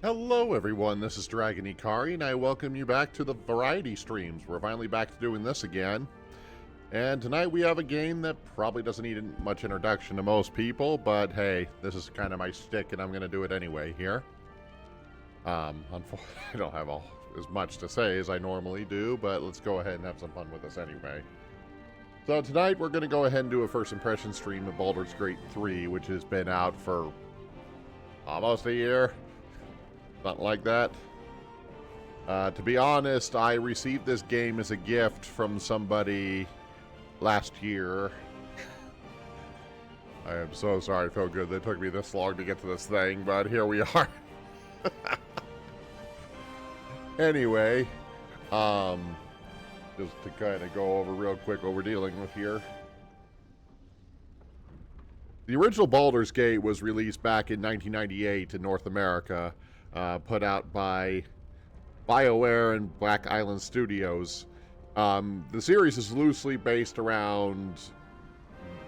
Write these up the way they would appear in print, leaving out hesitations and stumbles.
Hello everyone, this is Dragin Hikari, and I welcome you back to the variety streams. We're finally back to doing this again. And tonight we have a game that probably doesn't need much introduction to most people, but hey, this is kind of my shtick and I'm going to do it anyway here. Unfortunately, I don't have as much to say as I normally do, but let's go ahead and have some fun with this anyway. So tonight we're going to go ahead and do a first impression stream of Baldur's Gate 3, which has been out for almost a year. Something like that. To be honest, I received this game as a gift from somebody last year. I am so sorry. I feel good that it took me this long to get to this thing, but here we are. Anyway, just to kind of go over real quick what we're dealing with here. The original Baldur's Gate was released back in 1998 in North America. Put out by BioWare and Black Island Studios. The series is loosely based around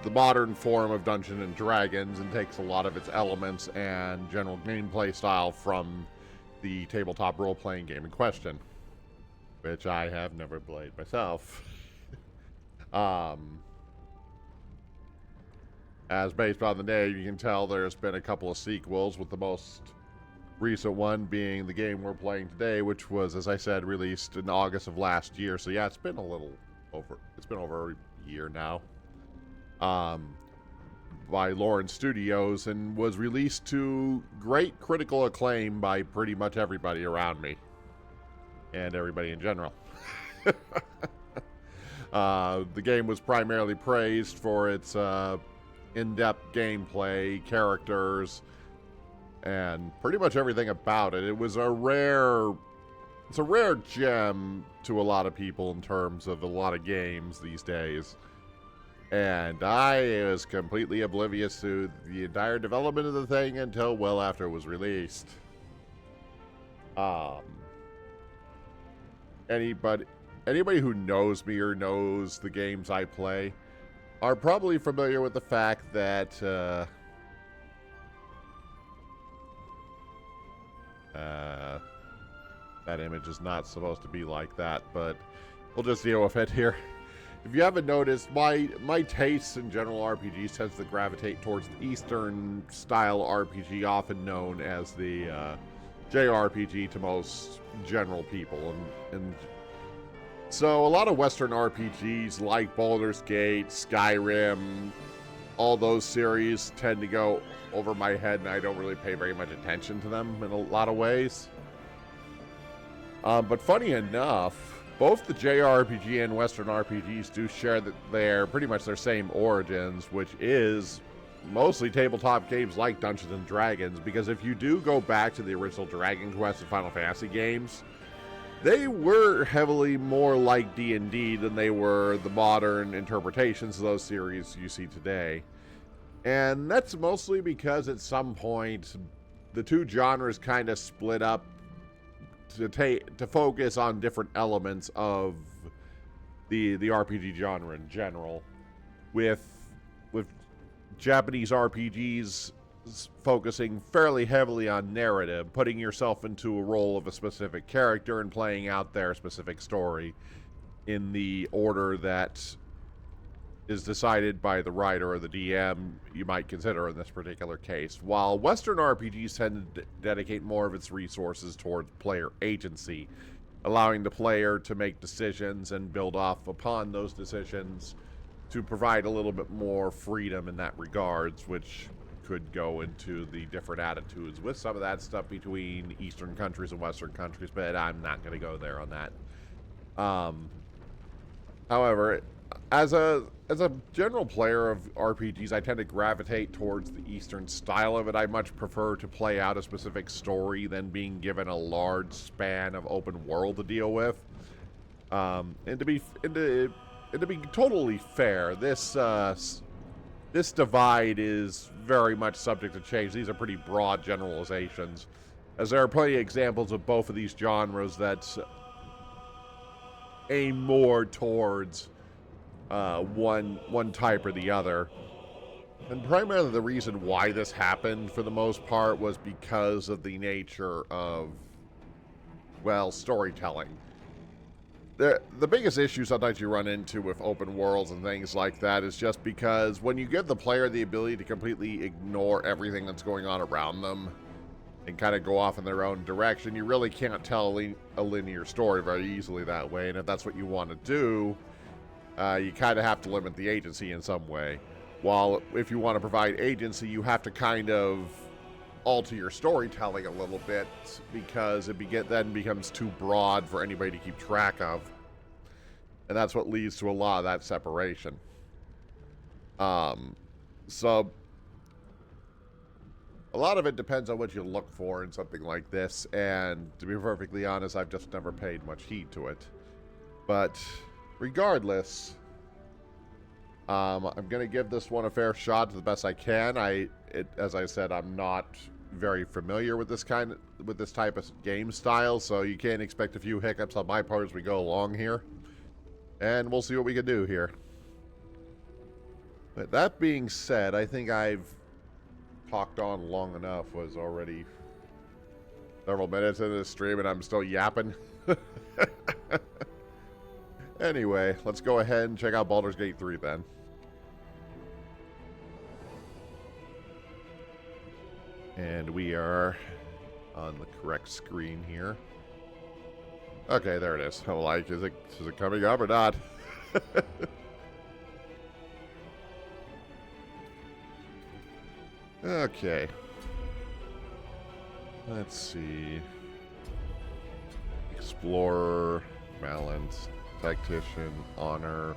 the modern form of Dungeons and Dragons and takes a lot of its elements and general gameplay style from the tabletop role-playing game in question, which I have never played myself. As based on the name, you can tell there's been a couple of sequels, with the most recent one being the game we're playing today, which was, as I said, released in August of last year. So yeah, it's been over a year now. By Lawrence Studios, and was released to great critical acclaim by pretty much everybody around me. And everybody in general. The game was primarily praised for its in-depth gameplay, characters, and pretty much everything about it. It was a rare gem to a lot of people in terms of a lot of games these days. And I was completely oblivious to the entire development of the thing until well after it was released. Anybody who knows me or knows the games I play are probably familiar with the fact that that image is not supposed to be like that, but we'll just deal with it here. If you haven't noticed, my tastes in general RPGs tends to gravitate towards the Eastern style RPG, often known as the JRPG to most general people, and so a lot of Western RPGs like Baldur's Gate, Skyrim, all those series tend to go over my head, and I don't really pay very much attention to them in a lot of ways. But funny enough, both the JRPG and Western RPGs do share that they're pretty much their same origins, which is mostly tabletop games like Dungeons and Dragons, because if you do go back to the original Dragon Quest and Final Fantasy games, they were heavily more like D&D than they were the modern interpretations of those series you see today. And that's mostly because at some point the two genres kind of split up to focus on different elements of the RPG genre in general, with Japanese RPGs focusing fairly heavily on narrative, putting yourself into a role of a specific character and playing out their specific story in the order that is decided by the writer or the DM you might consider in this particular case, while Western RPGs tend to dedicate more of its resources towards player agency, allowing the player to make decisions and build off upon those decisions to provide a little bit more freedom in that regards, which could go into the different attitudes with some of that stuff between Eastern countries and Western countries, but I'm not going to go there on that. However, as a general player of RPGs, I tend to gravitate towards the Eastern style of it. I much prefer to play out a specific story than being given a large span of open world to deal with. And to be totally fair, this divide is very much subject to change. These are pretty broad generalizations, as there are plenty of examples of both of these genres that aim more towards one type or the other. And primarily the reason why this happened, for the most part, was because of the nature of, well, storytelling. The biggest issue sometimes you run into with open worlds and things like that is just because when you give the player the ability to completely ignore everything that's going on around them and kind of go off in their own direction, you really can't tell a linear story very easily that way. And if that's what you want to do, you kind of have to limit the agency in some way. While if you want to provide agency, you have to kind of alter your storytelling a little bit because then becomes too broad for anybody to keep track of. And that's what leads to a lot of that separation. So a lot of it depends on what you look for in something like this, and to be perfectly honest, I've just never paid much heed to it. But regardless, I'm going to give this one a fair shot to the best I can. As I said, I'm not very familiar with this type of game style, so you can't expect a few hiccups on my part as we go along here. And we'll see what we can do here. But that being said, I think I've talked on long enough. Was already several minutes into the stream and I'm still yapping. Anyway, let's go ahead and check out Baldur's Gate 3 then. And we are on the correct screen here. Okay, there it is. I'm like, is it coming up or not? Okay. Let's see. Explorer, balance, tactician, honor,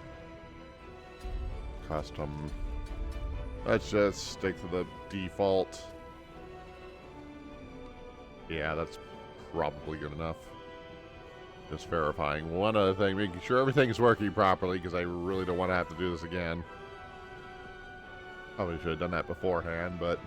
custom. Let's just stick to the default. Yeah, that's probably good enough. Just verifying one other thing, making sure everything's working properly, because I really don't want to have to do this again. Probably should have done that beforehand, but...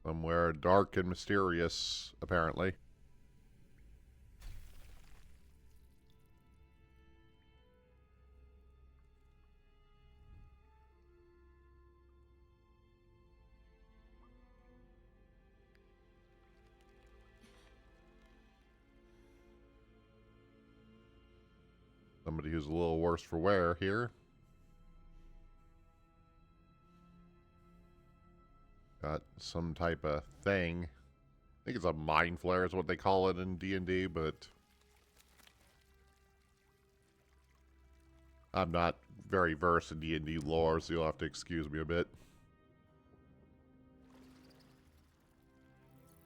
somewhere dark and mysterious, apparently. Somebody who's a little worse for wear here. Got some type of thing. I think it's a mind flare is what they call it in D&D, but I'm not very versed in D&D lore, so you'll have to excuse me a bit.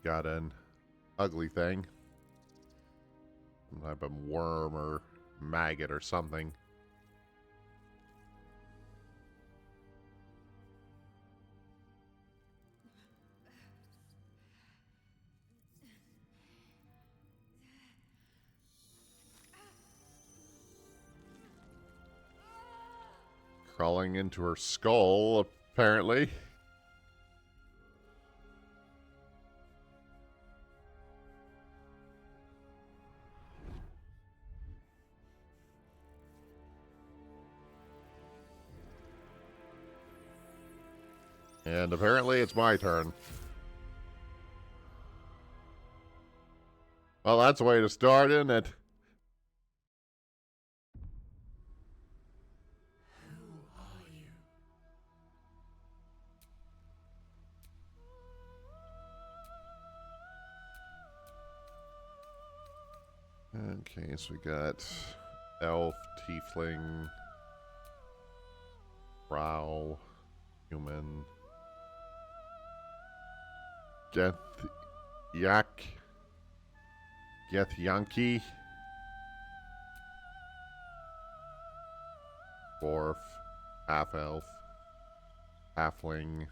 Got an ugly thing. Some type of worm or maggot or something. Crawling into her skull, apparently. And apparently it's my turn. Well, that's a way to start, isn't it? Okay, so we got elf, tiefling, drow, human, Gethyanki, dwarf, half-elf, halfling,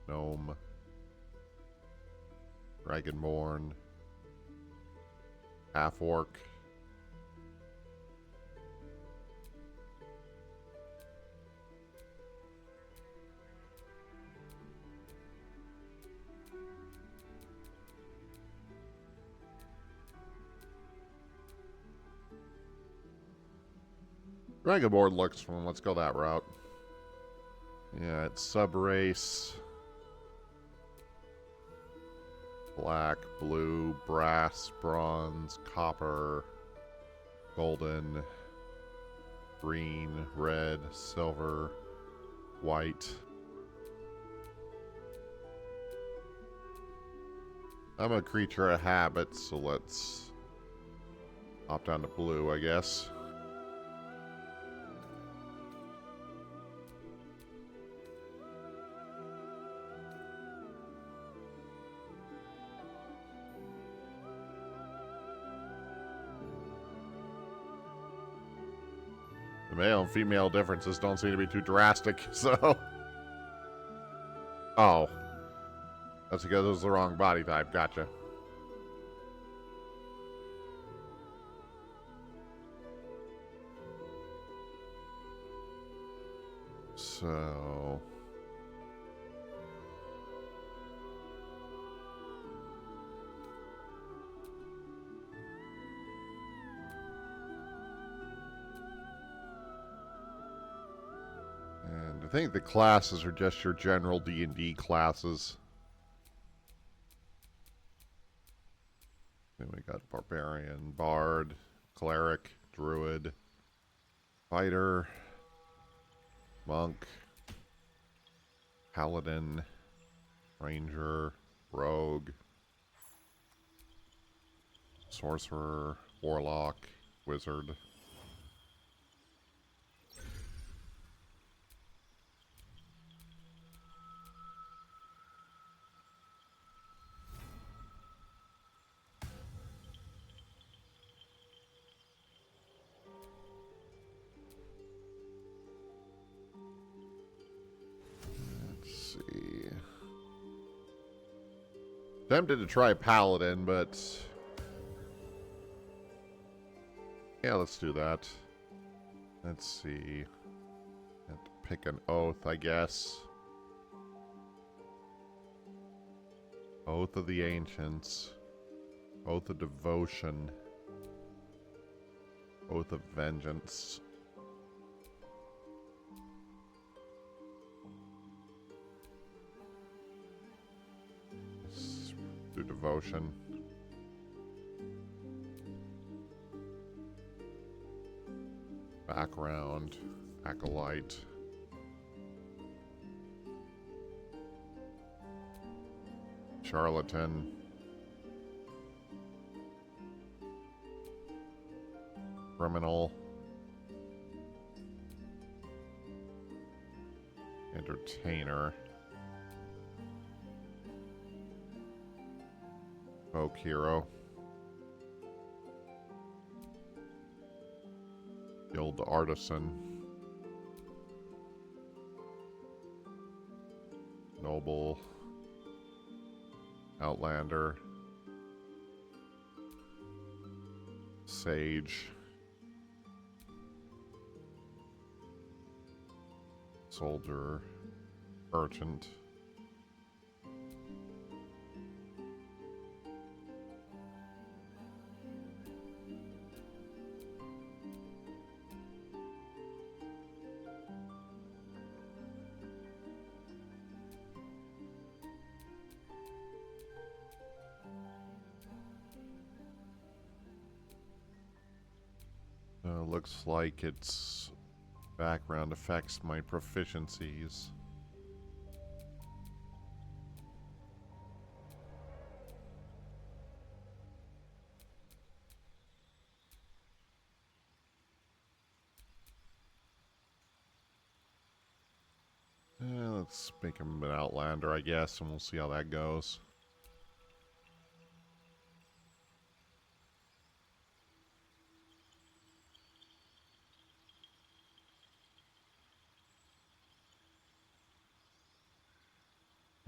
gnome, dragonborn, Half-orc. Dragonborn looks fun. Let's go that route. Yeah, it's sub-race. Black, blue, brass, bronze, copper, golden, green, red, silver, white. I'm a creature of habit, so let's hop down to blue, I guess. The male and female differences don't seem to be too drastic, so... Oh. That's because it was the wrong body type. Gotcha. So... And I think the classes are just your general D&D classes. Then we got Barbarian, Bard, Cleric, Druid, Fighter, Monk, Paladin, Ranger, Rogue, Sorcerer, Warlock, Wizard. Tempted to try Paladin, but... yeah, let's do that. Let's see. Have to pick an oath, I guess. Oath of the Ancients. Oath of Devotion. Oath of Vengeance. Do Devotion. Background. Acolyte. Charlatan. Criminal. Entertainer. Folk hero. Guild artisan. Noble. Outlander. Sage. Soldier. Merchant. Looks like its background affects my proficiencies. Let's make him an Outlander, I guess, and we'll see how that goes.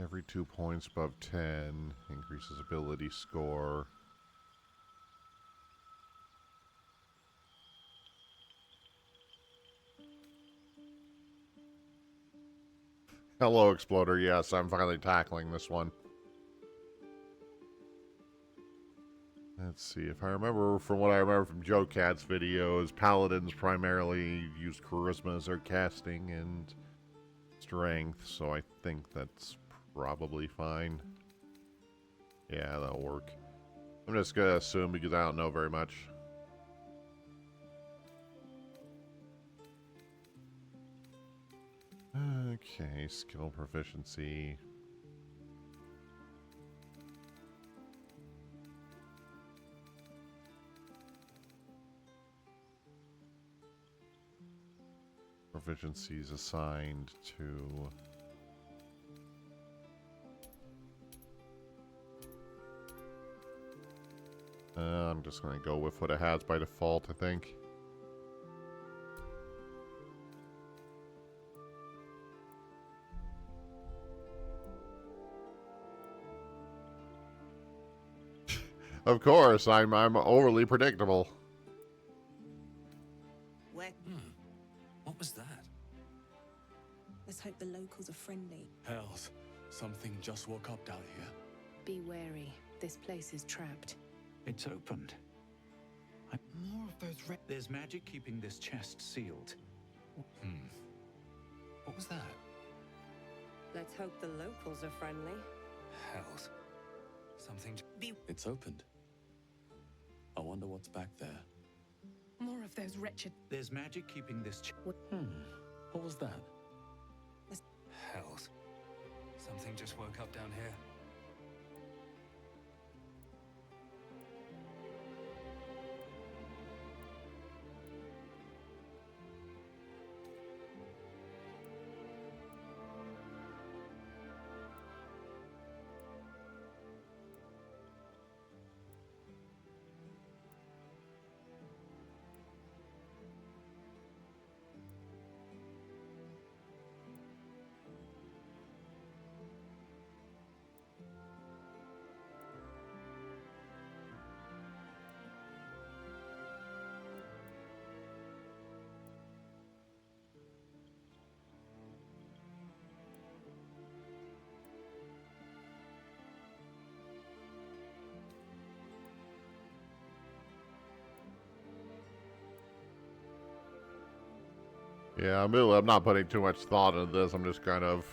Every 2 points above 10 increases ability score. Hello, Exploder. Yes, I'm finally tackling this one. Let's see. If I remember from what I remember from Joe Cat's videos, Paladins primarily use Charisma as their casting and Strength, so I think that's probably fine. Yeah, that'll work. I'm just gonna assume because I don't know very much. Okay, skill proficiency. Proficiencies assigned to... I'm just going to go with what it has by default, I think. Of course, I'm overly predictable. What was that? Let's hope the locals are friendly. Hells, something just woke up down here. Be wary. This place is trapped. It's opened. More of those There's magic keeping this chest sealed. What was that? Let's hope the locals are friendly. Hells. Something... It's opened. I wonder what's back there. More of those wretched... There's magic keeping this What was that? Hells. Something just woke up down here. Yeah, I'm not putting too much thought into this. I'm just kind of...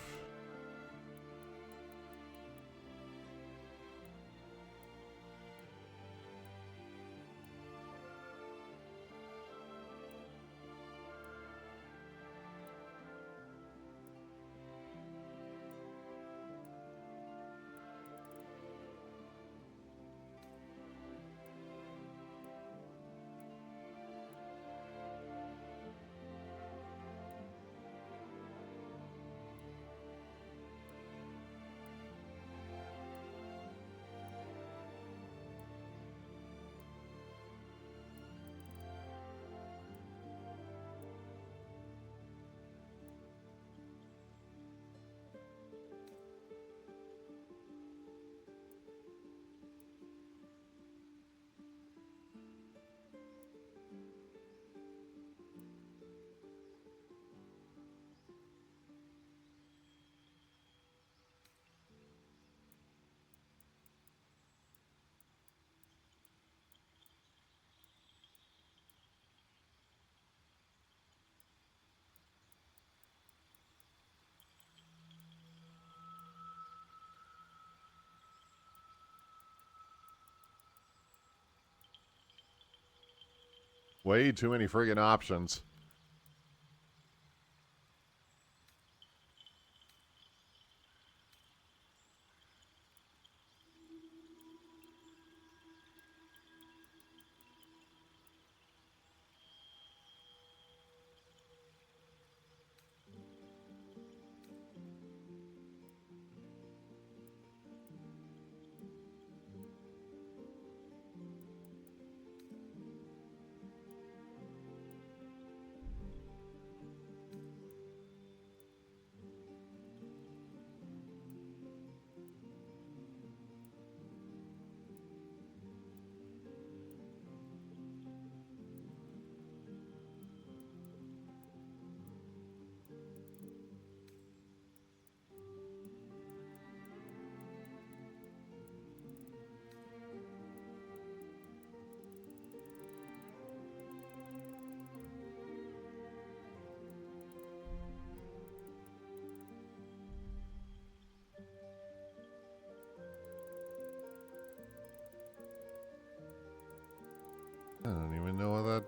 Way too many friggin' options.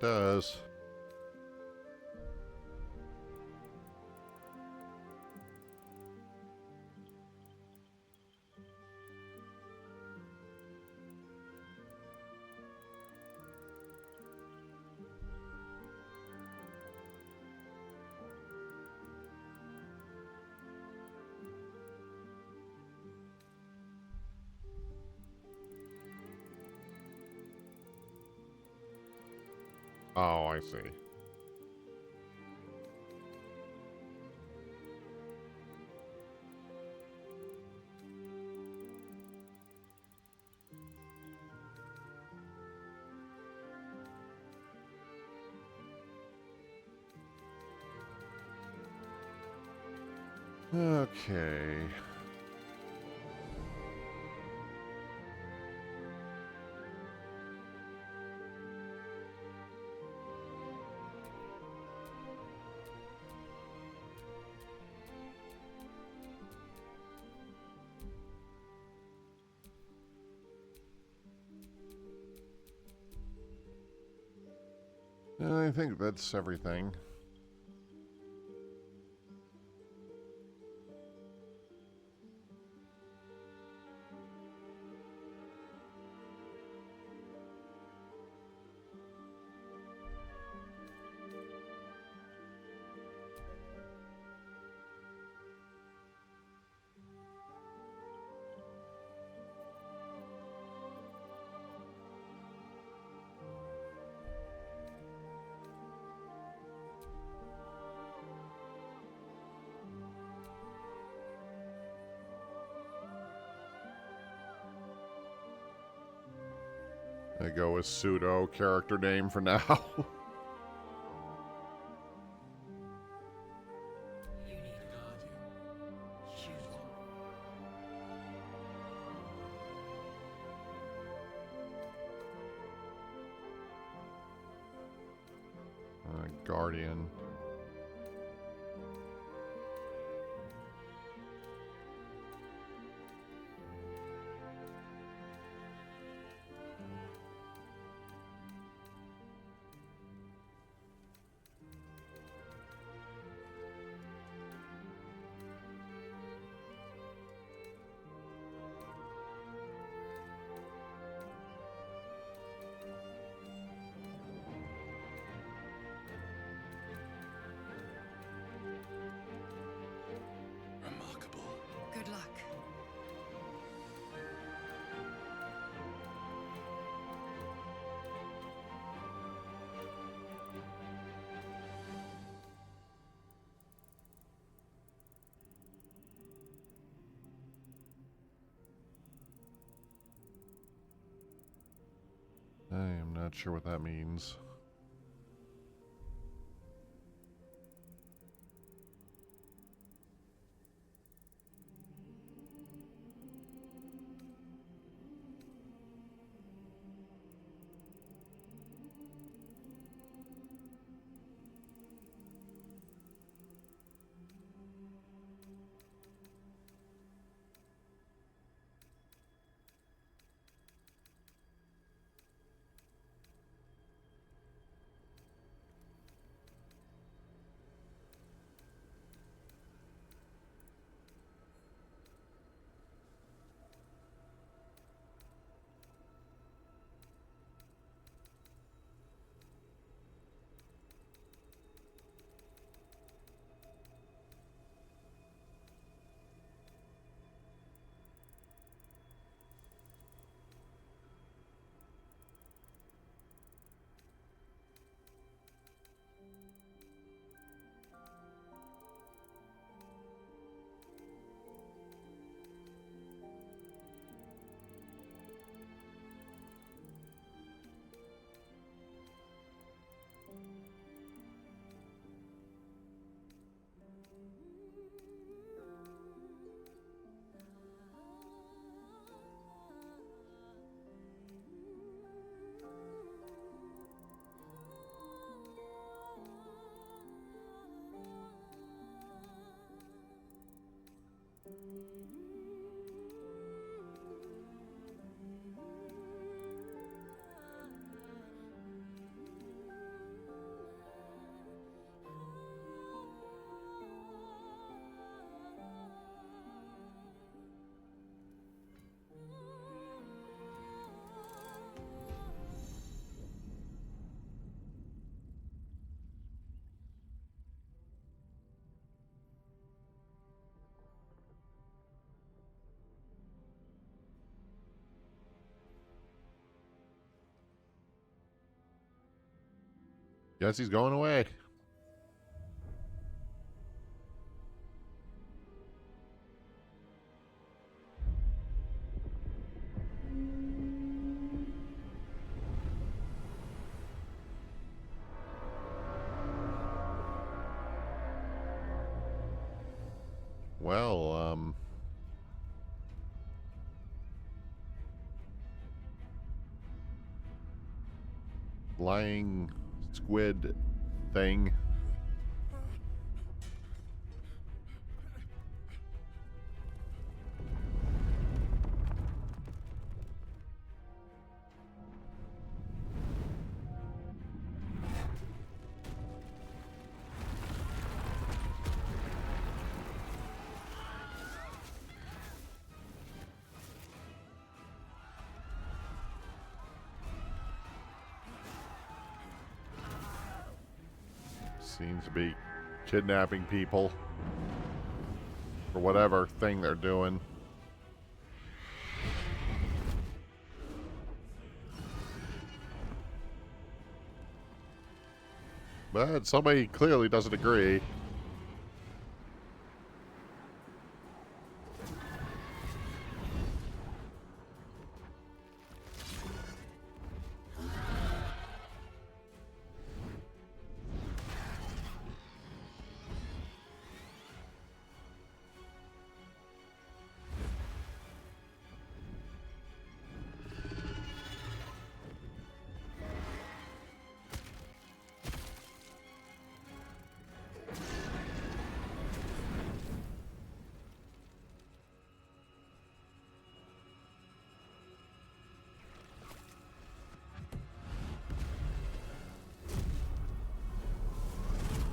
does. Oh, I see. Okay. I think that's everything. I go with pseudo character name for now. You need a guardian. Choose one. Guardian. Remarkable. Good luck. I am not sure what that means. Guess he's going away. Well, flying squid thing. Seems to be kidnapping people for whatever thing they're doing. But somebody clearly doesn't agree.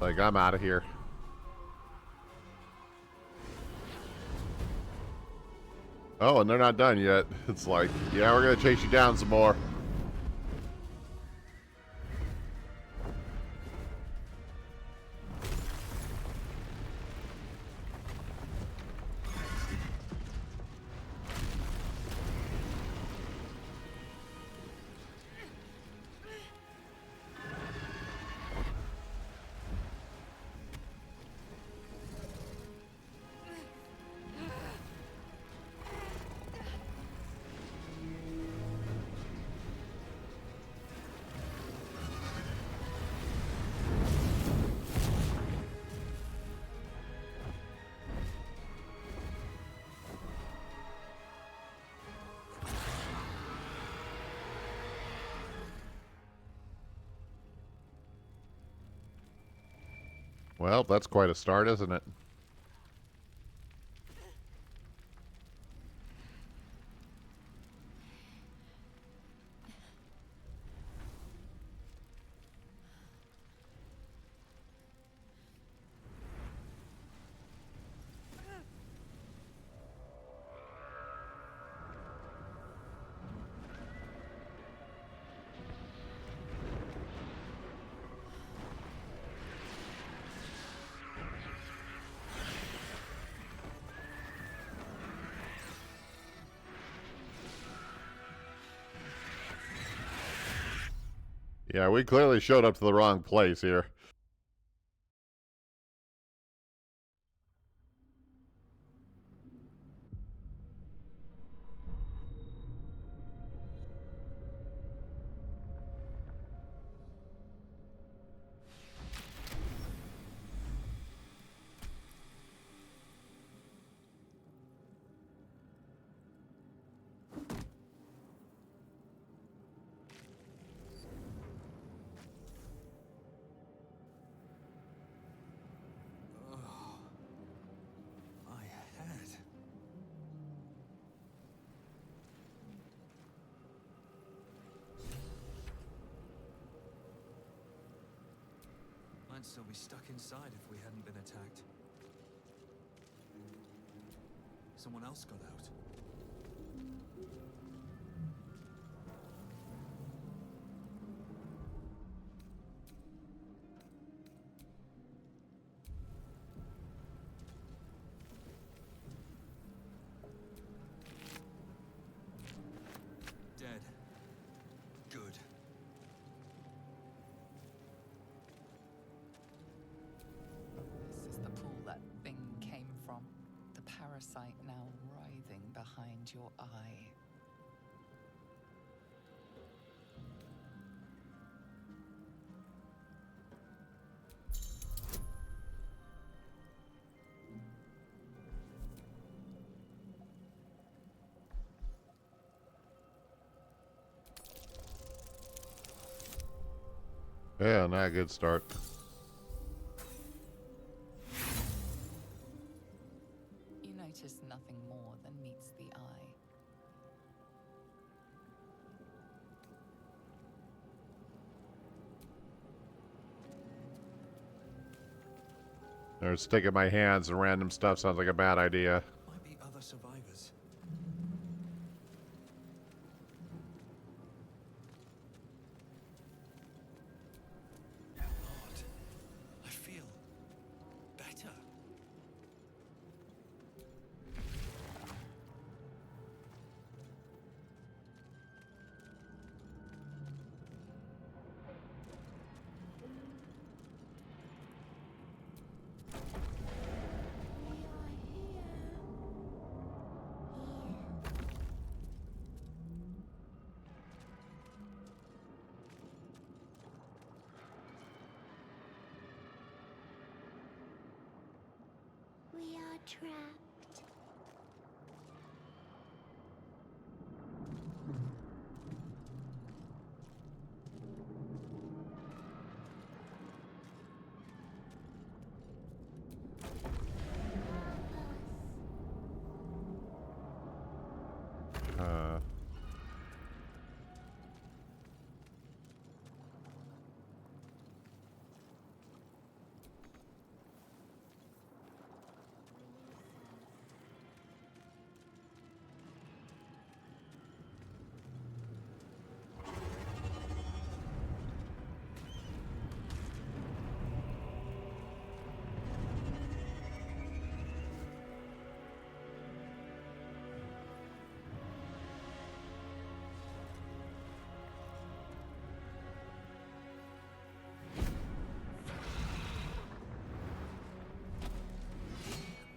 Like, I'm out of here. Oh, and they're not done yet. It's like, yeah, we're going to chase you down some more. Well, that's quite a start, isn't it? Yeah, we clearly showed up to the wrong place here. My head. Might still be stuck inside if we hadn't been attacked. Someone else got out. Dead. Good. now writhing behind your eye. Yeah, not a good start. You notice nothing more than meets the eye. Or sticking my hands in random stuff sounds like a bad idea. Might be other survivors. Lord, I feel better. We are trapped. Uh,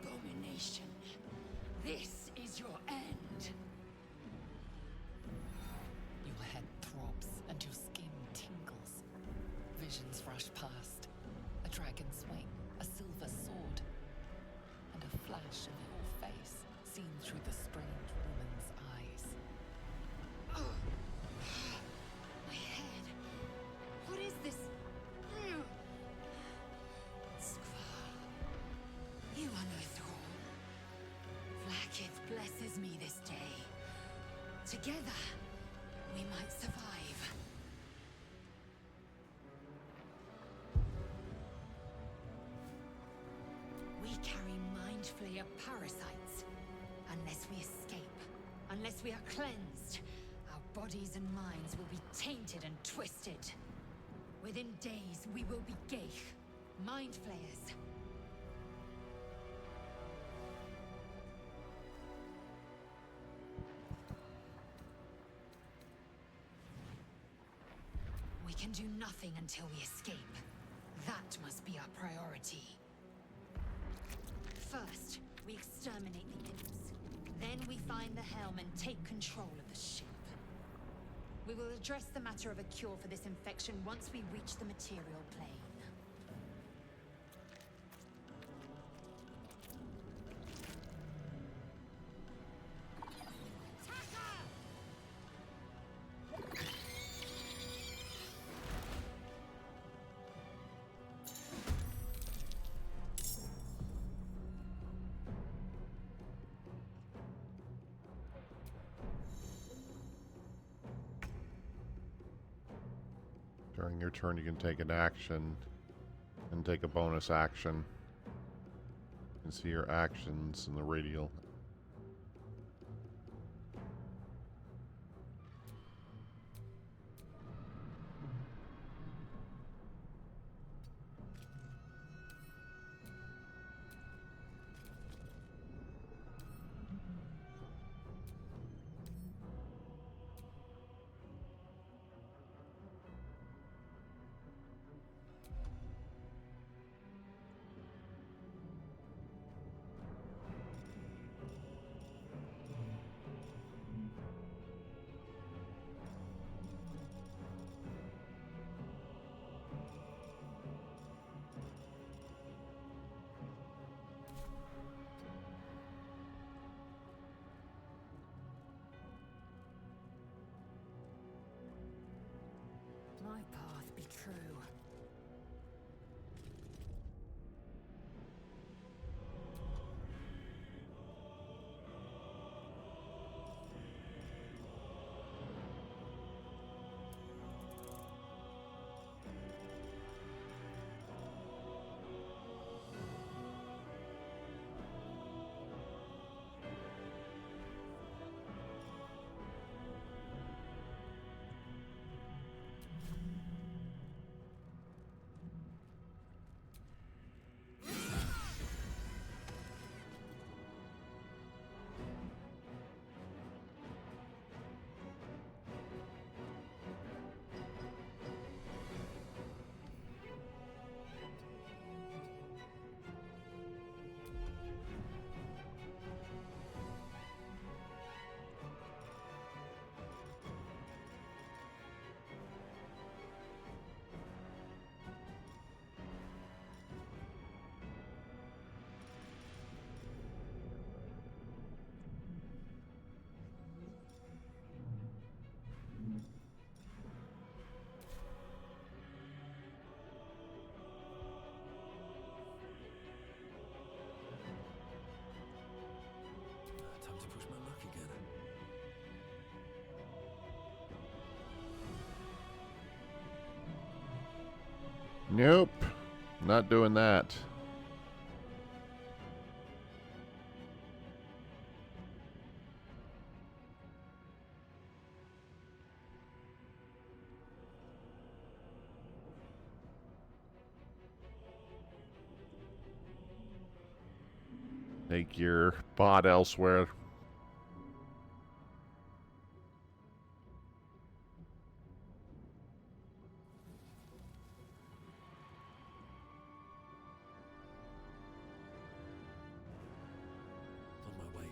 Abomination. This is your end. Your head throbs and your skin tingles. Visions rush past. A dragon's wing, a silver sword, and a flash of your face seen through the strange woman's eyes. My head. What is this? Skvar. You are no thrall. Vlaakith blesses me this day. Together, we might survive. We carry Mind Flayer parasites. Unless we escape, unless we are cleansed, our bodies and minds will be tainted and twisted. Within days, we will be Geich, Mind Flayers. We can do nothing until we escape. That must be our priority. First, we exterminate the imps. Then we find the helm and take control of the ship. We will address the matter of a cure for this infection once we reach the material plane. during your turn, you can take an action and take a bonus action. You can see your actions in the radial. Nope. Not doing that. Take your bot elsewhere. On my way.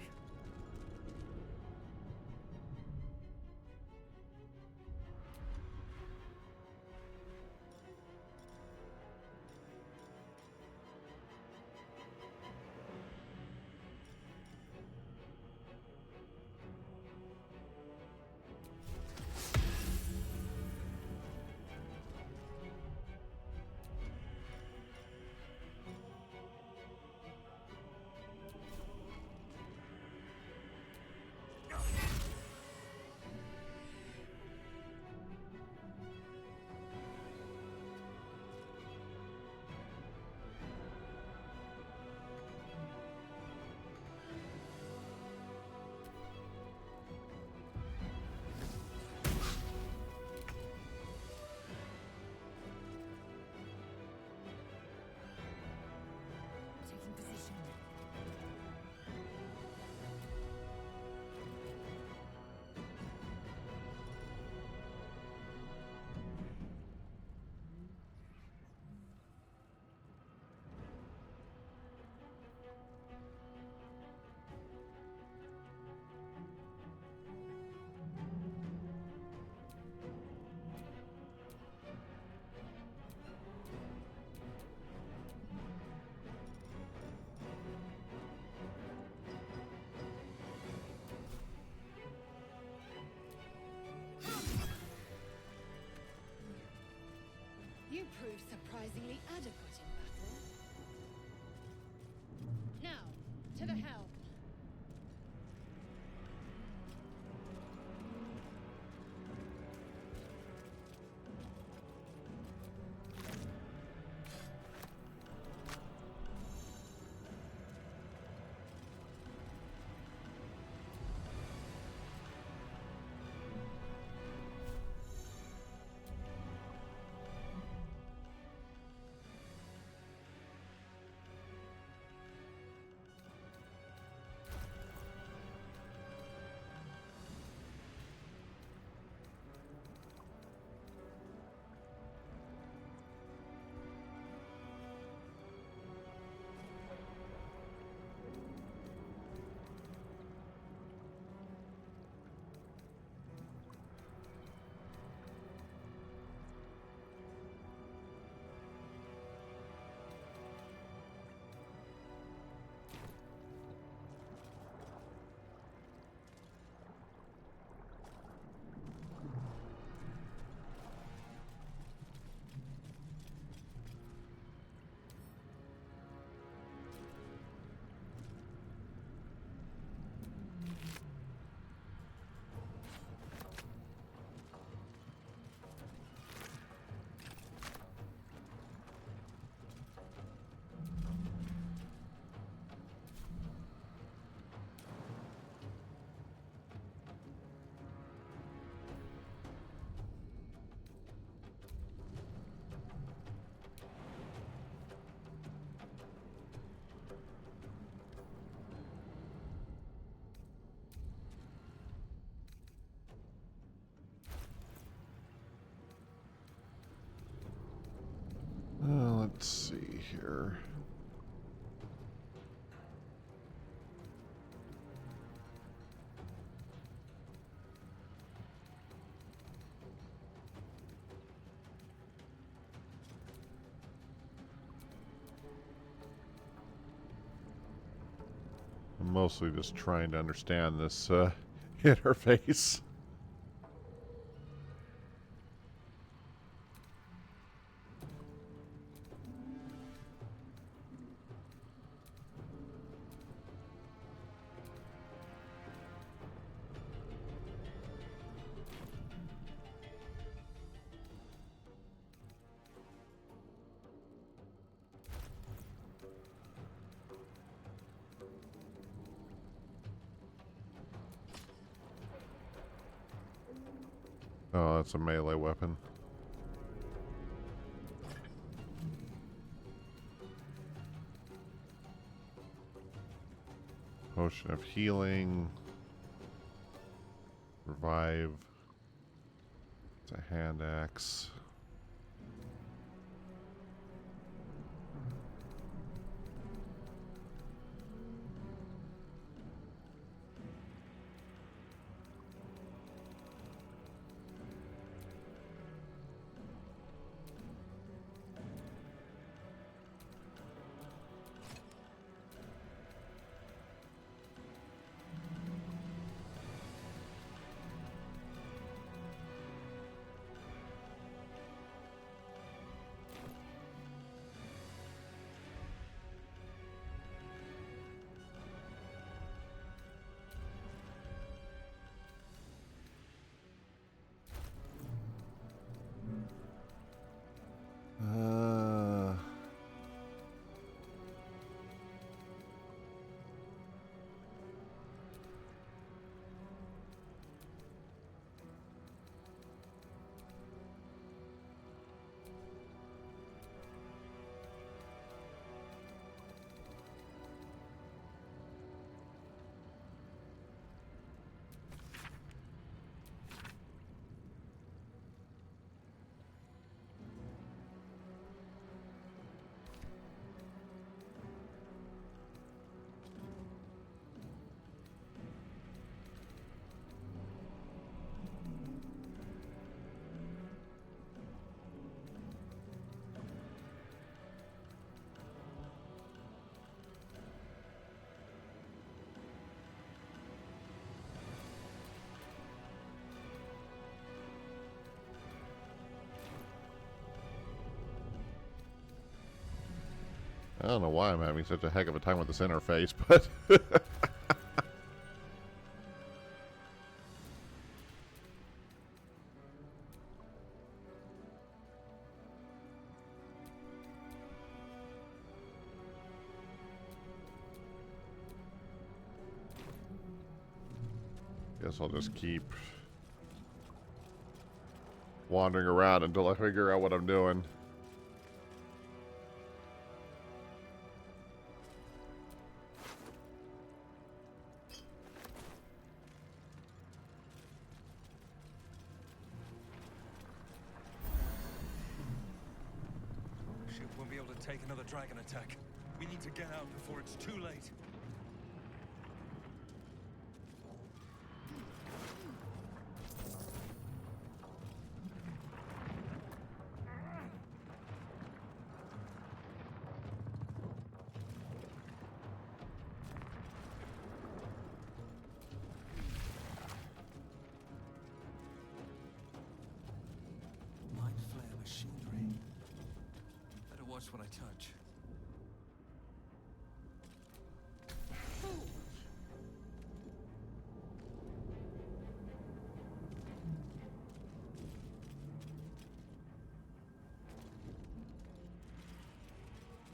Taking position. You proved surprisingly adequate in battle. Now, to the helm. Let's see here. I'm mostly just trying to understand this interface. Oh, that's a melee weapon. Potion of healing. Revive. It's a hand axe. I don't know why I'm having such a heck of a time with this interface, but... Guess I'll just keep wandering around until I figure out what I'm doing. Ship won't be able to take another dragon attack. We need to get out before it's too late. Mind flare machinery. Better watch what I touch.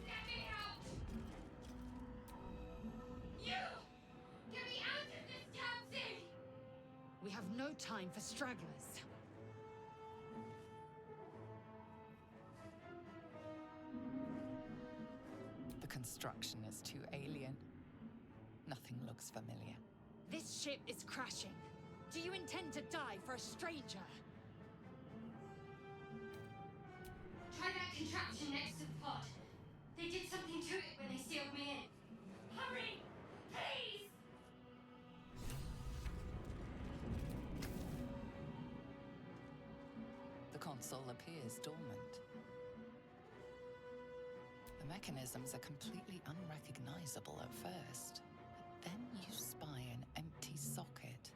Let me out! You! Get me out of this taxi! We have no time for stragglers. The construction is too alien. Nothing looks familiar. This ship is crashing. Do you intend to die for a stranger? Try that contraption next to the pod. They did something to it when they sealed me in. Hurry! Please! The console appears dormant. The mechanisms are completely unrecognizable at first. But then you spy an empty socket.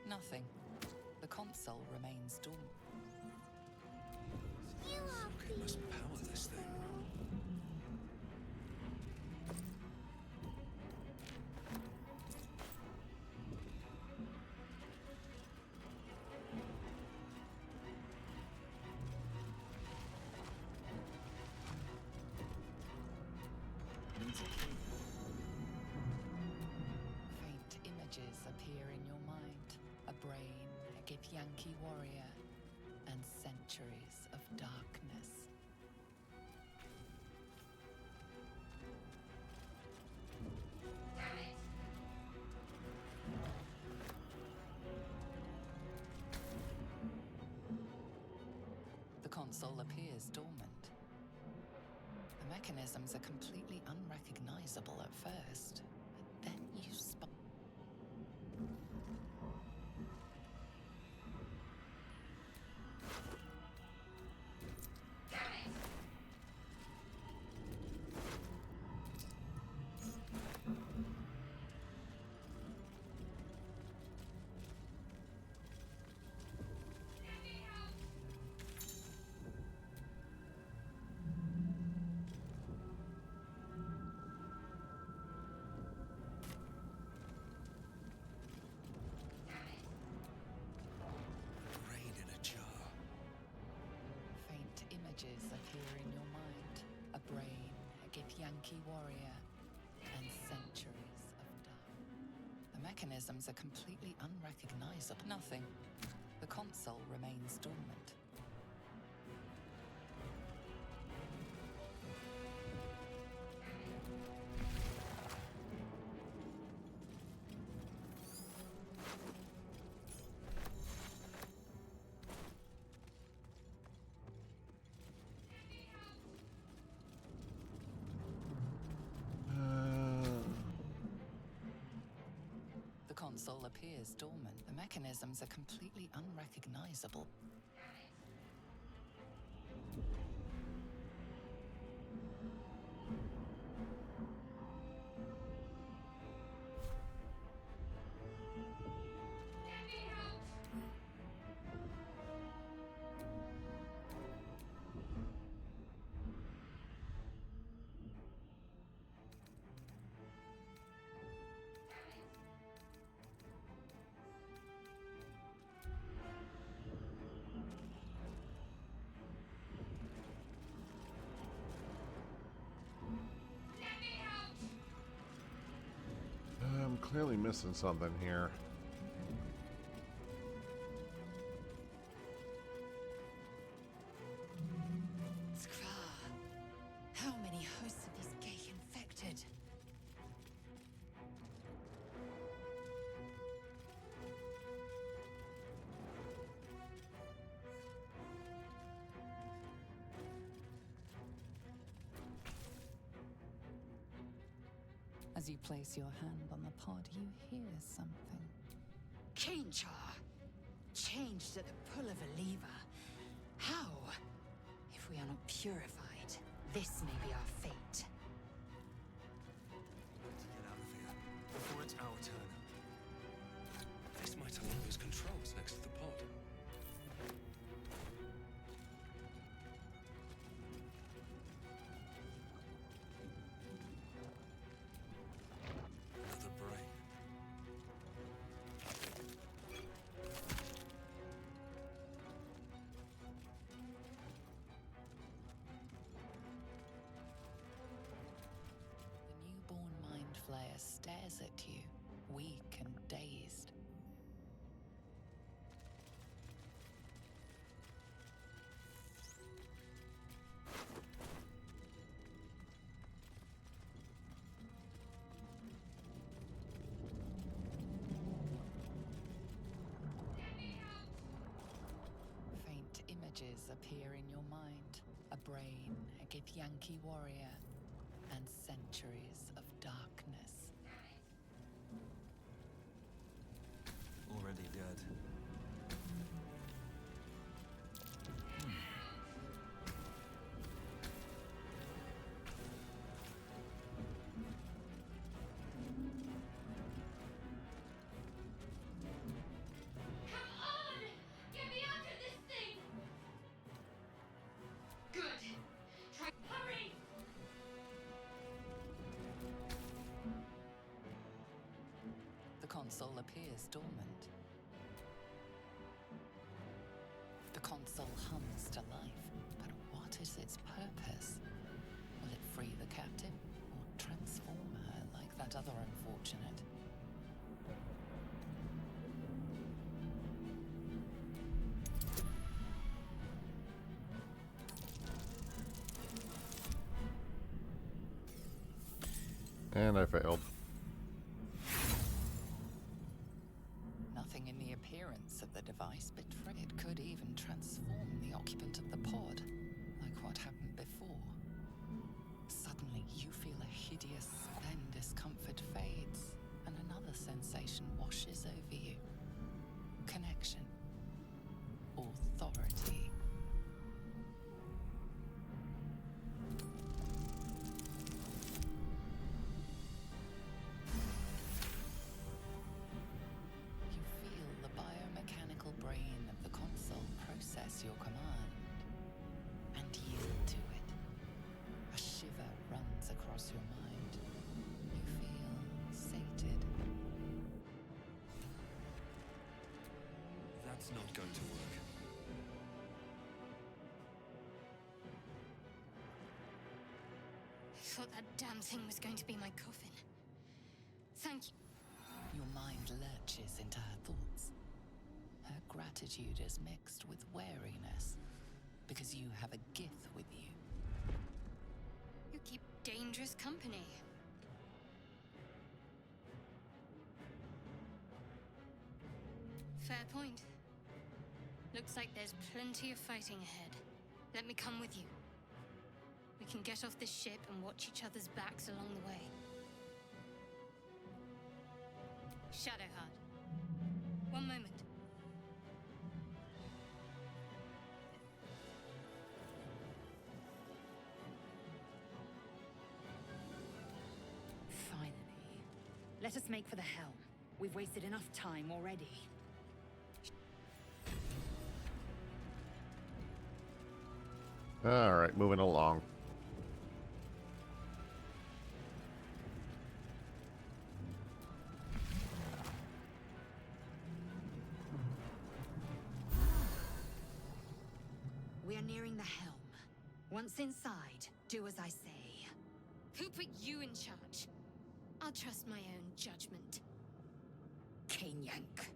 Nothing. The console remains dormant. You are Socket must power this thing. Faint images Githyanki warrior and centuries of darkness. Damn it! The console appears dormant. The mechanisms are completely unrecognizable at first, but then you spot. Damn it! Let me out! Brain in a jar. Faint images appear in your mind. A brain, a Githyanki warrior, and centuries of dark. The mechanisms are completely unrecognizable. Nothing. The console remains dormant. The console appears dormant. The mechanisms are completely unrecognizable. Let me out! Let me out! I'm clearly missing something here. Skra! How many hosts of these gay infected? As you place your hand on the pod, you hear something. Kinchar! Changed at the pull of a lever. How? If we are not purified, this may be our fate. Let's get out of here before it's our turn. This might unlock those controls next to the pod. Another brain. The newborn mind flayer stares at you, weak and dazed. Faint images appear in your mind. A brain, a Githyanki warrior, and centuries of darkness. Already dead. Come on! Get me under this thing! Good. Try. Hurry! The console appears dormant. The console hums to life, but what is its purpose? Will it free the captive, or transform her like that other unfortunate? And I failed. Nothing in the appearance of the device betrayed. It could even transform the occupant of the pod, like what happened before. Suddenly, you feel a hideous, then discomfort fades, and another sensation washes over you. Connection. Authority. You feel the biomechanical brain of the console process your command and yield to it. A shiver runs across your mind. You feel sated. That's not going to work. I thought that damn thing was going to be my coffin. Thank you. Your mind lurches into her thoughts. Her gratitude is mixed with wariness, because you have a gift with you. You keep dangerous company. Fair point. Looks like there's plenty of fighting ahead. Let me come with you. We can get off this ship and watch each other's backs along the way. Shadowheart. One moment. Finally. Let us make for the helm. We've wasted enough time already. Alright, moving along. We are nearing the helm. Once inside, do as I say. Who put you in charge? I'll trust my own judgment. Cane Yank.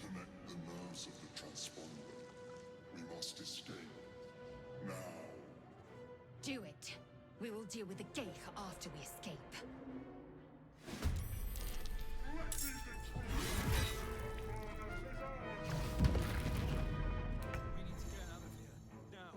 Connect the nerves of the transponder. We must escape. Now. Do it. We will deal with the Geich after we escape. We need to get out of here. Now.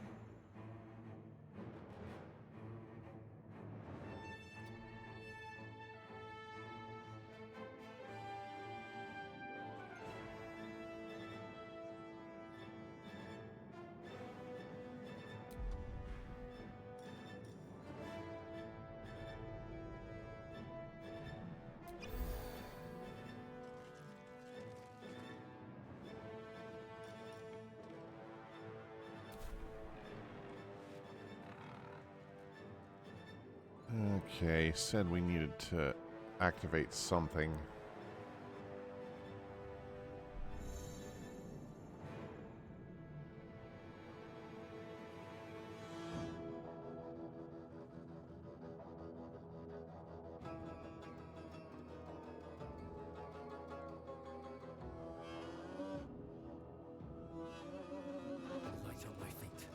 Okay, said we needed to activate something. Light on my feet.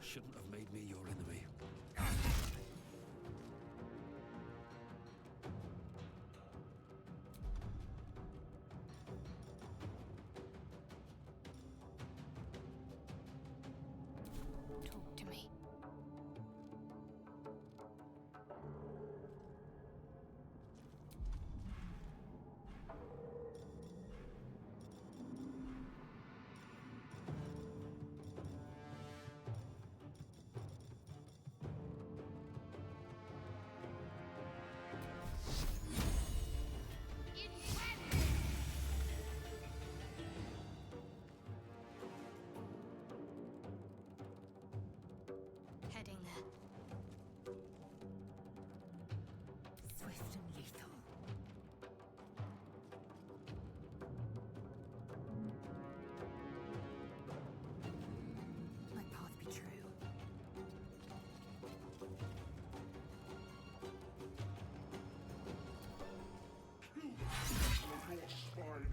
shouldn't have made me your enemy. Talk to me. Heading there. Swift and lethal. My path be true. Your spine is mine.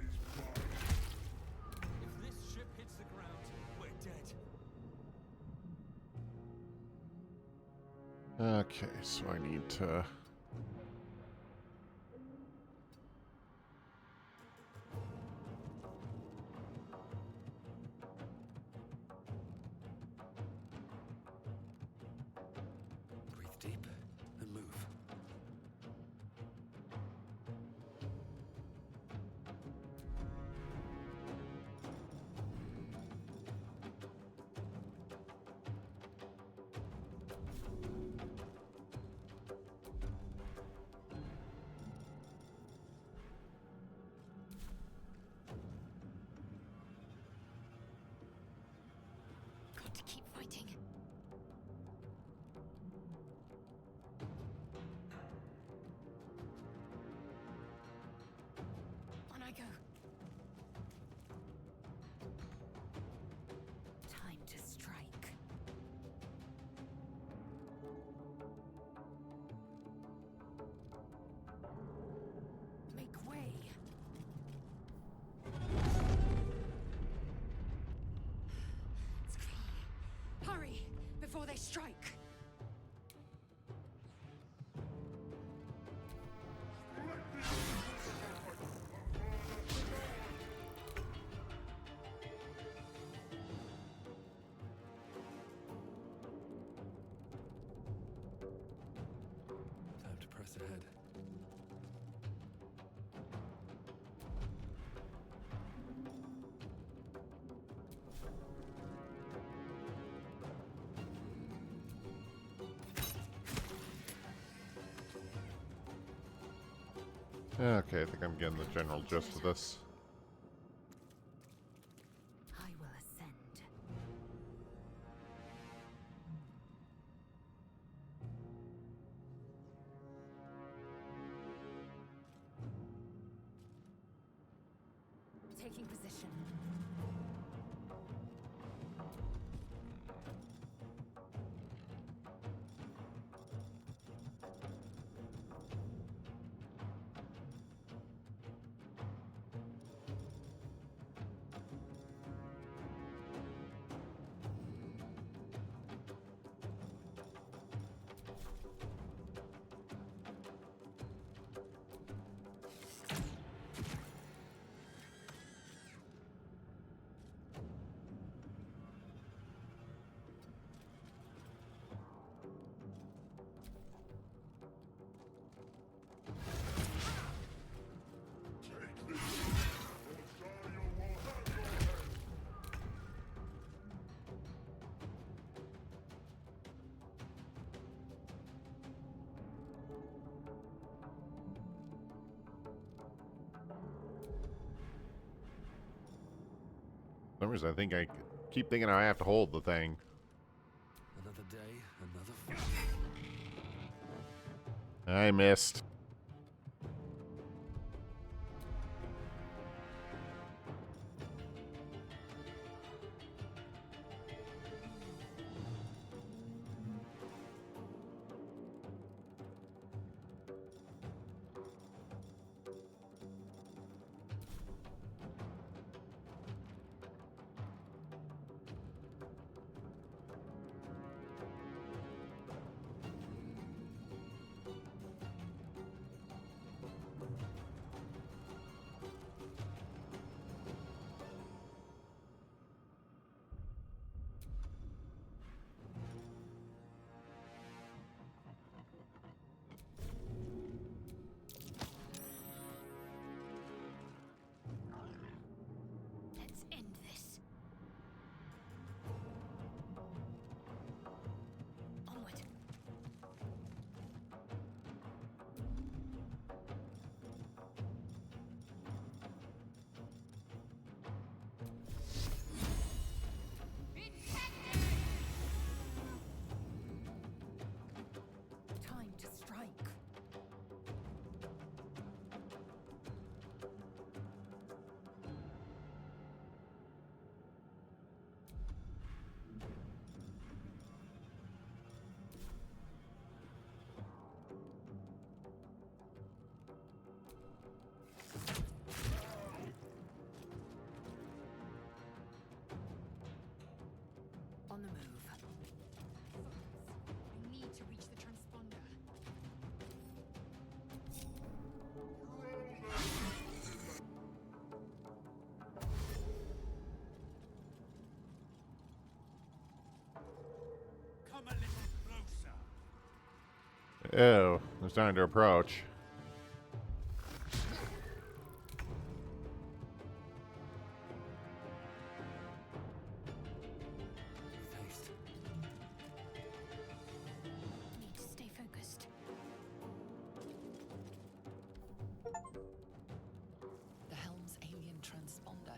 If this ship hits the ground, we're dead. Okay, so I need to... Breathe deep and move. Got to keep fighting. On I go. Time to strike. Make way. Hurry before they strike. Time to press ahead. Okay, I think I'm getting the general gist of this. I will ascend. Taking position. Take this, or Dario will have your head. For some reason, I think I keep thinking I have to hold the thing. Another day, another fight. I missed. Oh, it's time to approach. Faith. Need to stay focused. The Helm's alien transponder.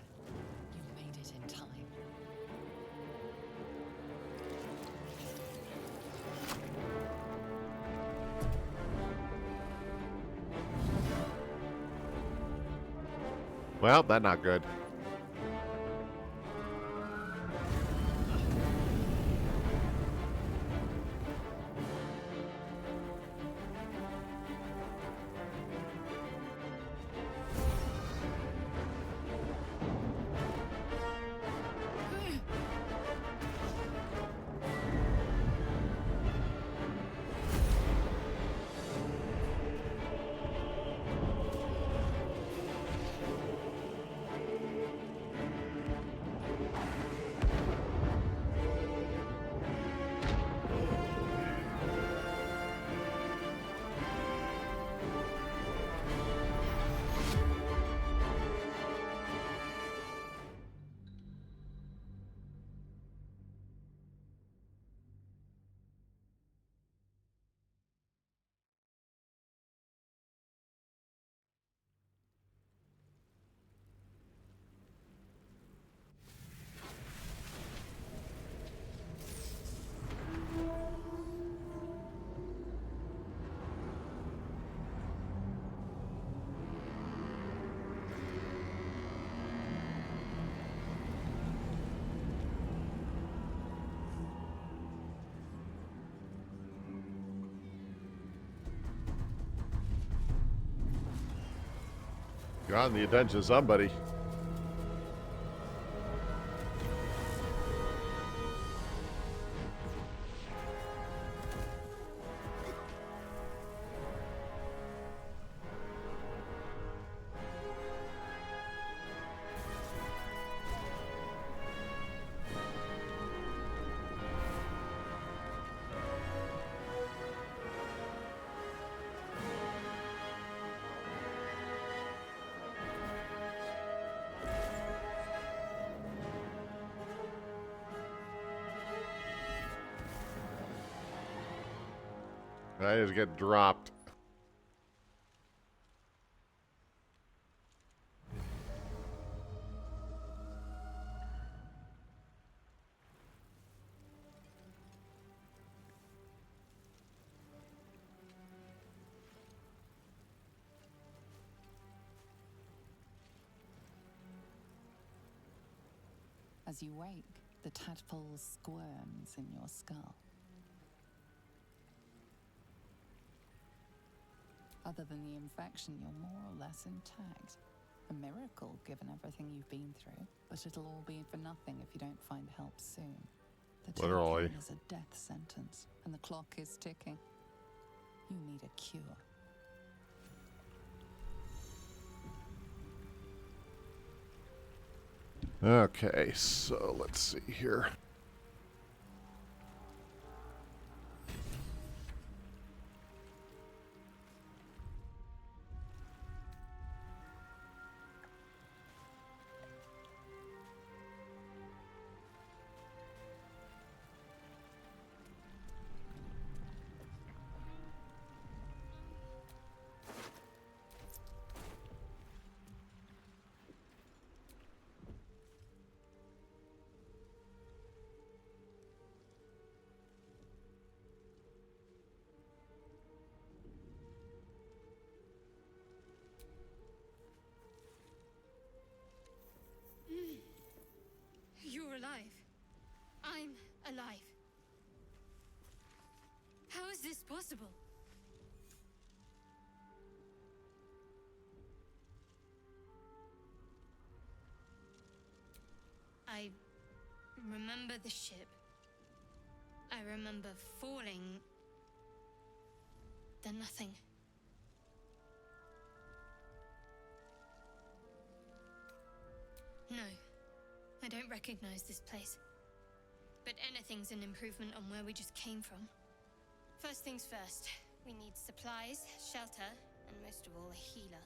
You made it in time. Well, that's not good. Got the attention of somebody. I just get dropped. As you wake, the tadpole squirms in your skull. Other than the infection, you're more or less intact. A miracle, given everything you've been through. But it'll all be for nothing if you don't find help soon. The Literally. tadpole is a death sentence, and the clock is ticking. You need a cure. Okay, so let's see here. You're alive. I'm alive. How is this possible? I remember the ship. I remember falling. Then nothing. No, I don't recognize this place. But anything's an improvement on where we just came from. First things first, We need supplies, shelter, and most of all, a healer.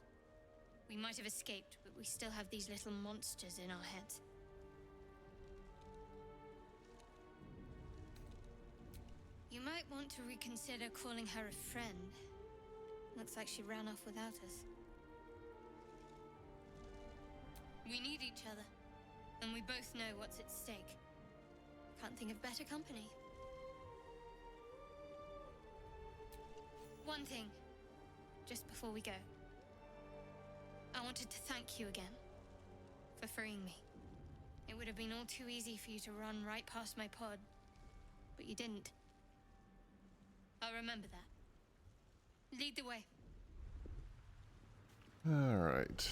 We might have escaped, but we still have these little monsters in our heads. You might want to reconsider calling her a friend. Looks like she ran off without us. We need each other, and we both know what's at stake. Can't think of better company. One thing, just before we go. I wanted to thank you again for freeing me. It would have been all too easy for you to run right past my pod, but you didn't. I'll remember that. Lead the way. All right.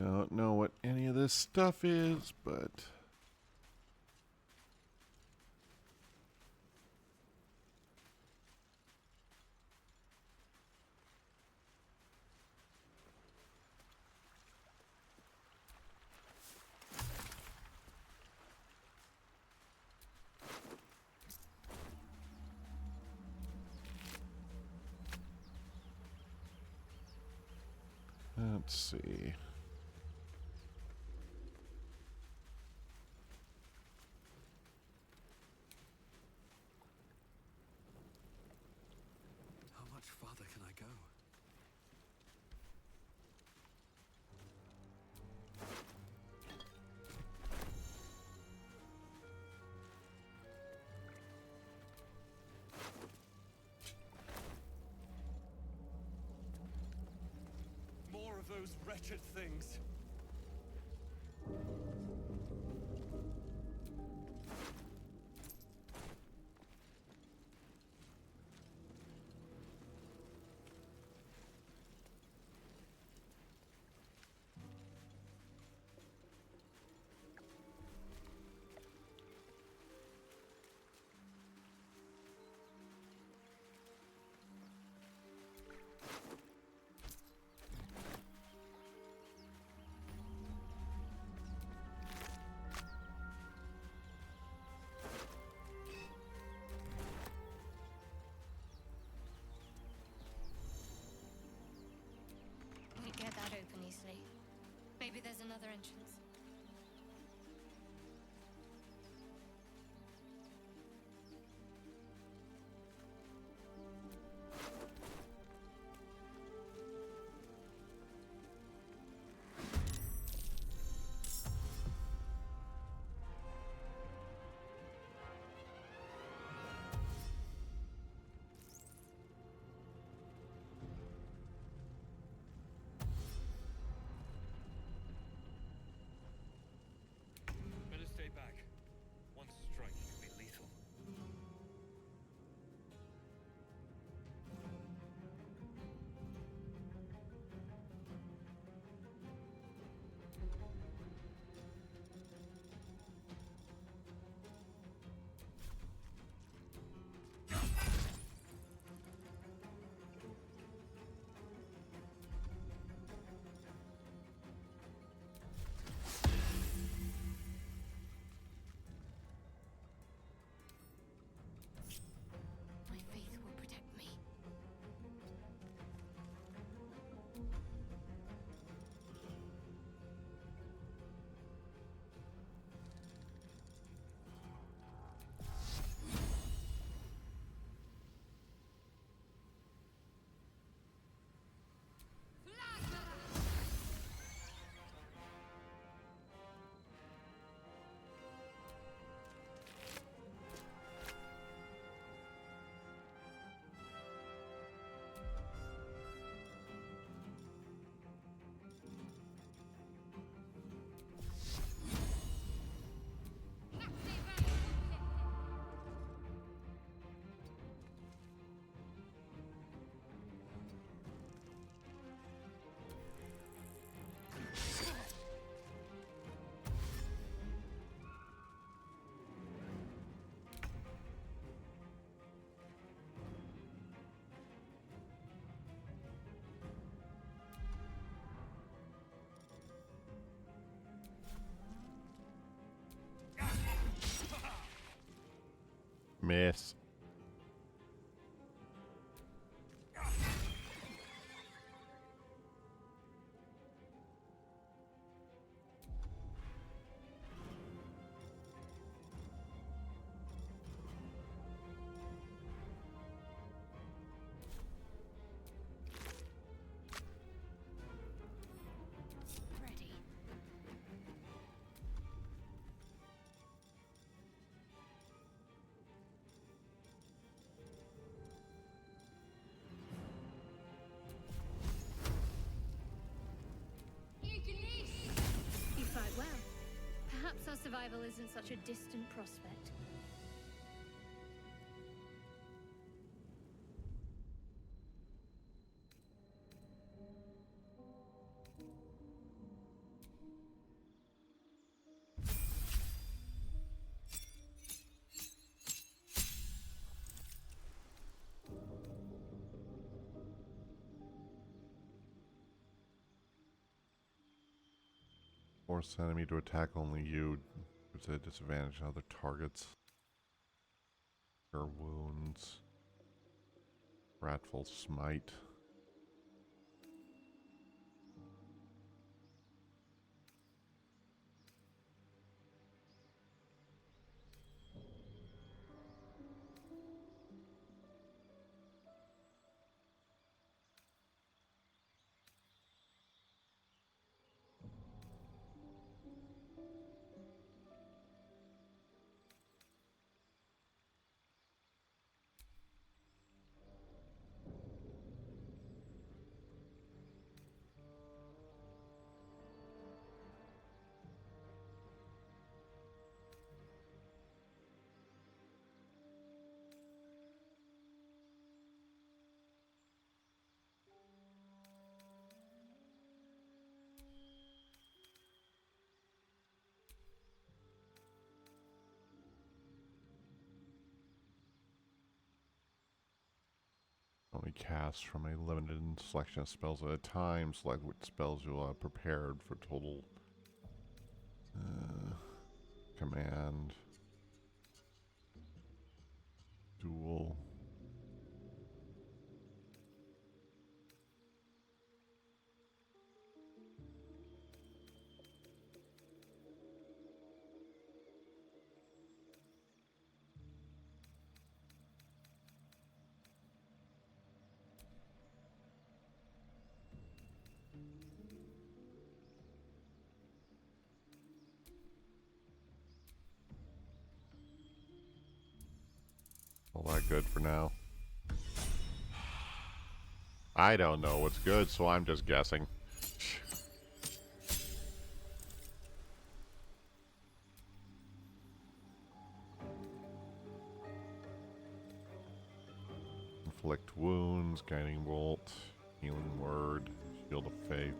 Don't know what any of this stuff is, but... let's see. How much farther can I go? More of those wretched things. Won't get that open easily. Maybe there's another entrance. Miss. Ready. You fight well. Perhaps our survival isn't such a distant prospect. Force enemy to attack only you. It's a disadvantage on other targets. Cure wounds. Wrathful smite. Only cast from a limited selection of spells at a time. Select which spells you'll have prepared for total command. Duel. All that good for now. I don't know what's good, so I'm just guessing. Inflict wounds, guiding bolt, healing word, shield of faith.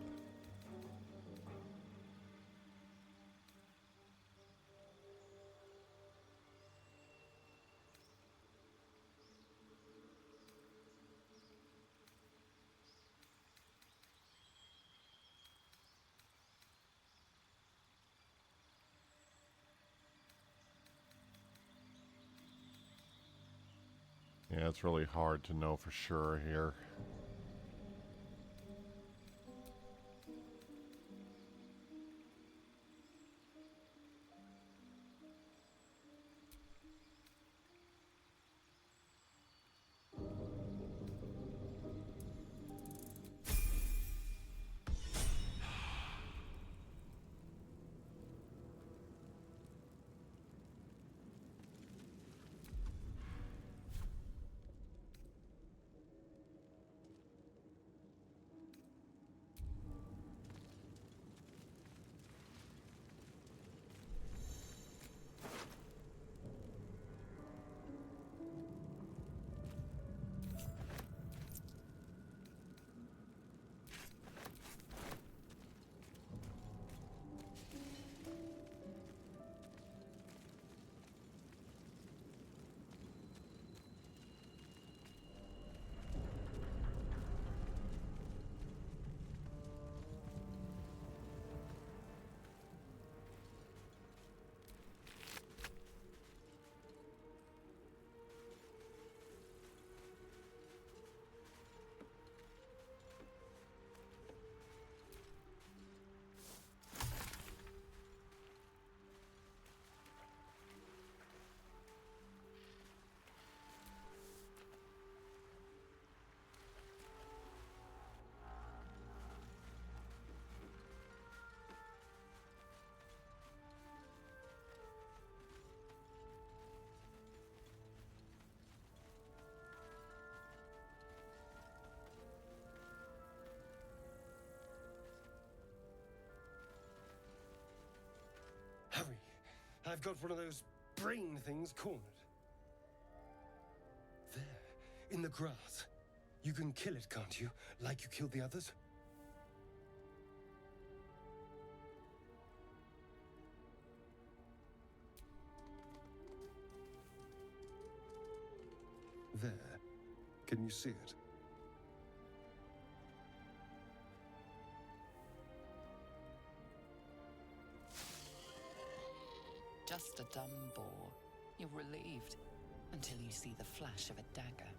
Yeah, it's really hard to know for sure here. I've got one of those brain things cornered. There, in the grass. You can kill it, can't you? Like you killed the others? There. Can you see it? Just a dumb bore. You're relieved until you see the flash of a dagger.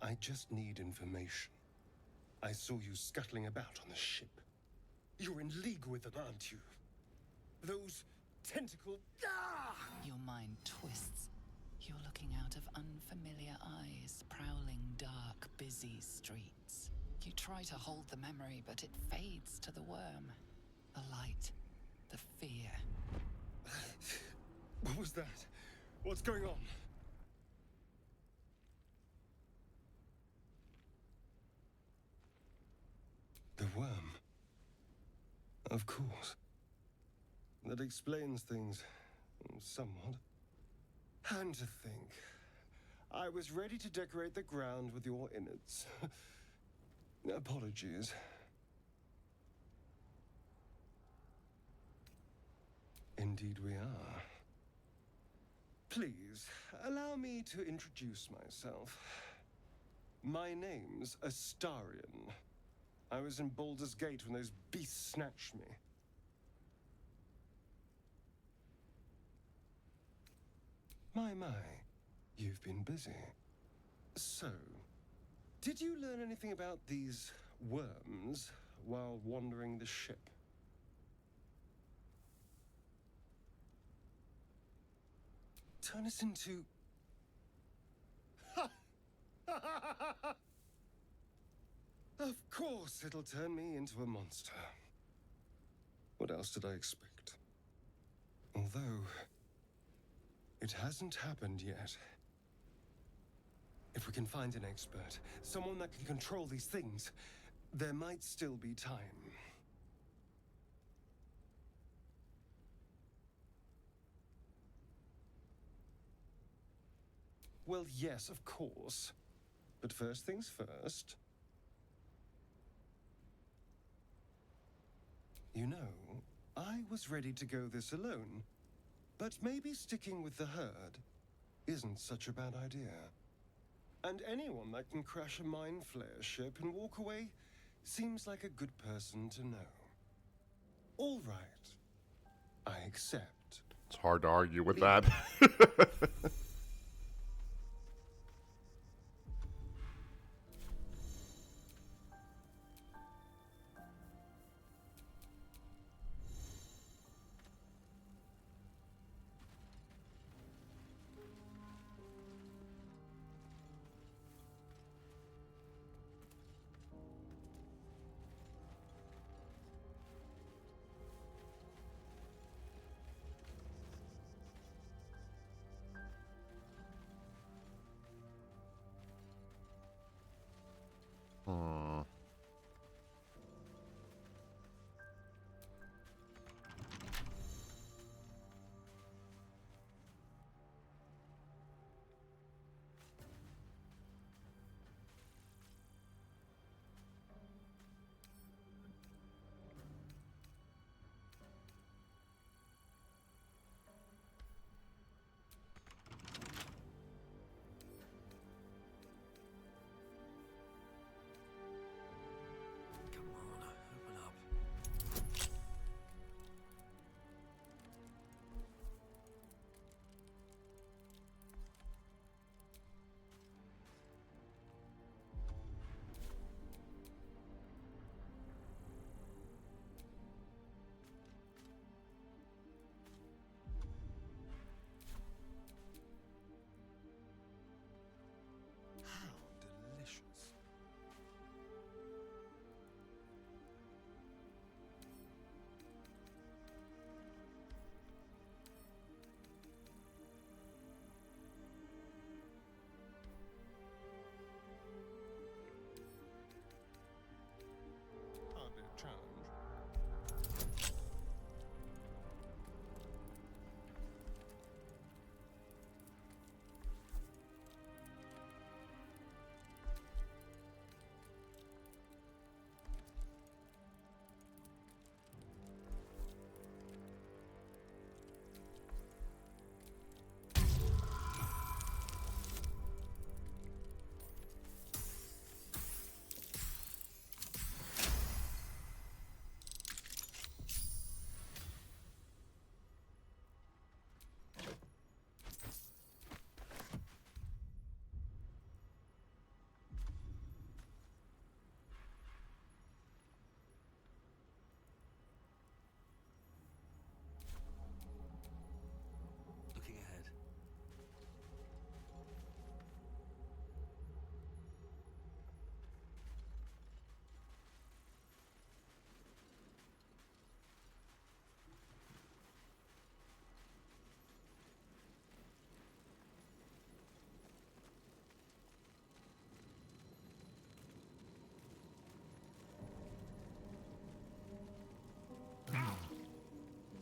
I just need information. I saw you scuttling about on the ship. You're in league with them, aren't you? Those tentacle... Ah! Your mind twists. You're looking out of unfamiliar eyes, prowling dark, busy streets. You try to hold the memory, but it fades to the worm. The light, the fear. What was that? What's going on? The worm. Of course. That explains things somewhat. And to think, I was ready to decorate the ground with your innards. Apologies. Indeed we are. Please, allow me to introduce myself. My name's Astarion. I was in Baldur's Gate when those beasts snatched me. My, you've been busy. So, did you learn anything about these worms while wandering the ship? Turn us into... Of course it'll turn me into a monster. What else did I expect? Although, it hasn't happened yet. If we can find an expert, someone that can control these things, there might still be time. Well, yes, of course. But first things first. You know, I was ready to go this alone, but maybe sticking with the herd isn't such a bad idea. And anyone that can crash a mind flayer ship and walk away seems like a good person to know. All right. I accept. It's hard to argue with that.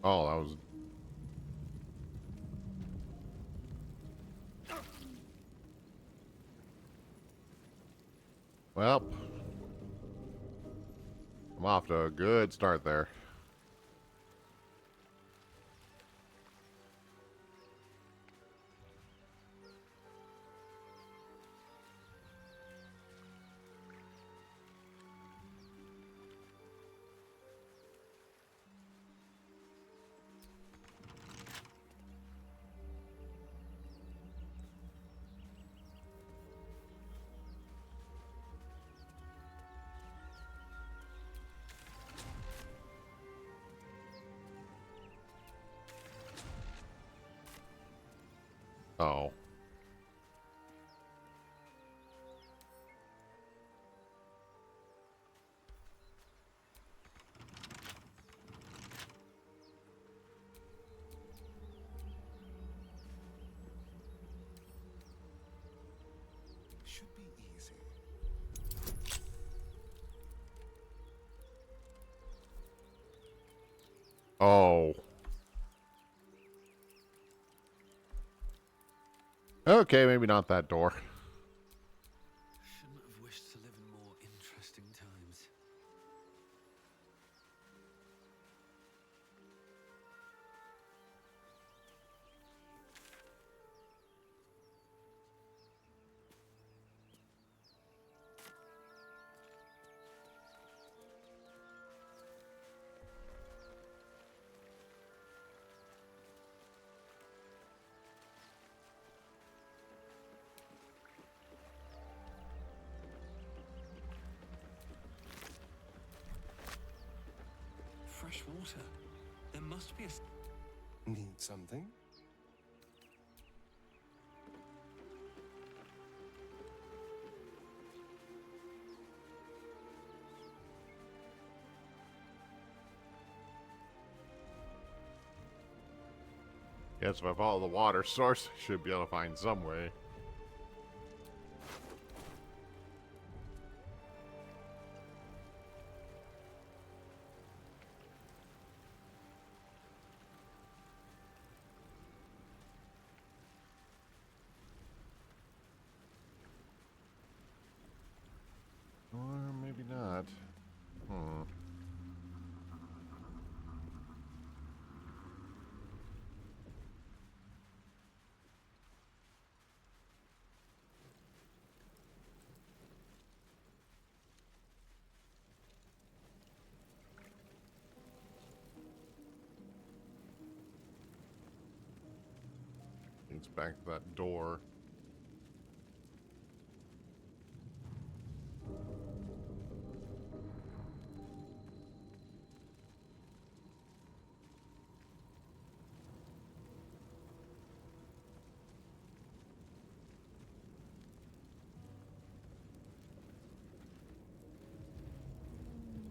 Oh, that was... Well, I'm off to a good start there. Oh. Should be easy. Oh. Okay, maybe not that door. Shouldn't have wished to live in more interesting times. Fresh water. There must be a... Need something? Guess if I follow the water source, I should be able to find some way. Or maybe not. Leads back to that door.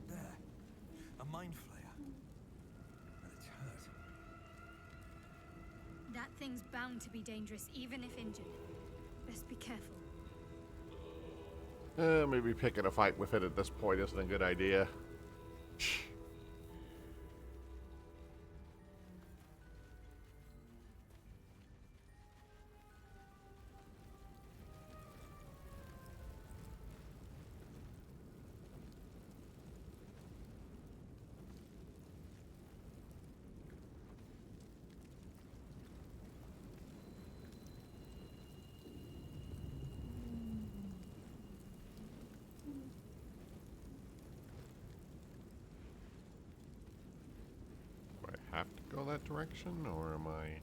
There. A mind flayer. And it's hurt. That thing's bound to be dangerous, even if injured. Best be careful. Maybe picking a fight with it at this point isn't a good idea. Do I have to go that direction, or am I...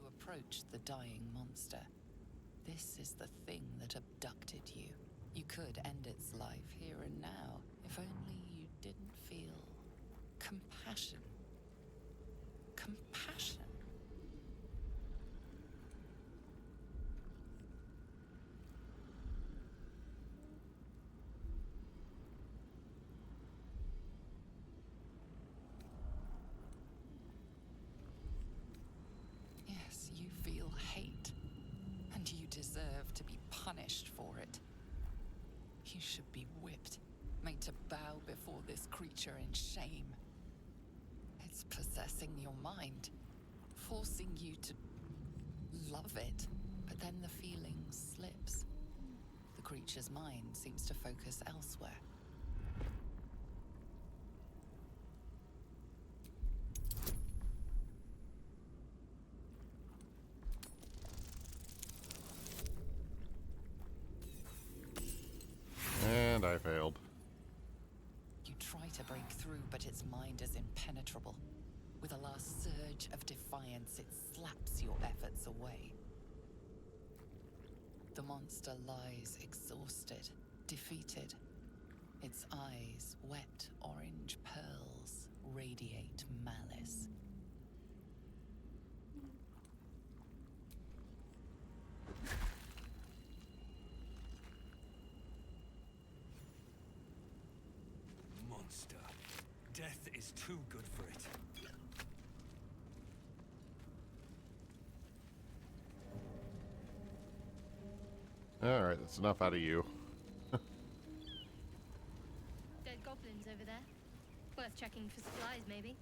You approach the dying monster. This is the thing that abducted you. You could end its life here and now, if only you didn't feel compassion. Compassion. bow before this creature in shame. It's possessing your mind, forcing you to love it, but then the feeling slips. The creature's mind seems to focus elsewhere. And I failed. You try to break through, but its mind is impenetrable. With a last surge of defiance, it slaps your efforts away. The monster lies exhausted, defeated. Its eyes, wet orange pearls, radiate malice. Monster. Death is too good for it. Alright, that's enough out of you. Dead goblins over there. Worth checking for supplies, maybe.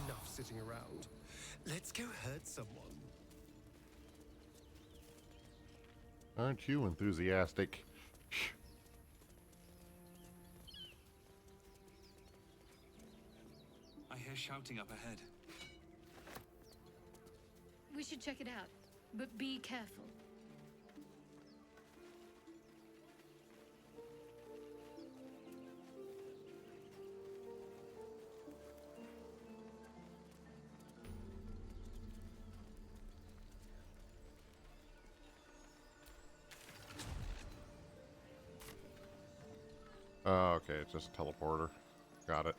Enough sitting around. Let's go hurt someone. Aren't you enthusiastic? I hear shouting up ahead. We should check it out, but be careful. Oh, okay, it's just a teleporter. Got it.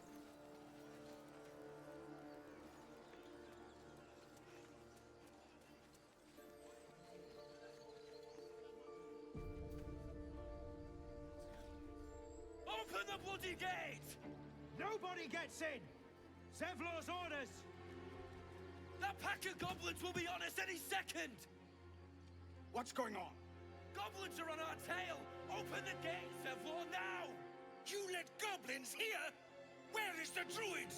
Open the bloody gate! Nobody gets in! Zevlor's orders! That pack of goblins will be on us any second! What's going on? Goblins are on our tail! Open the gate, Zevlor, now! You let goblins here? Where is the druid?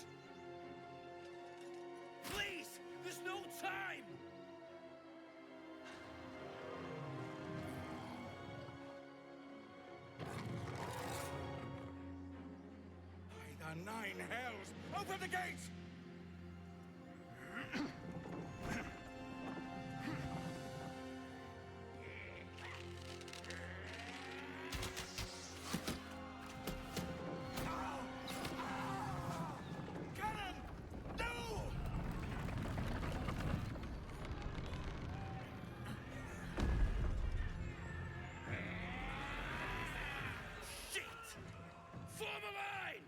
Please! There's no time! By the nine hells! Open the gate! Cannon! No! Shit! Form a line!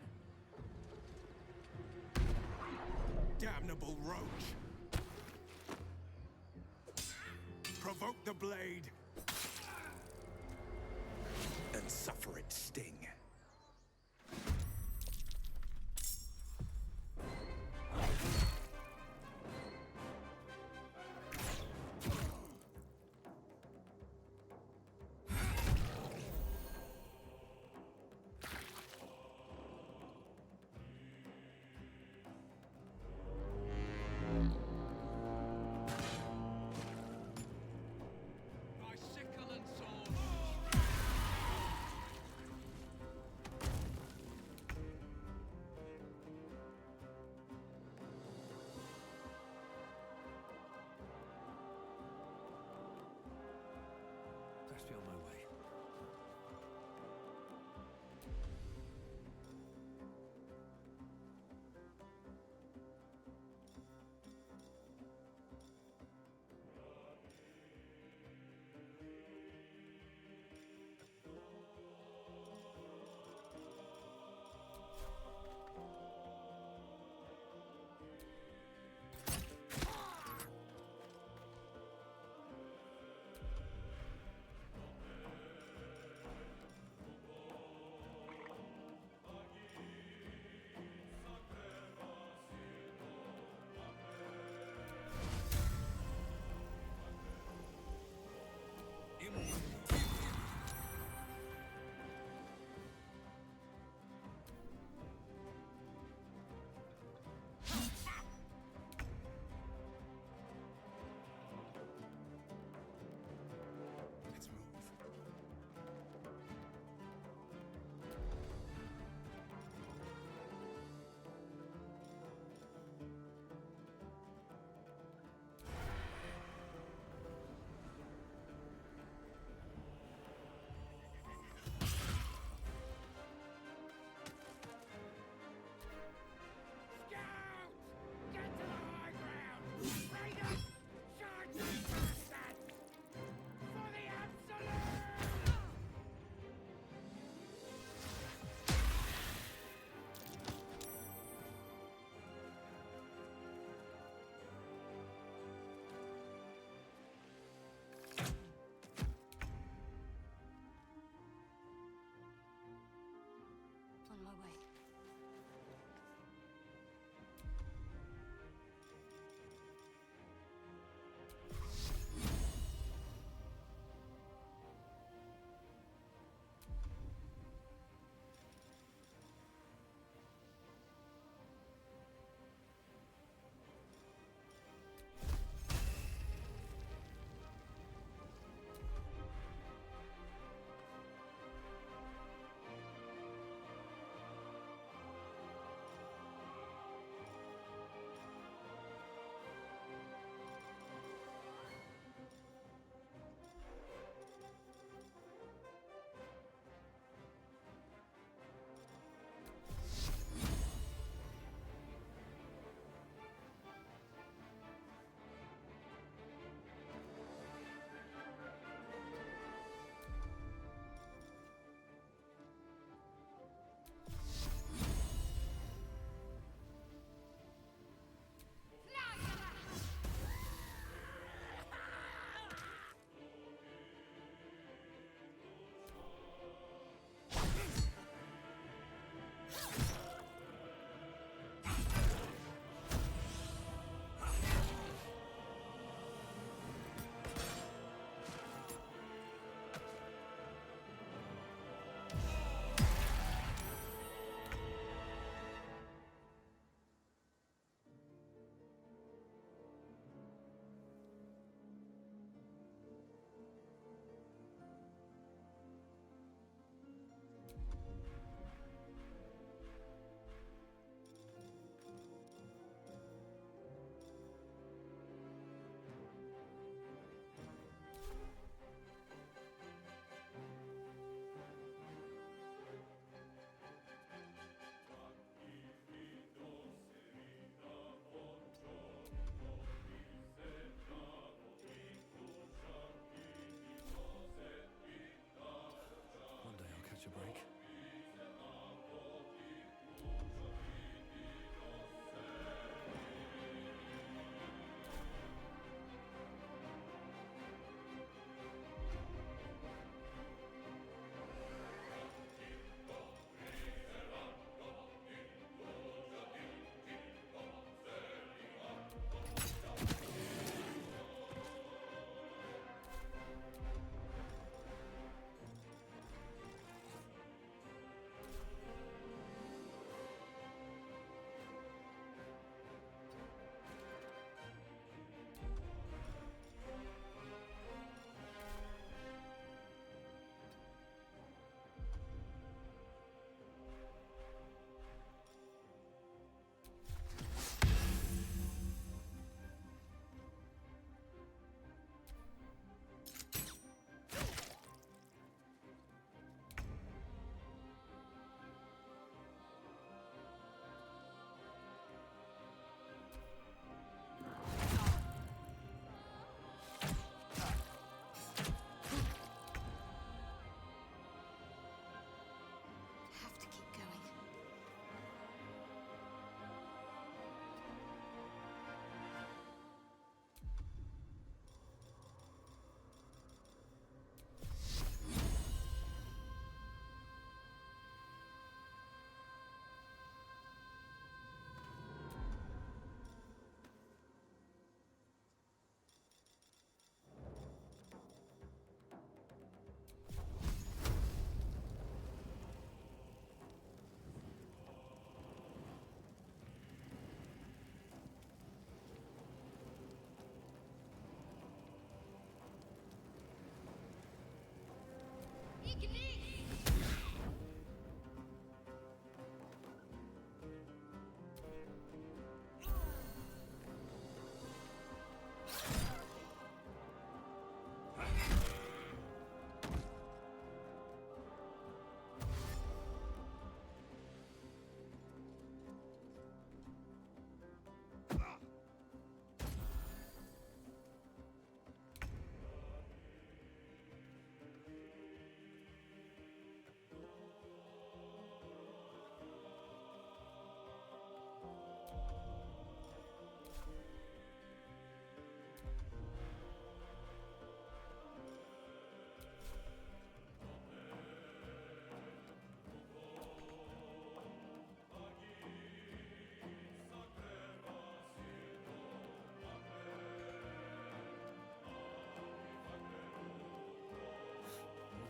Damnable roach! Provoke the blade! And suffer its sting. My sickle and sword! Best be on my way. You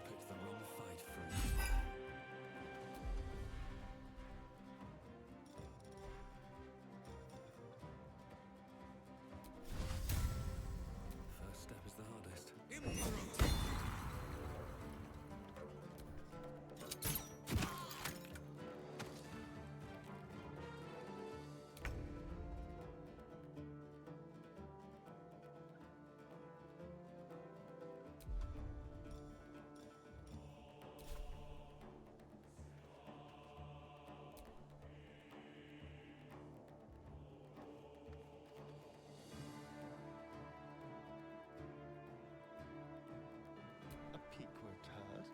picked the wrong fight, friend. First step is the hardest. A peak won't hurt.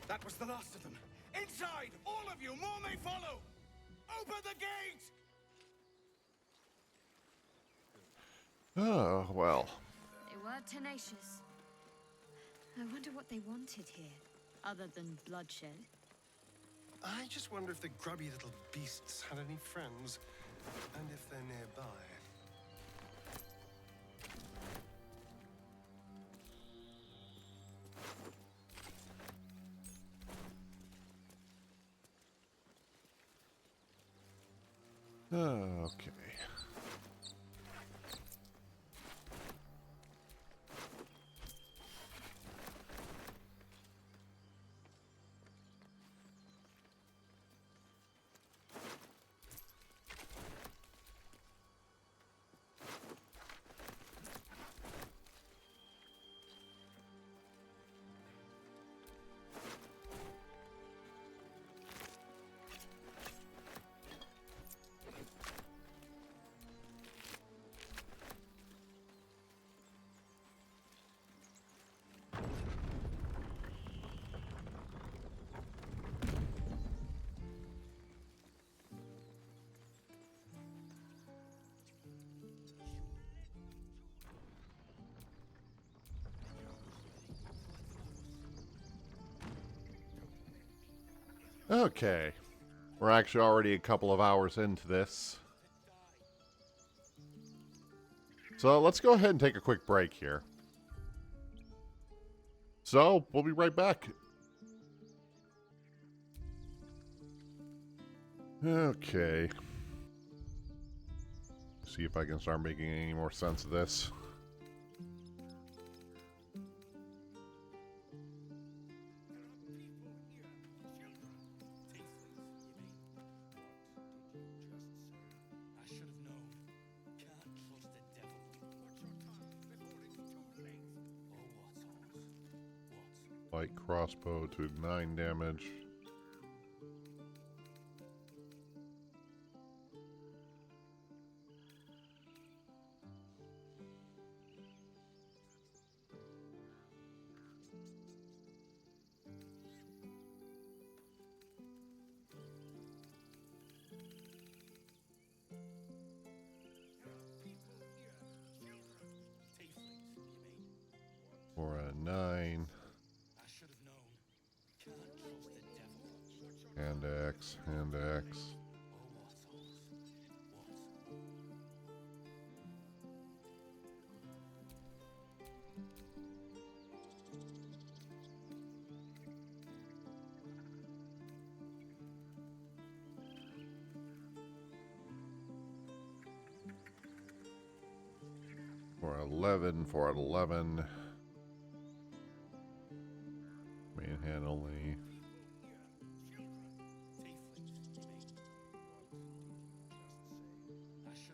That was the last of them. Inside! All of you! More may follow! Open the gate! Oh, well. They were tenacious. I wonder what they wanted here, other than bloodshed. I just wonder if the grubby little beasts had any friends, and if they're nearby. Okay. Okay. We're actually already a couple of hours into this. So let's go ahead and take a quick break here. So, we'll be right back. Okay. See if I can start making any more sense of this. Light crossbow to 9 damage. For a 9. Hand axe, hand axe. 4 at 11. Manhandle only.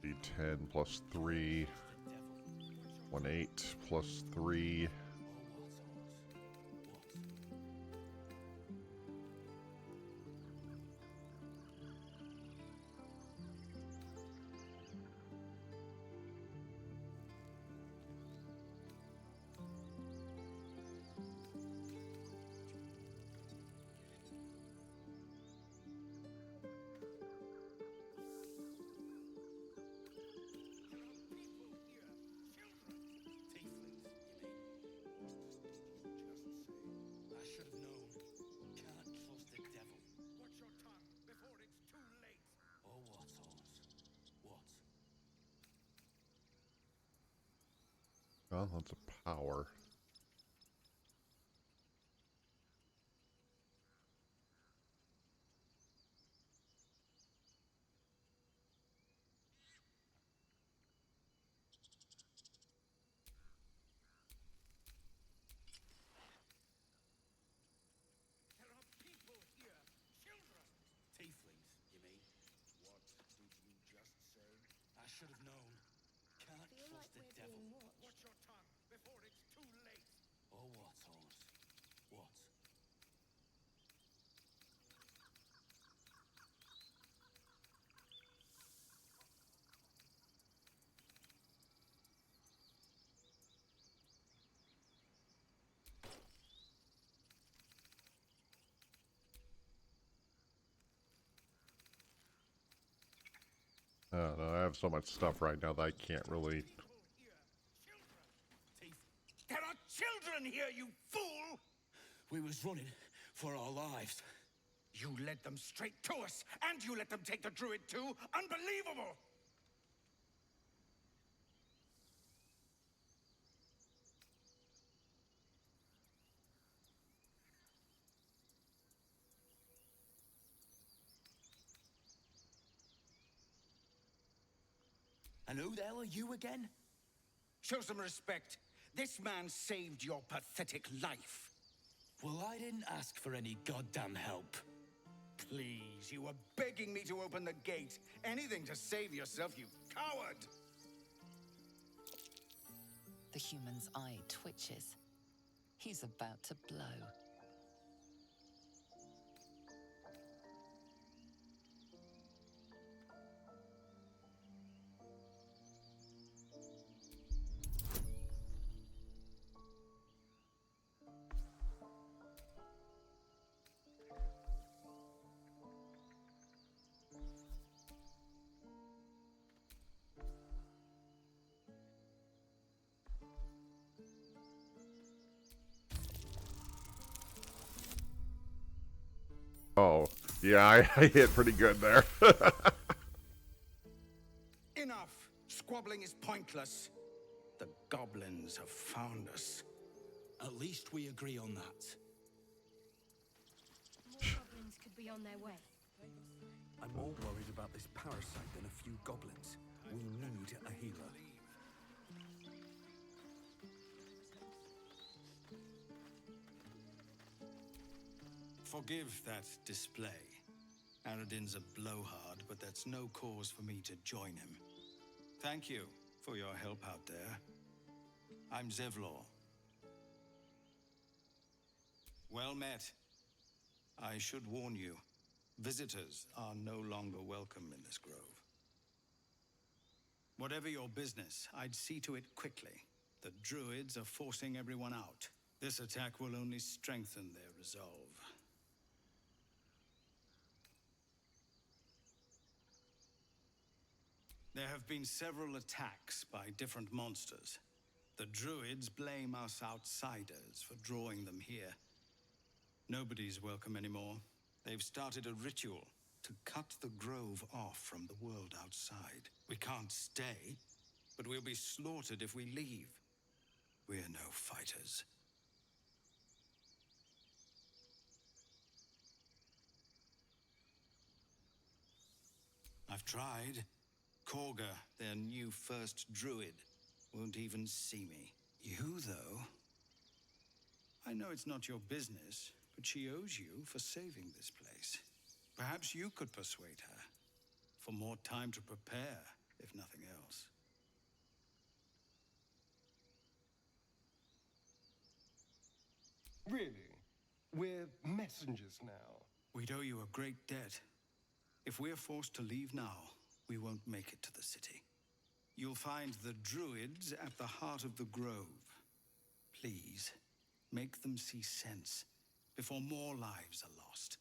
D10 plus 3. 1/8 plus 3. Well, that's a power. Tieflings, you mean? What did you just say? I should have known. Can't trust the devil. Watch your tongue before it's too late. Oh, what, Oz? What? No, I have so much stuff right now that I can't really. There are children here, you fool! We was running for our lives. You led them straight to us, and you let them take the druid too? Unbelievable! And who the hell are you again? Show some respect. This man saved your pathetic life. Well, I didn't ask for any goddamn help. Please, you were begging me to open the gate. Anything to save yourself, you coward! The human's eye twitches. He's about to blow. Oh, yeah, I hit pretty good there. Enough! Squabbling is pointless. The goblins have found us. At least we agree on that. More goblins could be on their way. I'm more worried about this parasite than a few goblins. We need a healer. Forgive that display. Aradin's a blowhard, but that's no cause for me to join him. Thank you for your help out there. I'm Zevlor. Well met. I should warn you, visitors are no longer welcome in this grove. Whatever your business, I'd see to it quickly. The druids are forcing everyone out. This attack will only strengthen their resolve. There have been several attacks by different monsters. The druids blame us outsiders for drawing them here. Nobody's welcome anymore. They've started a ritual to cut the grove off from the world outside. We can't stay, but we'll be slaughtered if we leave. We're no fighters. I've tried. Korga, their new first druid. won't even see me. You, though. I know it's not your business, but she owes you for saving this place. Perhaps you could persuade her. For more time to prepare, if nothing else. Really? We're messengers now. We'd owe you a great debt. If we're forced to leave now, we won't make it to the city. You'll find the druids at the heart of the grove. Please, make them see sense before more lives are lost.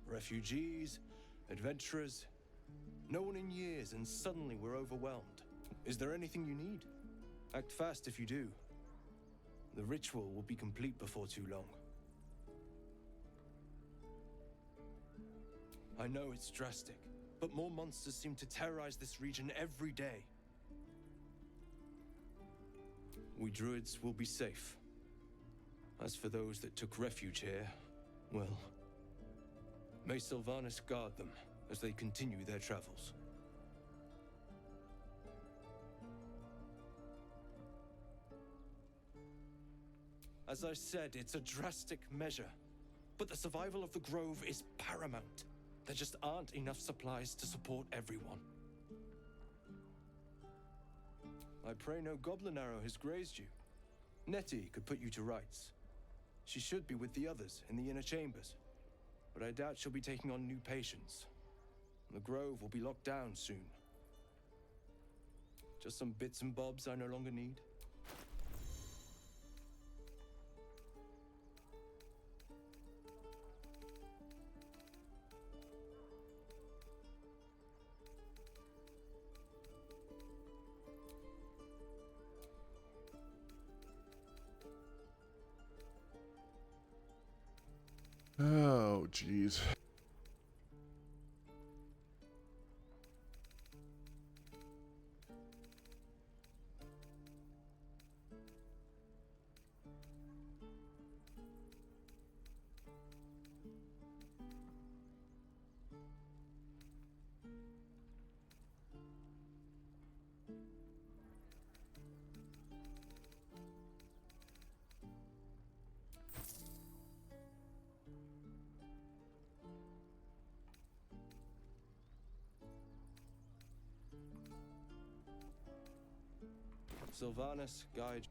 Refugees, adventurers, no one in years, and suddenly we're overwhelmed. Is there anything you need? Act fast if you do. The ritual will be complete before too long. I know it's drastic, but more monsters seem to terrorize this region every day. We druids will be safe. As for those that took refuge here, well, may Sylvanas guard them as they continue their travels. As I said, it's a drastic measure, but the survival of the Grove is paramount. There just aren't enough supplies to support everyone. I pray no goblin arrow has grazed you. Nettie could put you to rights. She should be with the others in the inner chambers, but I doubt she'll be taking on new patients. The Grove will be locked down soon. Just some bits and bobs I no longer need. Oh, jeez. Sylvanas, guide.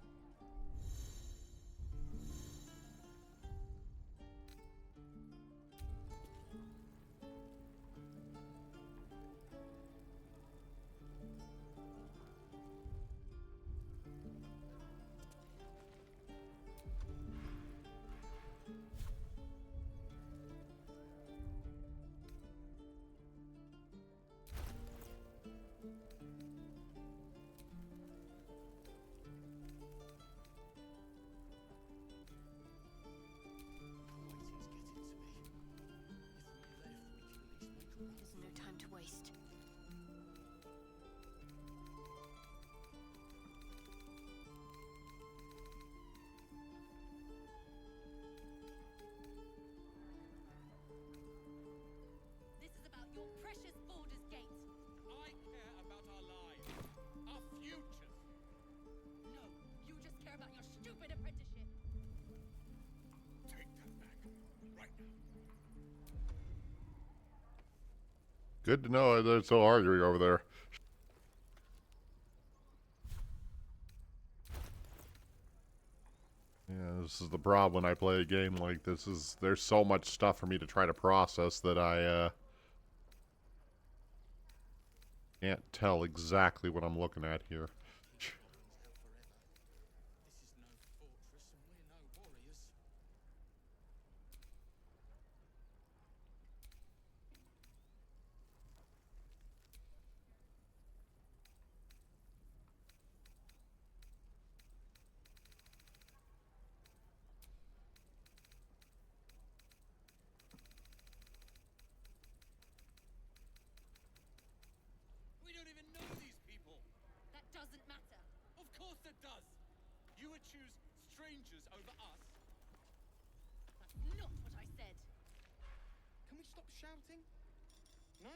There's no time to waste. This is about your precious Baldur's Gate. I care about our lives, our futures. No, you just care about your stupid apprenticeship. Take that back, right now. Good to know they're still arguing over there. Yeah, this is the problem when I play a game like this. There's so much stuff for me to try to process that I can't tell exactly what I'm looking at here. choose strangers over us? That's not what I said. Can we stop shouting? No?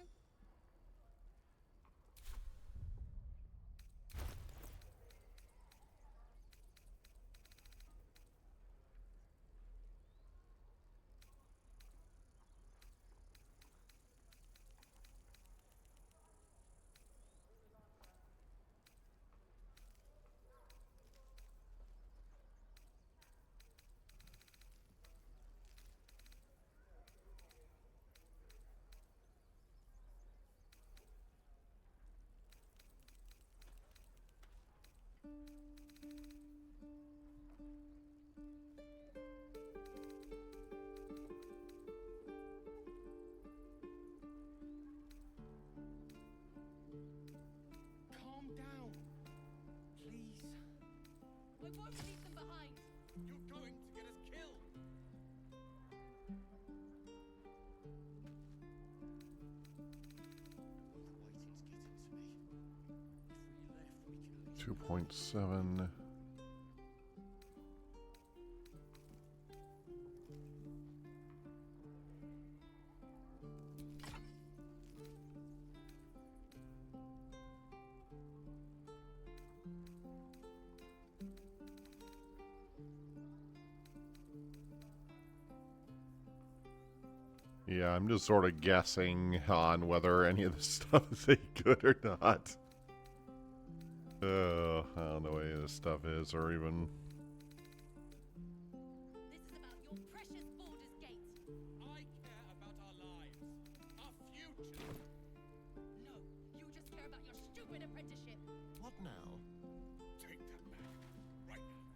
Calm down. Please. I won't leave them behind. You're going to get us killed. Two 2.7. Yeah, I'm just sort of guessing on whether any of this stuff is any good or not. I don't know what any of this stuff is, or even... This is about your precious Baldur's Gate. I care about our lives, our future. No, you just care about your stupid apprenticeship. What now? Take that back, right now.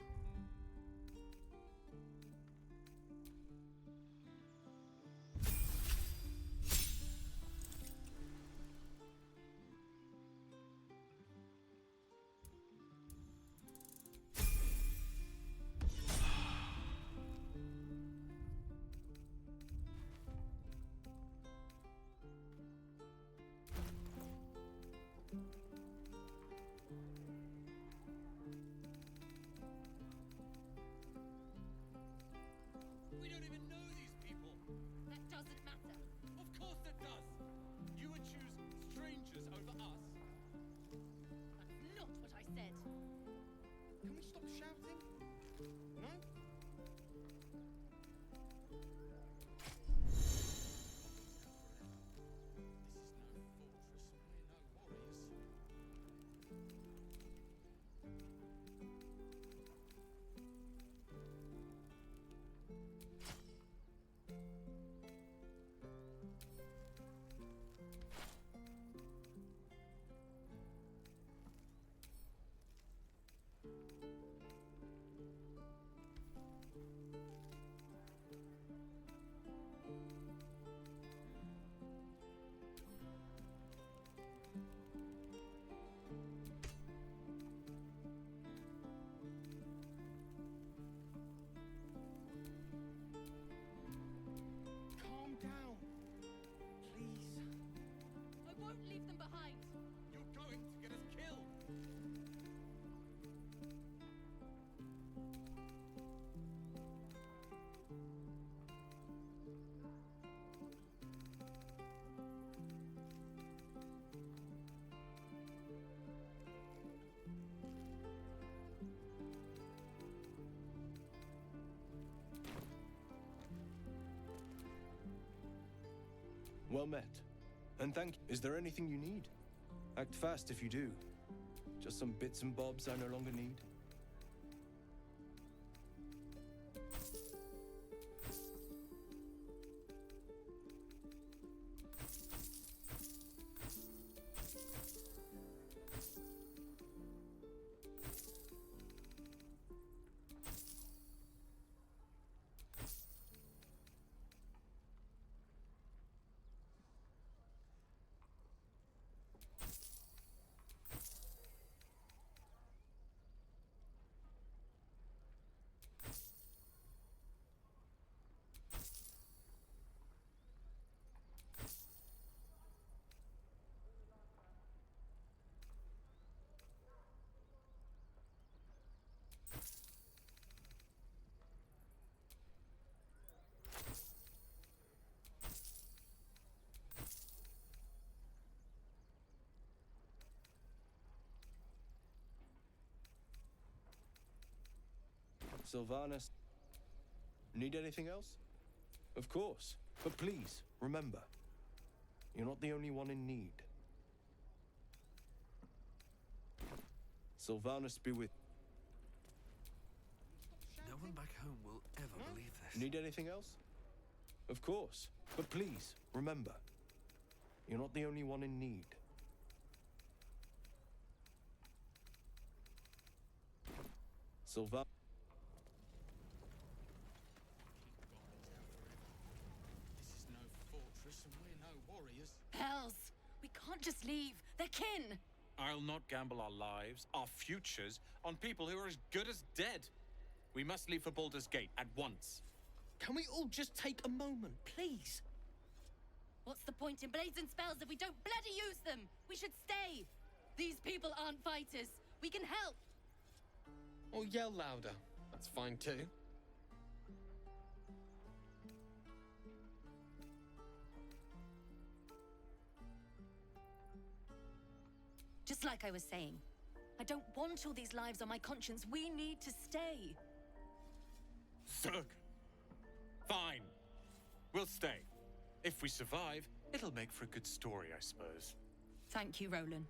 We don't even know these people. That doesn't matter. Of course it does. You would choose strangers over us. That's not what I said. Can we stop shouting? No? Calm down. Please. I won't leave them behind. You're going to get us killed. Well met. And thank you. Is there anything you need? Act fast if you do. Just some bits and bobs I no longer need. Sylvanas. Need anything else? Of course. But please, remember, you're not the only one in need. Sylvanas be with... No one back home will ever believe this. Need anything else? Of course. But please, remember, you're not the only one in need. Sylvanas... This is no fortress and we're no warriors. Hells! We can't just leave. They're kin! I'll not gamble our lives, our futures, on people who are as good as dead. We must leave for Baldur's Gate at once. Can we all just take a moment, please? What's the point in blades and spells if we don't bloody use them? We should stay! These people aren't fighters. We can help! Or yell louder. That's fine too. Just like I was saying, I don't want all these lives on my conscience. We need to stay. Zerg. Fine. We'll stay. If we survive, it'll make for a good story, I suppose. Thank you, Roland.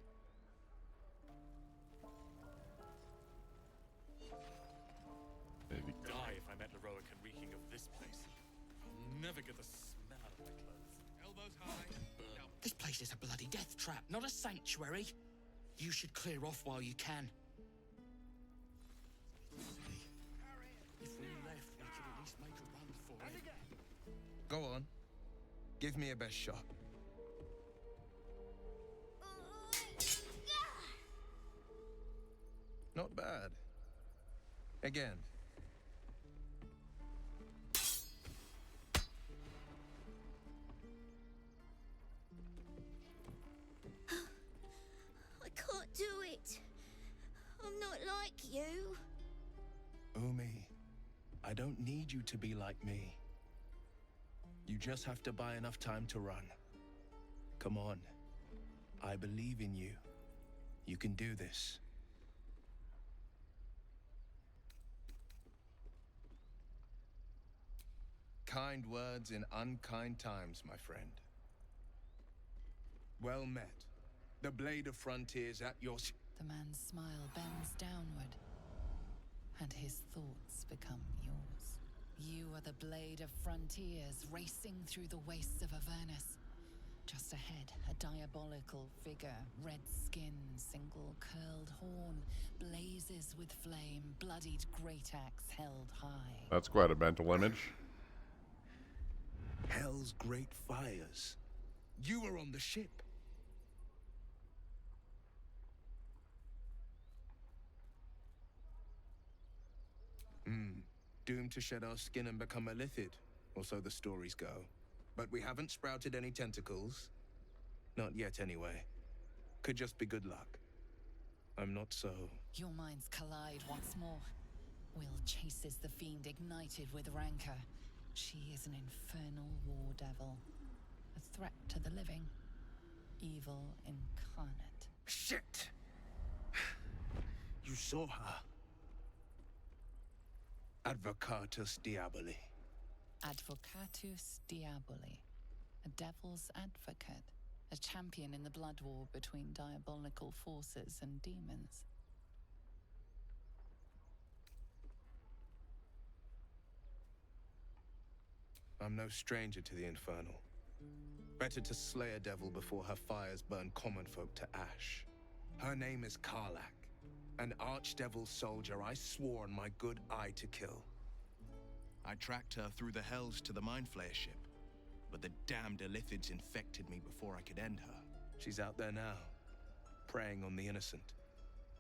Maybe. Die if I met Heroic and reeking of this place. I'll never get the smell out of my clothes. Elbows high. This place is a bloody death trap, not a sanctuary. You should clear off while you can. If we left, we could at least make a run for it. Go on. Give me a best shot. Not bad. Again. I can't do it. I'm not like you. Umi, I don't need you to be like me. You just have to buy enough time to run. Come on. I believe in you. You can do this. Kind words in unkind times, my friend. Well met. The Blade of Frontiers at your... The man's smile bends downward, and his thoughts become yours. You are the Blade of Frontiers, racing through the wastes of Avernus. Just ahead, a diabolical figure, red skin, single curled horn, blazes with flame, bloodied great axe held high. That's quite a mental image. Hell's great fires. You were on the ship. Doomed to shed our skin and become a lithid, or so the stories go. But we haven't sprouted any tentacles. Not yet, anyway. Could just be good luck. I'm not so... Your minds collide once more. Will chases the fiend ignited with rancor. She is an infernal war devil. A threat to the living. Evil incarnate. Shit! You saw her. Advocatus Diaboli. Advocatus Diaboli. A devil's advocate. A champion in the blood war between diabolical forces and demons. I'm no stranger to the infernal. Better to slay a devil before her fires burn common folk to ash. Her name is Karlach, an archdevil soldier I swore on my good eye to kill. I tracked her through the hells to the Mind Flayer ship, but the damned Illithids infected me before I could end her. She's out there now, preying on the innocent.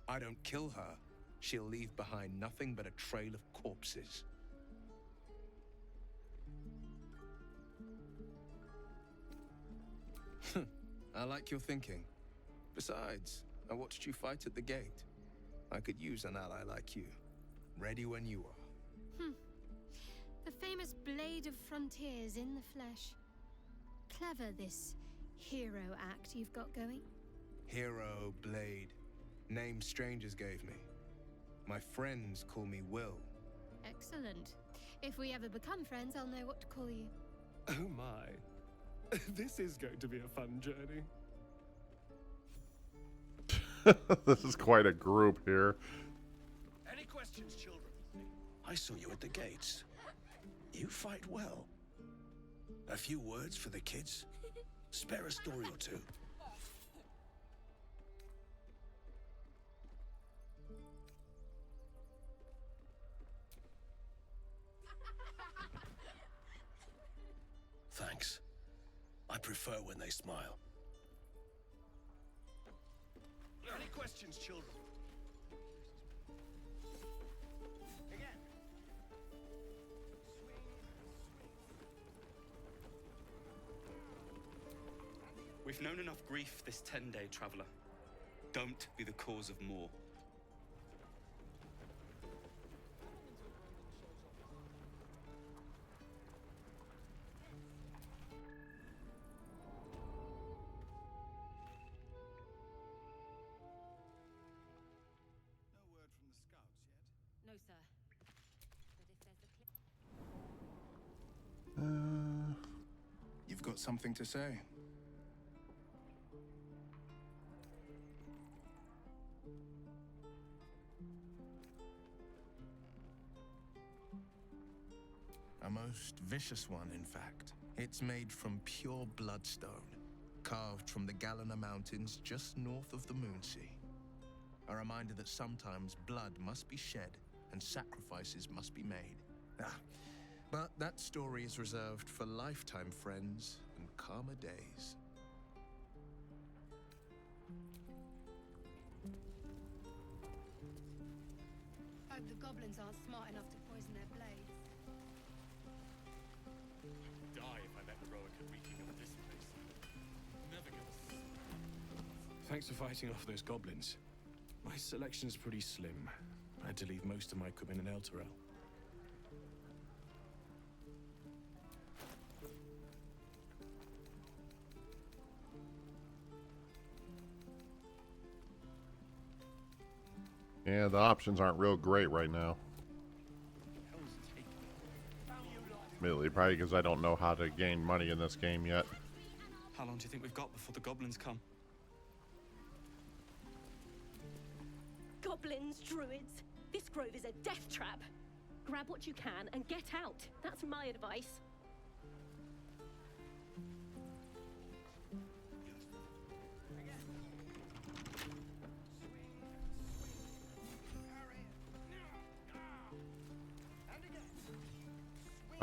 I don't kill her, she'll leave behind nothing but a trail of corpses. I like your thinking. Besides, I watched you fight at the gate. I could use an ally like you. Ready when you are. The famous Blade of Frontiers in the flesh. Clever, this hero act you've got going. Hero, Blade. Name strangers gave me. My friends call me Will. Excellent. If we ever become friends, I'll know what to call you. Oh my. This is going to be a fun journey. This is quite a group here. Any questions, children? I saw you at the gates. You fight well. A few words for the kids? Spare a story or two. Thanks. I prefer when they smile. Any questions, children? Again. We've known enough grief this 10-day traveler. Don't be the cause of more. No, sir. But if there's a You've got something to say? A most vicious one, in fact. It's made from pure bloodstone, carved from the Galena Mountains just north of the Moonsea. A reminder that sometimes blood must be shed and sacrifices must be made. But that story is reserved for lifetime friends and calmer days. Hope the goblins aren't smart enough to poison their blades. Die if I let Roic reeking of this place. Never gonna. Thanks for fighting off those goblins. My selection's pretty slim. I had to leave most of my equipment in Elturel. Yeah, the options aren't real great right now. Admittedly, probably because I don't know how to gain money in this game yet. How long do you think we've got before the goblins come? Goblins, druids. This grove is a death trap. Grab what you can and get out. That's my advice.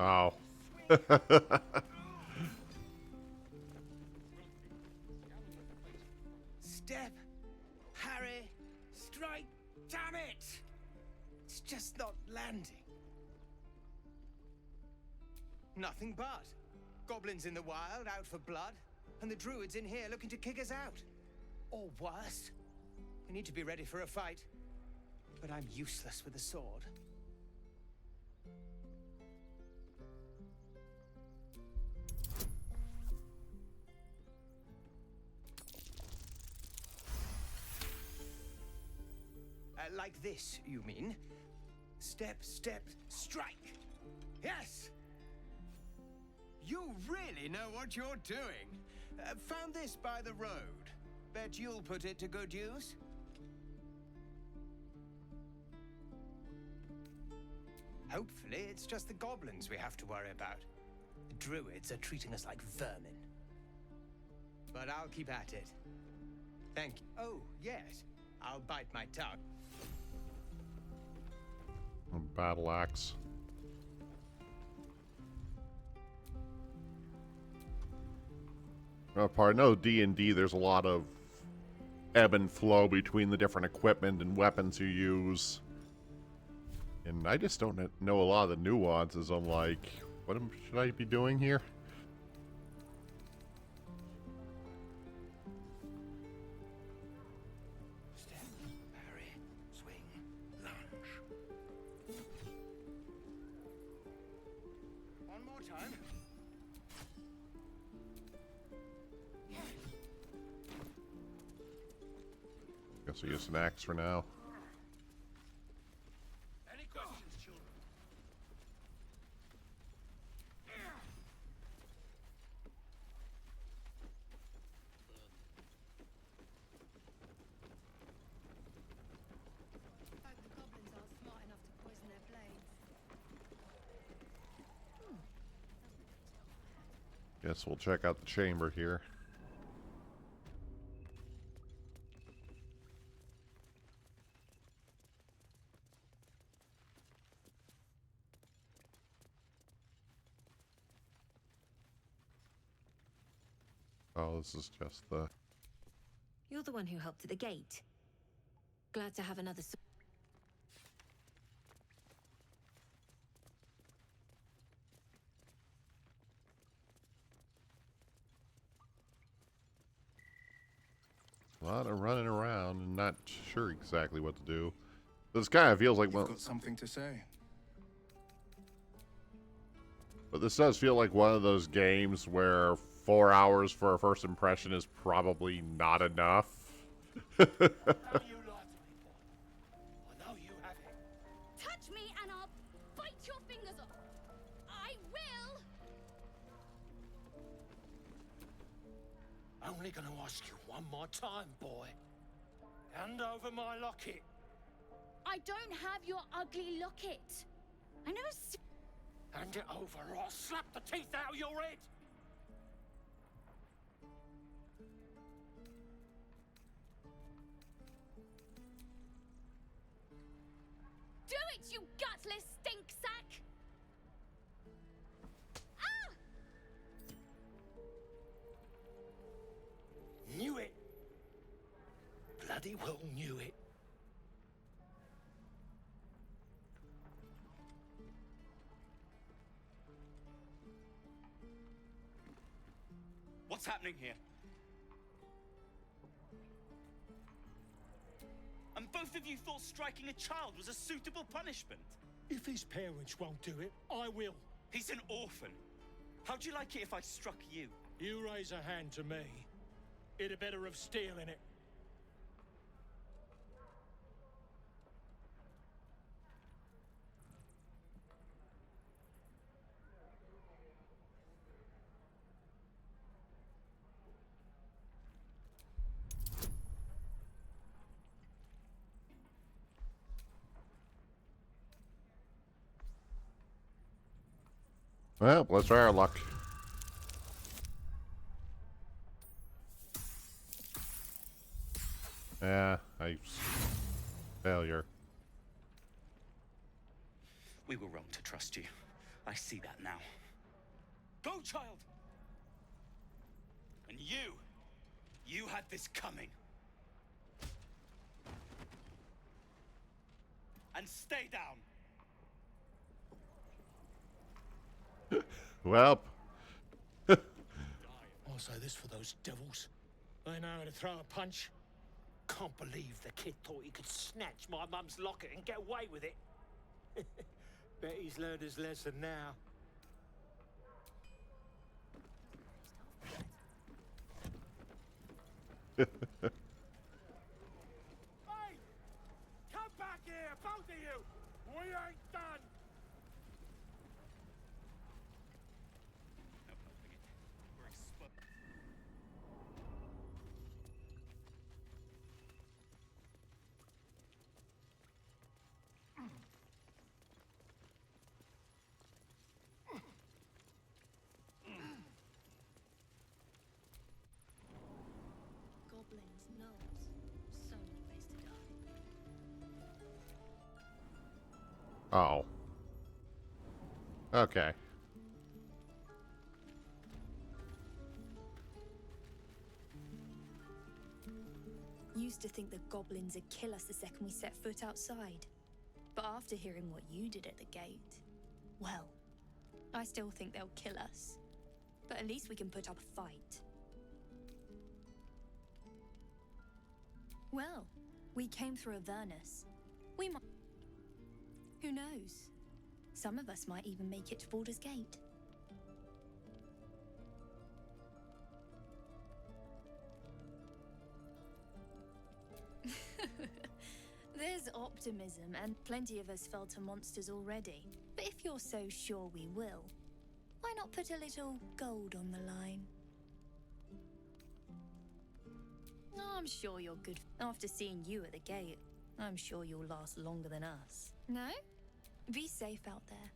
Oh. Step, Harry, strike, damn it! It's just not landing. Nothing but goblins in the wild out for blood, and the druids in here looking to kick us out. Or worse. We need to be ready for a fight. But I'm useless with a sword. Like this, you mean? Step, step, strike. Yes! You really know what you're doing. Found this by the road. Bet you'll put it to good use. Hopefully, it's just the goblins we have to worry about. The druids are treating us like vermin. But I'll keep at it. Thank you. Oh, yes. I'll bite my tongue. A battle axe. I know D&D, there's a lot of ebb and flow between the different equipment and weapons you use. And I just don't know a lot of the nuances. I'm like, what should I be doing here? Guess I'll use an axe for now. Any questions, children? Guess we'll check out the chamber here. Oh, this is just the... You're the one who helped at the gate. Glad to have another... A lot of running around and not sure exactly what to do. This kind of feels like... You've got something to say. But this does feel like one of those games where 4 hours for a first impression is probably not enough. Touch me and I'll bite your fingers off. I will. Only gonna ask you one more time, boy. Hand over my locket. I don't have your ugly locket. I never. Hand it over or I'll slap the teeth out of your head. Do it, you gutless stink sack! Ah! Knew it. Bloody well knew it. What's happening here? And both of you thought striking a child was a suitable punishment? If his parents won't do it, I will. He's an orphan. How'd you like it if I struck you? You raise a hand to me. It'd better have steel in it. Well, let's try our luck. Yeah, failure. We were wrong to trust you. I see that now. Go, child! And you had this coming. And stay down. Well. I'll say this for those devils. They know how to throw a punch. Can't believe the kid thought he could snatch my mum's locket and get away with it. Bet he's learned his lesson now. Hey! Come back here, both of you! We ain't done! Goblins, gnolls. So many ways to die. Oh. Okay. Used to think the goblins would kill us the second we set foot outside. But after hearing what you did at the gate, well, I still think they'll kill us. But at least we can put up a fight. Well, we came through Avernus. We might... Who knows? Some of us might even make it to Baldur's Gate. There's optimism, and plenty of us fell to monsters already. But if you're so sure we will, why not put a little gold on the line? Oh, I'm sure you're good. After seeing you at the gate, I'm sure you'll last longer than us. No? Be safe out there.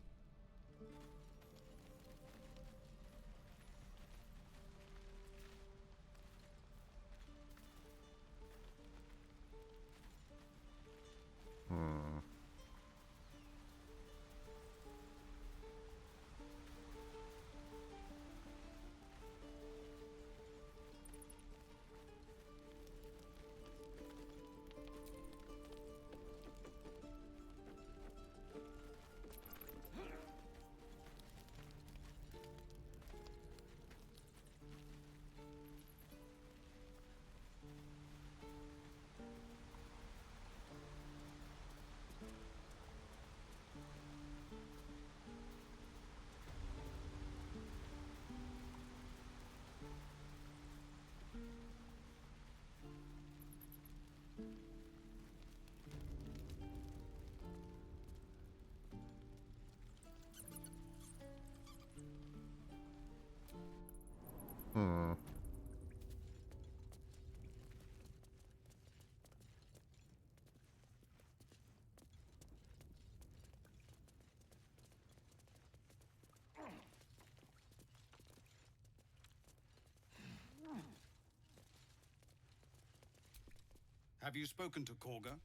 Have you spoken to Korga?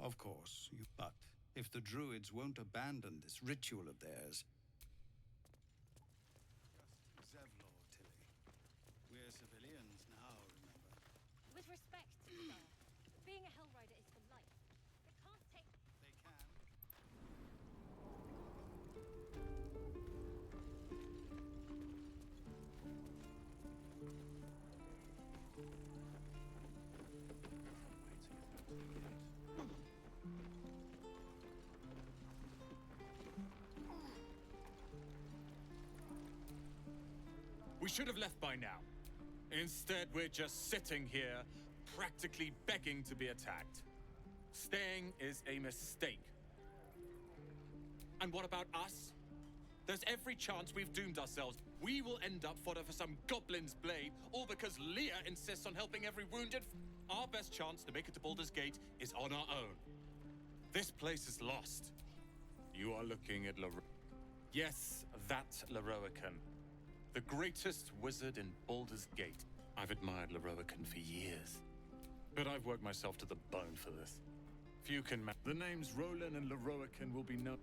Of course, but if the druids won't abandon this ritual of theirs... Just Zevlor, Tilly. We're civilians now, remember? With respect, sir, being a Hell Rider is for life. It can't take... They can. We should have left by now. Instead, we're just sitting here, practically begging to be attacked. Staying is a mistake. And what about us? There's every chance we've doomed ourselves. We will end up fodder for some goblin's blade, all because Leah insists on helping every wounded. Our best chance to make it to Baldur's Gate is on our own. This place is lost. You are looking at Yes, that Leroican. The greatest wizard in Baldur's Gate. I've admired Leroican for years. But I've worked myself to the bone for this. Few can the names Roland and Leroican will be known.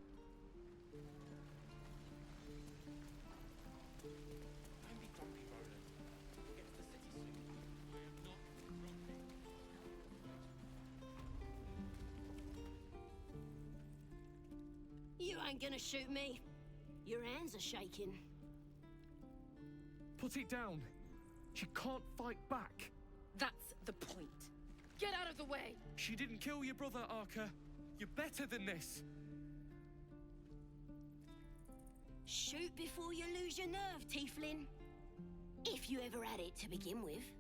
You ain't gonna shoot me. Your hands are shaking. Put it down. She can't fight back. That's the point. Get out of the way! She didn't kill your brother, Arca. You're better than this. Shoot before you lose your nerve, Tiefling. If you ever had it to begin with.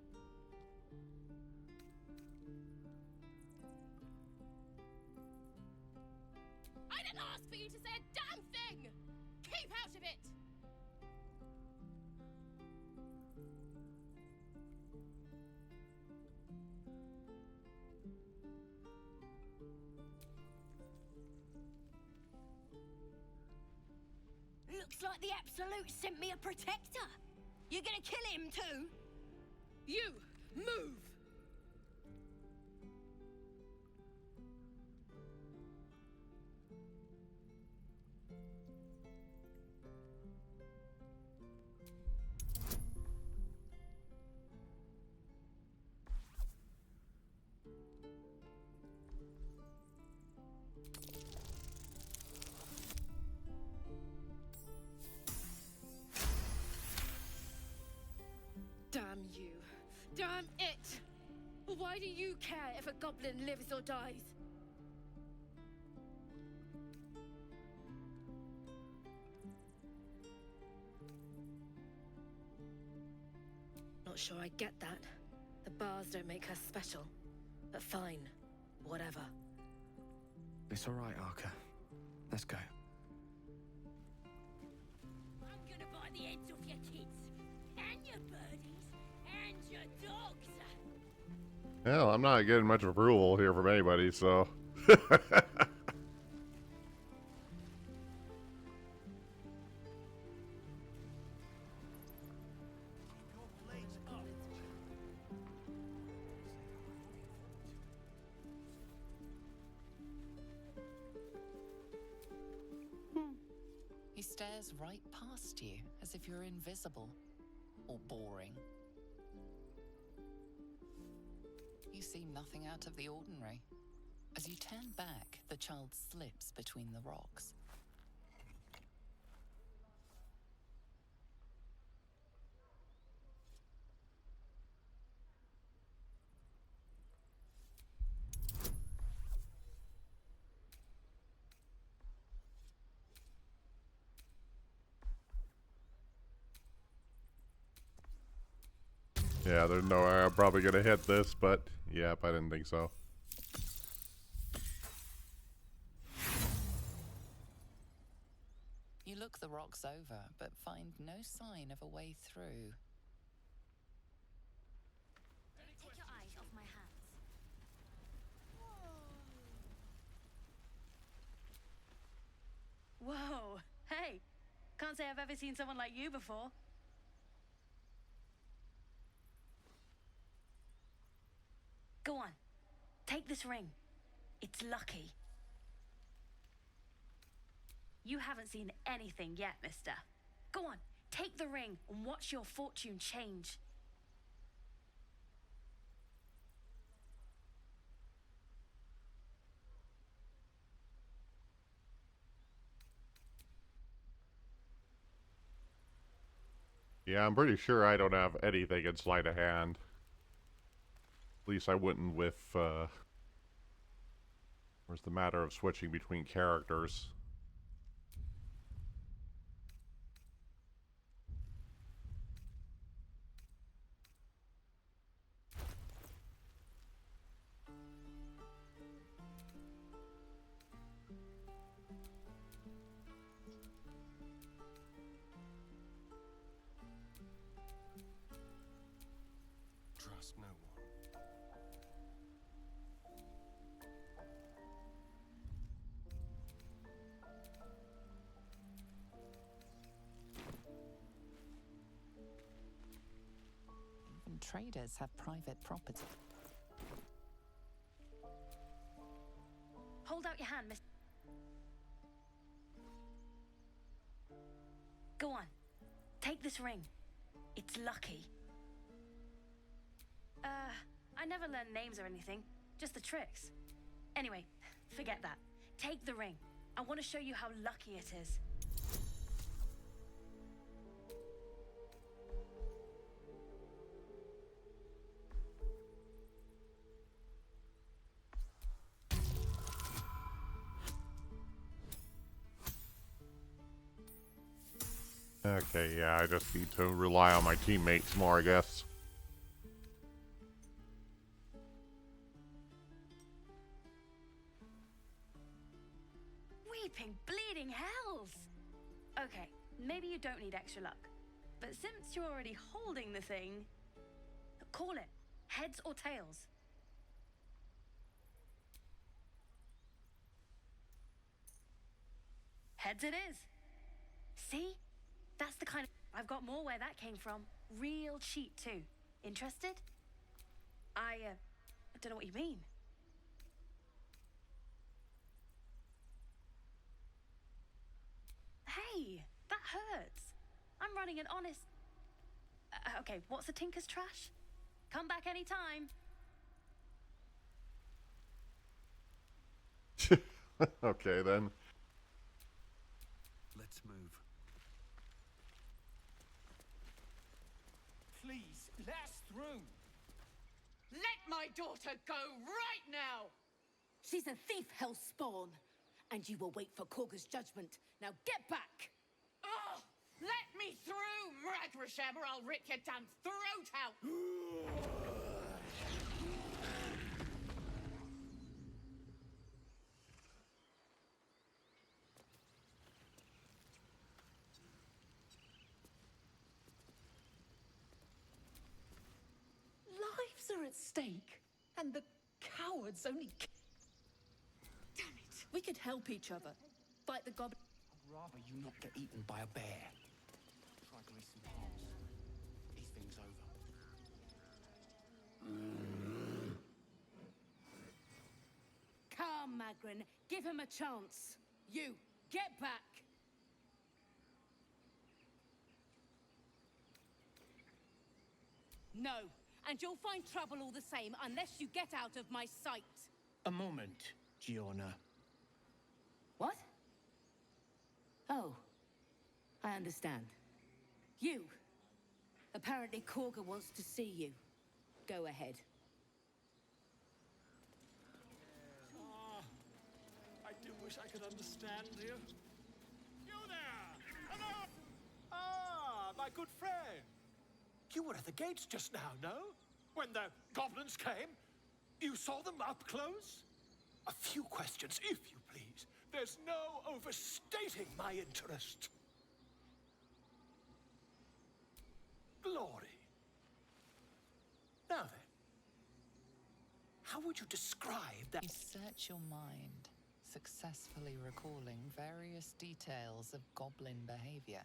I didn't ask for you to say a damn thing! Keep out of it! Looks like the Absolute sent me a protector. You're gonna kill him too? You! Move! Damn you. Damn it! Why do you care if a goblin lives or dies? Not sure I get that. The bars don't make her special. But fine. Whatever. It's all right, Arca. Let's go. I'm gonna buy the heads off your kids. And your birdies. And your dogs. Well, I'm not getting much approval here from anybody, so... He stares right past you, as if you're invisible. Or boring. You see nothing out of the ordinary. As you turn back, the child slips between the rocks. Yeah, there's no way I'm probably gonna hit this, but yep, I didn't think so. You look the rocks over, but find no sign of a way through. Take your eyes off my hands. Whoa! Hey! Can't say I've ever seen someone like you before. Go on. Take this ring. It's lucky. You haven't seen anything yet, mister. Go on. Take the ring and watch your fortune change. Yeah, I'm pretty sure I don't have anything in sleight of hand. At least I wouldn't with, where's the matter of switching between characters. Trust no one. Even traders have private property. Hold out your hand, miss. Go on. Take this ring. It's lucky. I never learned names or anything. Just the tricks. Anyway, forget that. Take the ring. I want to show you how lucky it is. Okay, yeah, I just need to rely on my teammates more, I guess. Weeping, bleeding hells! Okay, maybe you don't need extra luck. But since you're already holding the thing, call it. Heads or tails. Heads it is. See? That's the kind of... I've got more where that came from. Real cheap, too. Interested? I don't know what you mean. Hey, that hurts. I'm running an honest... okay, what's the Tinker's trash? Come back anytime. Okay, then. Let's move. Please, let us through. Let my daughter go right now! She's a thief, hellspawn. And you will wait for Korga's judgment. Now get back! Oh, let me through, Mragrasham, or I'll rip your damn throat out! Lives are at stake, and the cowards only... Damn it! We could help each other. Fight the goblin... I'd rather you not get eaten by a bear. Try greasing palms. These things over. Come, Magrin, give him a chance. You, get back! No, and you'll find trouble all the same unless you get out of my sight. A moment, Giorna. What? Oh, I understand. You. Apparently Korga wants to see you. Go ahead. I do wish I could understand you. You there! Hello! Ah, my good friend. You were at the gates just now, no? When the goblins came? You saw them up close? A few questions, if you please. There's no overstating my interest. Glory. Now then, how would you describe that? You search your mind, successfully recalling various details of goblin behavior.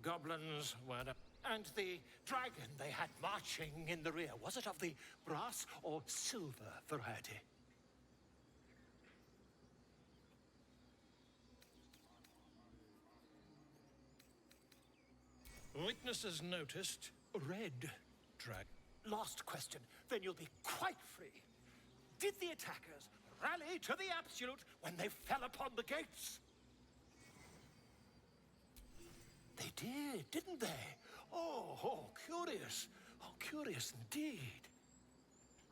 Goblins were And the dragon they had marching in the rear, was it of the brass or silver variety? Witnesses noticed red dragon. Last question, then you'll be quite free. Did the attackers rally to the absolute when they fell upon the gates? They did, didn't they? Oh, curious. Oh, curious indeed.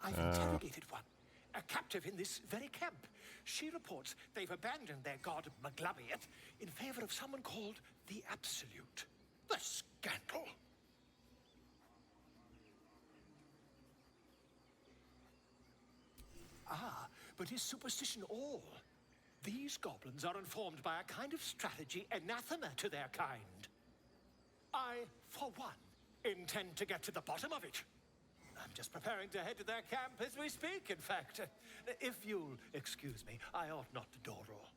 I've interrogated one, a captive in this very camp. She reports they've abandoned their god Maglabiet in favor of someone called the Absolute. The scandal! Ah, but is superstition all? These goblins are informed by a kind of strategy anathema to their kind. I, for one, intend to get to the bottom of it. I'm just preparing to head to their camp as we speak, in fact. If you'll excuse me, I ought not to dawdle.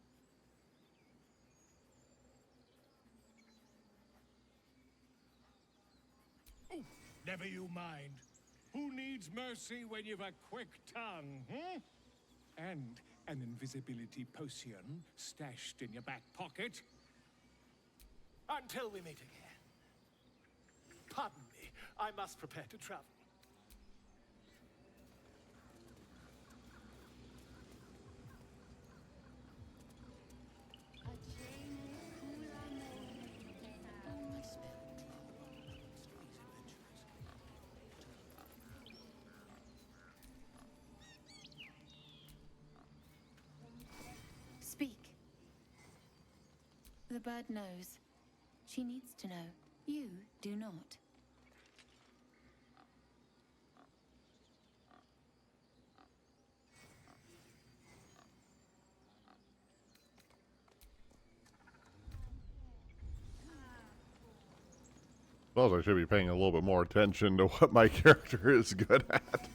Never you mind. Who needs mercy when you've a quick tongue, hmm? And an invisibility potion stashed in your back pocket? Until we meet again. Pardon me, I must prepare to travel. Speak. The bird knows. She needs to know. You do not. Suppose I should be paying a little bit more attention to what my character is good at.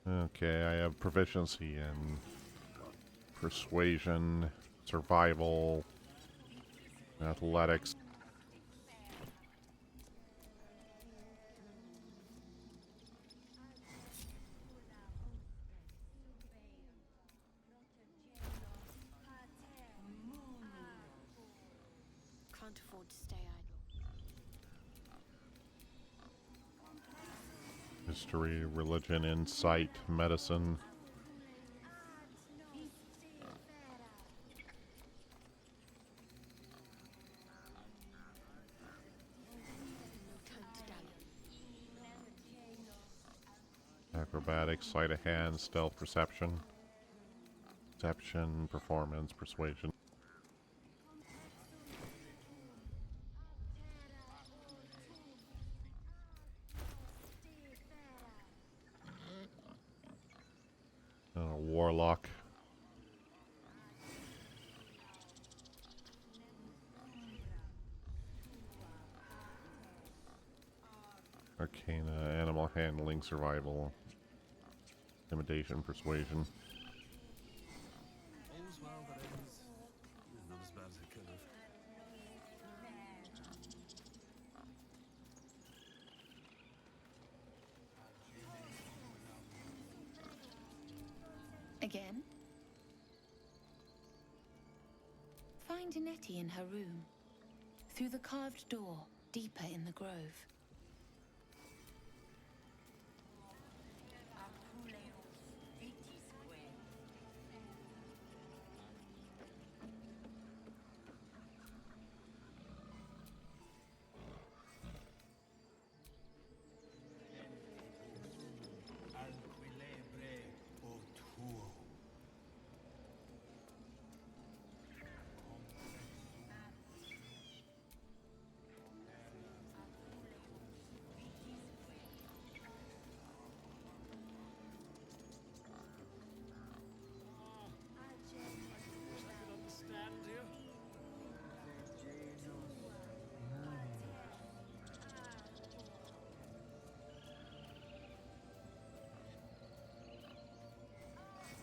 Okay, I have proficiency in persuasion, survival, athletics. Can't afford to stay idle. History, religion, insight, medicine. Acrobatics, sleight of hand, stealth, perception. Perception, performance, persuasion. Warlock. Arcana, animal handling, survival, intimidation, persuasion. All's well that ends. Not as bad as it could have. Again? Find Nettie in her room. Through the carved door, deeper in the grove.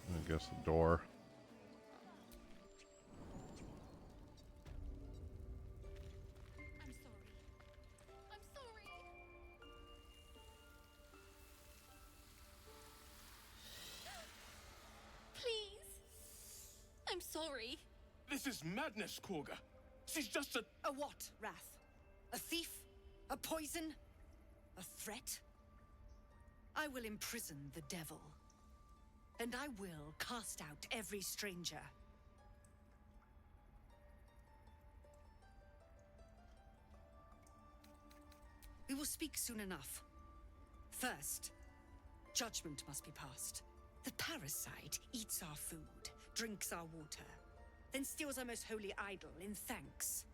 I guess the door. I'm sorry. I'm sorry. Please. I'm sorry. This is madness, Korga. She's just a... A what, Wrath? A thief? A poison? A threat? I will imprison the devil. And I will cast out every stranger. We will speak soon enough. First, judgment must be passed. The parasite eats our food, drinks our water, then steals our most holy idol in thanks.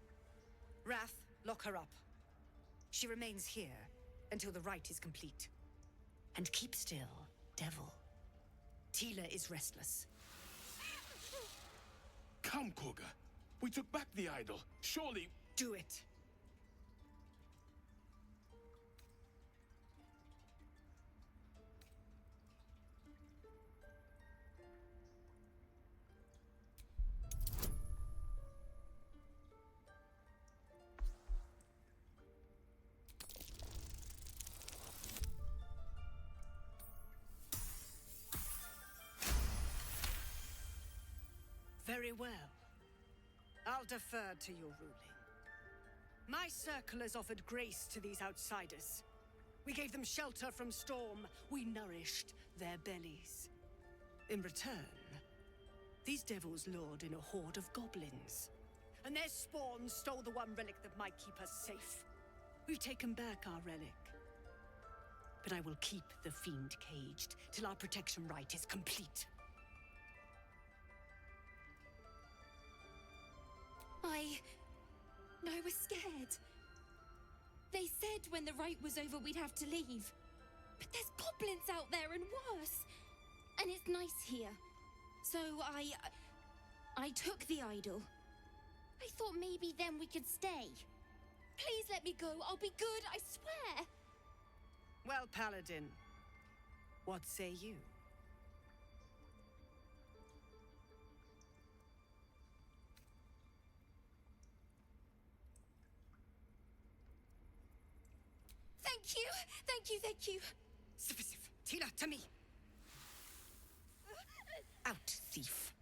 Wrath, lock her up. She remains here until the rite is complete. And keep still, devil. Tila is restless. Come, Korga. We took back the idol. Surely... Do it. Very well. I'll defer to your ruling. My circle has offered grace to these outsiders. We gave them shelter from storm. We nourished their bellies. In return, these devils lured in a horde of goblins. And their spawn stole the one relic that might keep us safe. We've taken back our relic. But I will keep the fiend caged till our protection rite is complete. I was scared. They said when the rite was over we'd have to leave. But there's goblins out there and worse. And it's nice here. So I took the idol. I thought maybe then we could stay. Please let me go. I'll be good, I swear. Well, Paladin, what say you? Thank you! Thank you, thank you! Sif, Tila, to me! Out, thief.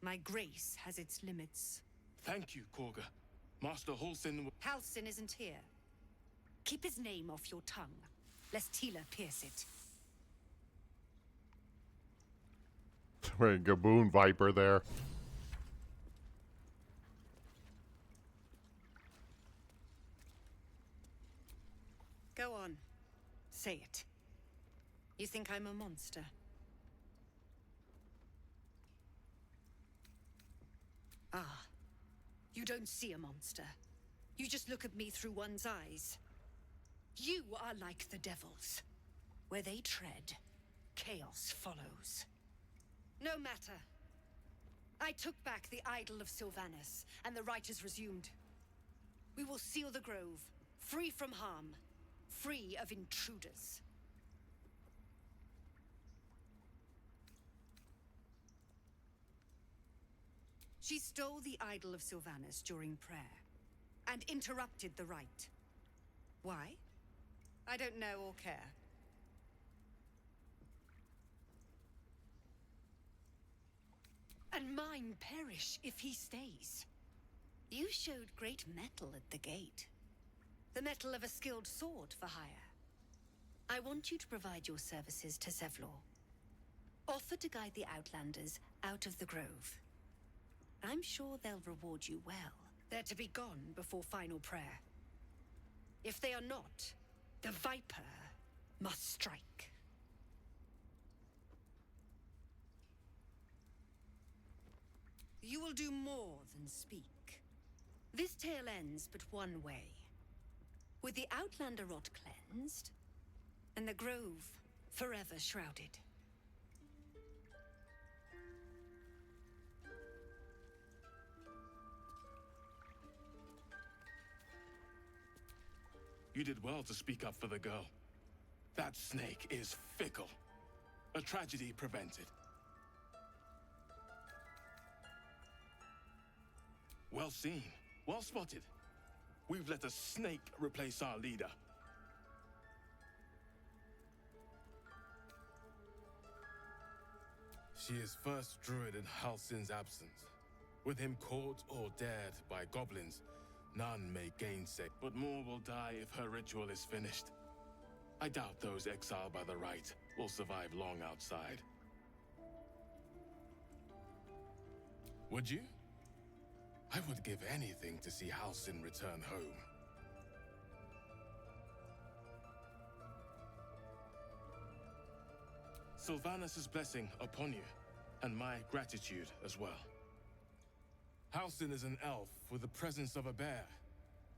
My grace has its limits. Thank you, Korga. Master Halsin... Halsin isn't here. Keep his name off your tongue, lest Tila pierce it. Right, Gaboon Viper there. Go on. Say it. You think I'm a monster? Ah. You don't see a monster. You just look at me through one's eyes. You are like the devils. Where they tread, chaos follows. No matter. I took back the idol of Sylvanas, and the rite is resumed. We will seal the grove, free from harm. Free of intruders. She stole the idol of Sylvanas during prayer, and interrupted the rite. Why? I don't know or care. And mine perish if he stays. You showed great mettle at the gate. The metal of a skilled sword for hire. I want you to provide your services to Zevlor. Offer to guide the Outlanders out of the grove. I'm sure they'll reward you well. They're to be gone before final prayer. If they are not, the Viper must strike. You will do more than speak. This tale ends but one way. With the Outlander rot cleansed, and the grove forever shrouded. You did well to speak up for the girl. That snake is fickle. A tragedy prevented. Well seen. Well spotted. We've let a snake replace our leader. She is first druid in Halsin's absence. With him caught or dared by goblins, none may gainsay. But more will die if her ritual is finished. I doubt those exiled by the right will survive long outside. Would you? I would give anything to see Halsin return home. Sylvanus' blessing upon you, and my gratitude as well. Halsin is an elf with the presence of a bear.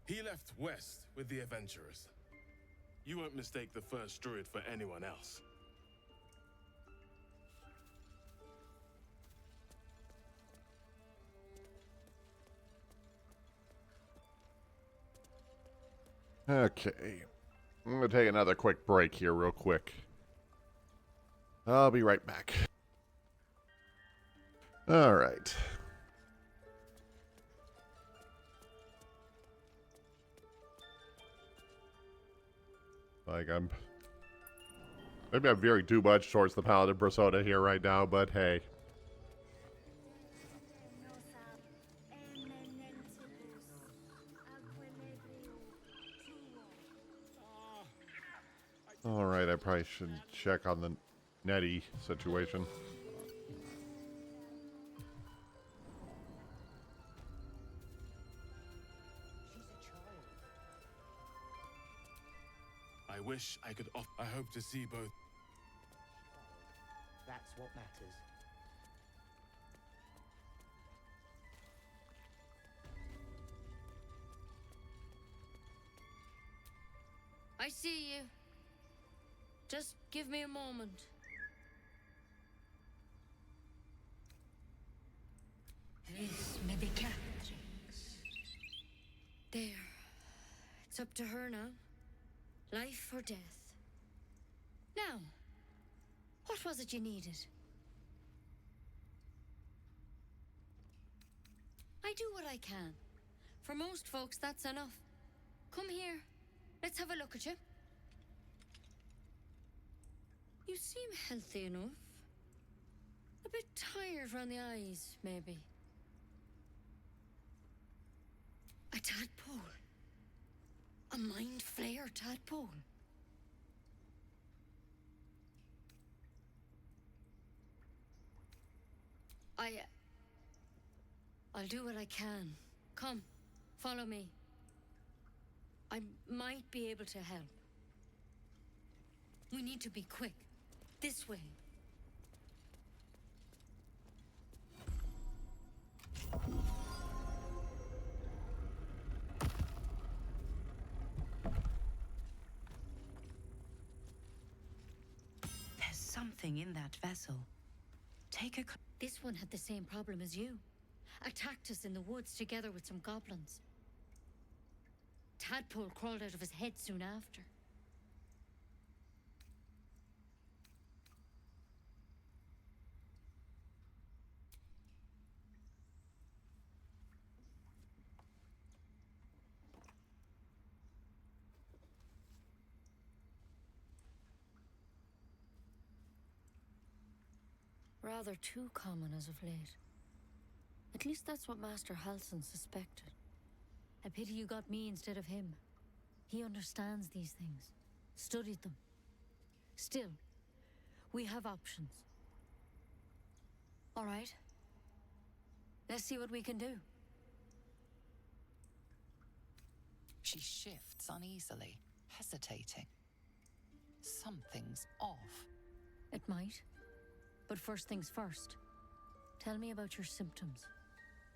He left west with the adventurers. You won't mistake the first druid for anyone else. Okay. I'm going to take another quick break here real quick. I'll be right back. All right. Like, maybe I'm veering too much towards the Paladin persona here right now, but hey. Alright, I probably should check on the Nettie situation. I wish I could I hope to see both. That's what matters. I see you. Just give me a moment. This may be Catherine's. There. It's up to her now. Life or death. Now, what was it you needed? I do what I can. For most folks, that's enough. Come here. Let's have a look at you. You seem healthy enough. A bit tired around the eyes, maybe. A tadpole. A mind flayer tadpole. I'll do what I can. Come, follow me. I might be able to help. We need to be quick. This way. There's something in that vessel. Take a... This one had the same problem as you. Attacked us in the woods together with some goblins. Tadpole crawled out of his head soon after. Rather too common as of late. At least that's what Master Halsin suspected. A pity you got me instead of him. He understands these things. Studied them. Still, we have options. All right. Let's see what we can do. She shifts uneasily, hesitating. Something's off. It might. But first things first. Tell me about your symptoms.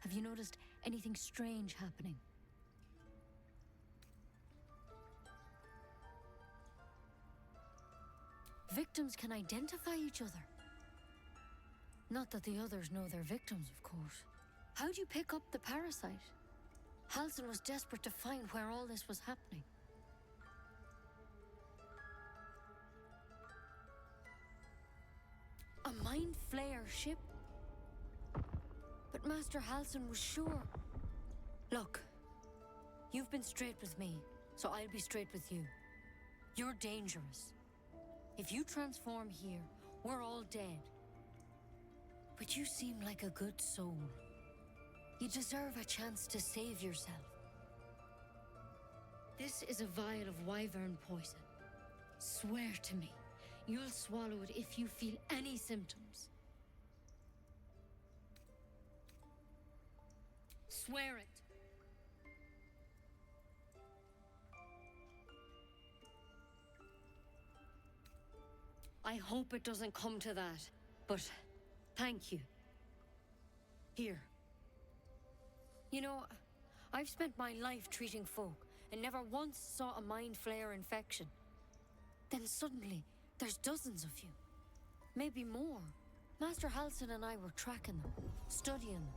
Have you noticed anything strange happening? Victims can identify each other. Not that the others know they're victims, of course. How'd you pick up the parasite? Halsin was desperate to find where all this was happening. A mind flayer ship? But Master Halsin was sure. Look, you've been straight with me, so I'll be straight with you. You're dangerous. If you transform here, we're all dead. But you seem like a good soul. You deserve a chance to save yourself. This is a vial of wyvern poison. Swear to me, you'll swallow it if you feel any symptoms. Swear it. I hope it doesn't come to that, but thank you. Here. You know, I've spent my life treating folk and never once saw a mind flayer infection. Then suddenly, there's dozens of you. Maybe more. Master Halsin and I were tracking them, studying them,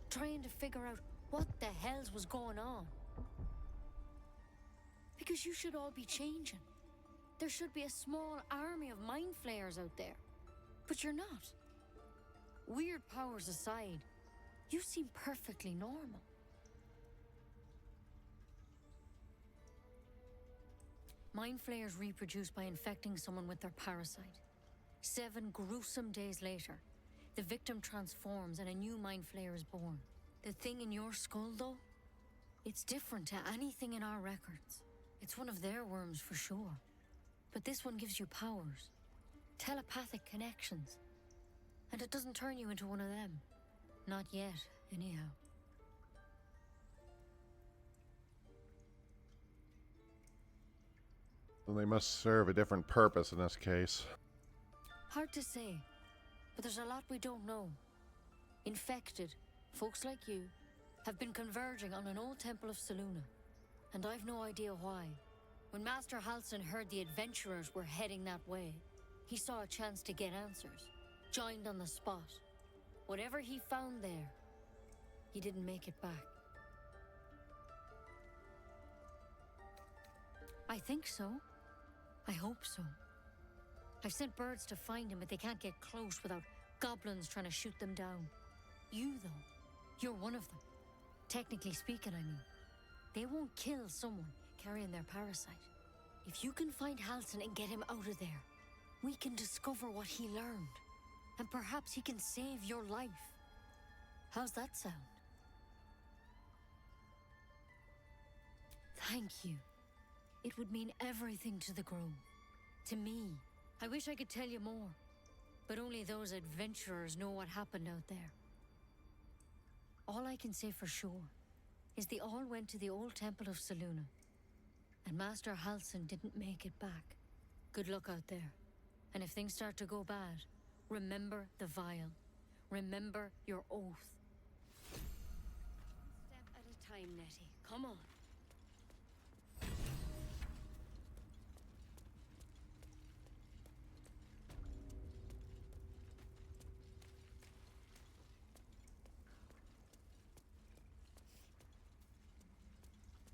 trying to figure out what the hells was going on. Because you should all be changing. There should be a small army of mind flayers out there. But you're not. Weird powers aside, you seem perfectly normal. Mind flayers reproduce by infecting someone with their parasite. 7 gruesome days later, the victim transforms and a new mind flayer is born. The thing in your skull, though, it's different to anything in our records. It's one of their worms for sure. But this one gives you powers, telepathic connections. And it doesn't turn you into one of them. Not yet, anyhow. Then they must serve a different purpose in this case. Hard to say, but there's a lot we don't know. Infected, folks like you, have been converging on an old temple of Selûne, and I've no idea why. When Master Halsin heard the adventurers were heading that way, he saw a chance to get answers, joined on the spot. Whatever he found there, he didn't make it back. I think so. I hope so. I've sent birds to find him, but they can't get close without goblins trying to shoot them down. You, though, you're one of them. Technically speaking, I mean. They won't kill someone carrying their parasite. If you can find Halsin and get him out of there, we can discover what he learned. And perhaps he can save your life. How's that sound? Thank you. It would mean everything to the Grove. To me. I wish I could tell you more. But only those adventurers know what happened out there. All I can say for sure is they all went to the old temple of Selûne. And Master Halsin didn't make it back. Good luck out there. And if things start to go bad, remember the vial. Remember your oath. Step at a time, Nettie. Come on.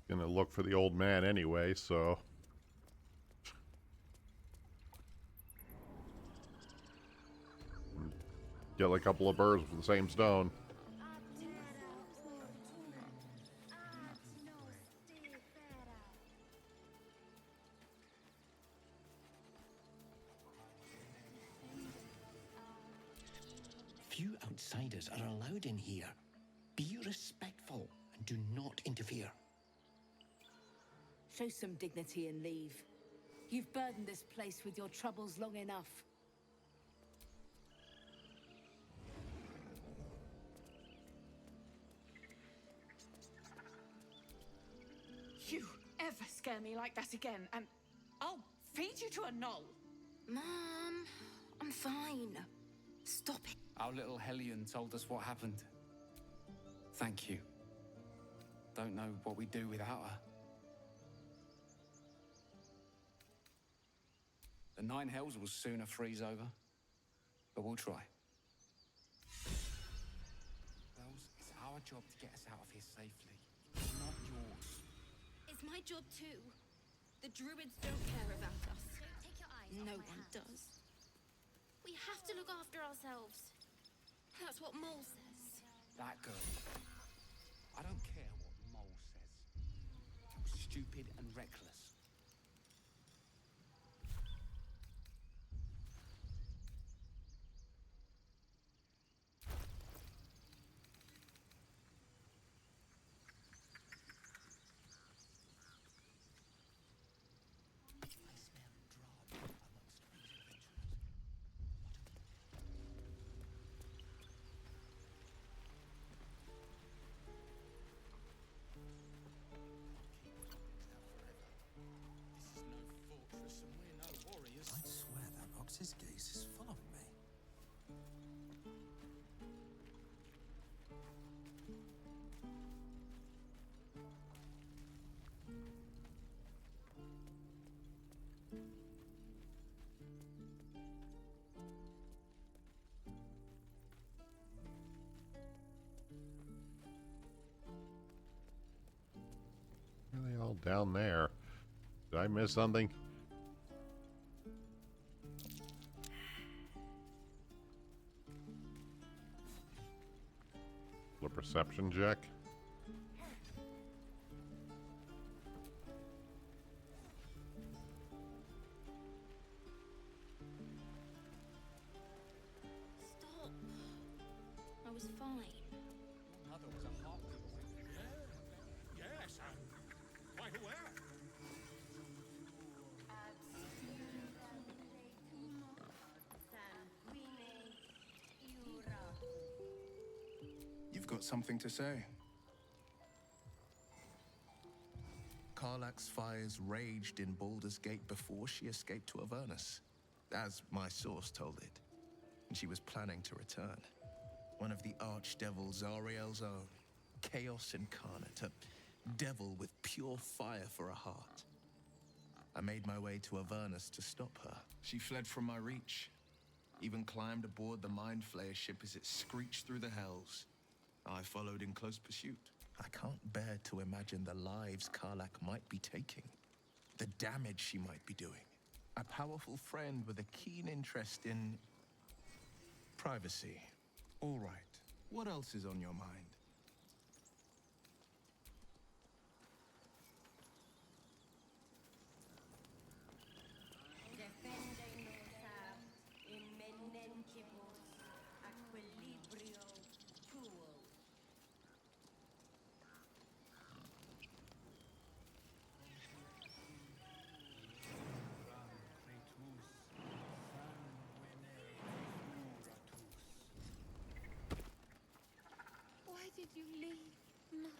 Gonna look for the old man anyway, so... Kill a couple of birds with the same stone. Few outsiders are allowed in here. Be respectful and do not interfere. Show some dignity and leave. You've burdened this place with your troubles long enough. You ever scare me like that again, and I'll feed you to a knoll. Mom, I'm fine. Stop it. Our little Hellion told us what happened. Thank you. Don't know what we'd do without her. The 9 hells will sooner freeze over, but we'll try. Wells, it's our job to get us out of here safely, not yours. It's my job too. The druids don't care about us. Don't take your eyes No off my one hands. does. We have to look after ourselves. That's what Mole says. That girl. I don't care what stupid and reckless. I'd swear that Ox's gaze is full of me. Why are they all down there? Did I miss something? A perception check. Stop. I was fine. Mother was a heartbeat. Yes, I'm quite aware. You've got something to say? Karlach's fires raged in Baldur's Gate before she escaped to Avernus, as my source told it. And she was planning to return. One of the archdevil Zariel's own, chaos incarnate, a devil with pure fire for a heart. I made my way to Avernus to stop her. She fled from my reach, even climbed aboard the Mind Flayer ship as it screeched through the hells. I followed in close pursuit. I can't bear to imagine the lives Karlach might be taking, the damage she might be doing. A powerful friend with a keen interest in privacy. All right. What else is on your mind? Why did you leave, Master?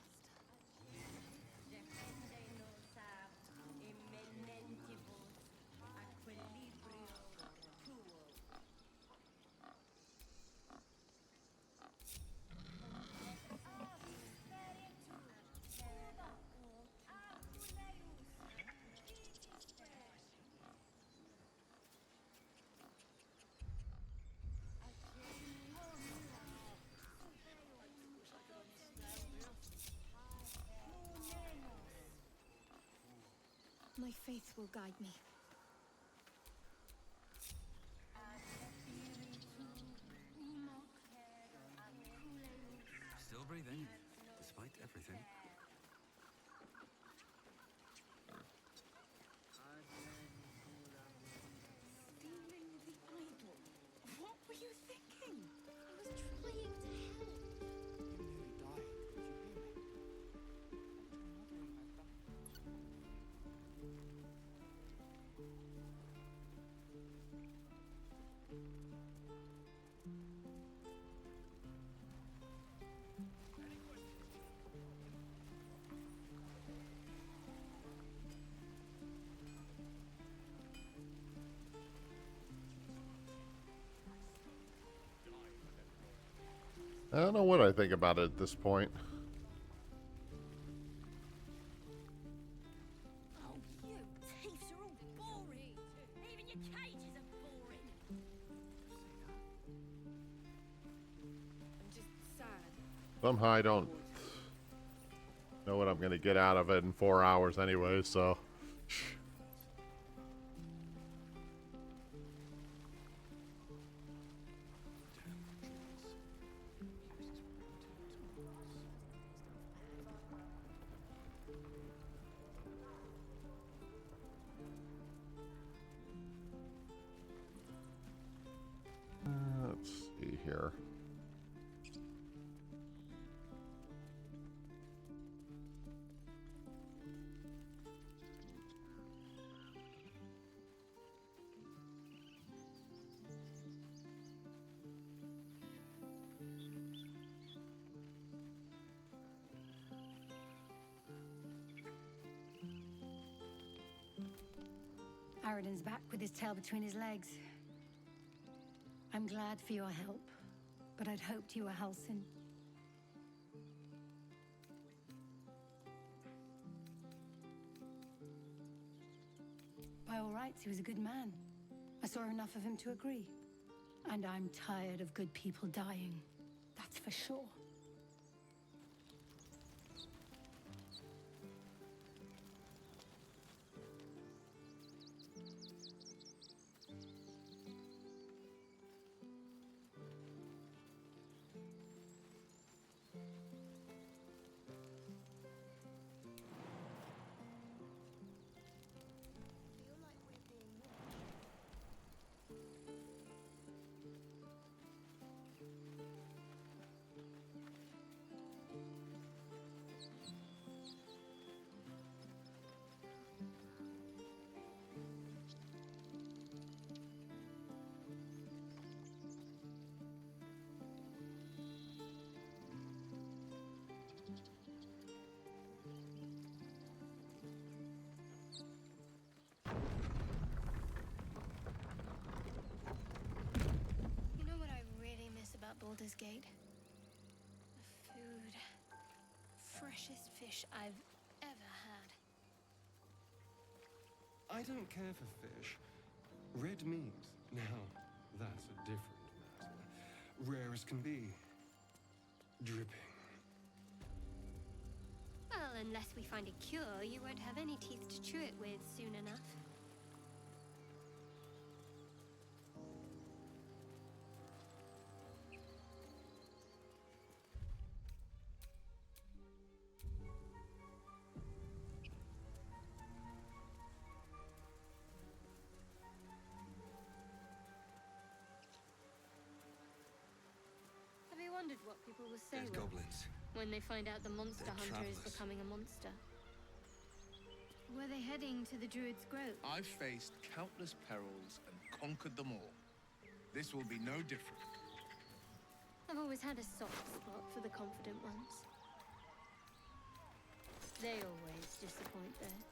My faith will guide me. Still breathing, despite everything. Stealing the idol. What were you thinking? I was trying to help. You nearly died. Did you hear me? What your mother had done. I don't know what I think about it at this point. Oh, you thieves are all boring. Even your cages are boring. I'm just sad. Somehow I don't know what I'm going to get out of it in 4 hours anyway, so... here. Aradin's back with his tail between his legs. I'm glad for your help, but I'd hoped you were Halsin. By all rights, he was a good man. I saw enough of him to agree. And I'm tired of good people dying. That's for sure. You know what I really miss about Baldur's Gate? The food. Freshest fish I've ever had. I don't care for fish. Red meat, now, that's a different matter. Rare as can be. Dripping. Well, unless we find a cure, you won't have any teeth to chew it with soon enough. Have you wondered what people will say There's goblins. when they find out the monster They're hunter is travelers. becoming a monster? Were they heading to the Druid's Grove? I've faced countless perils and conquered them all. This will be no different. I've always had a soft spot for the confident ones. They always disappoint, though.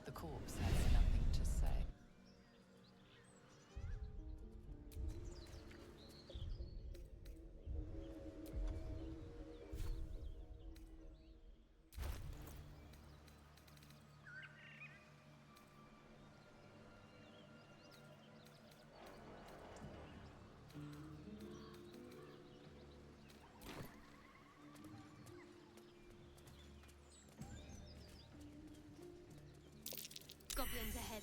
The corpse has nothing to say. Goblins ahead.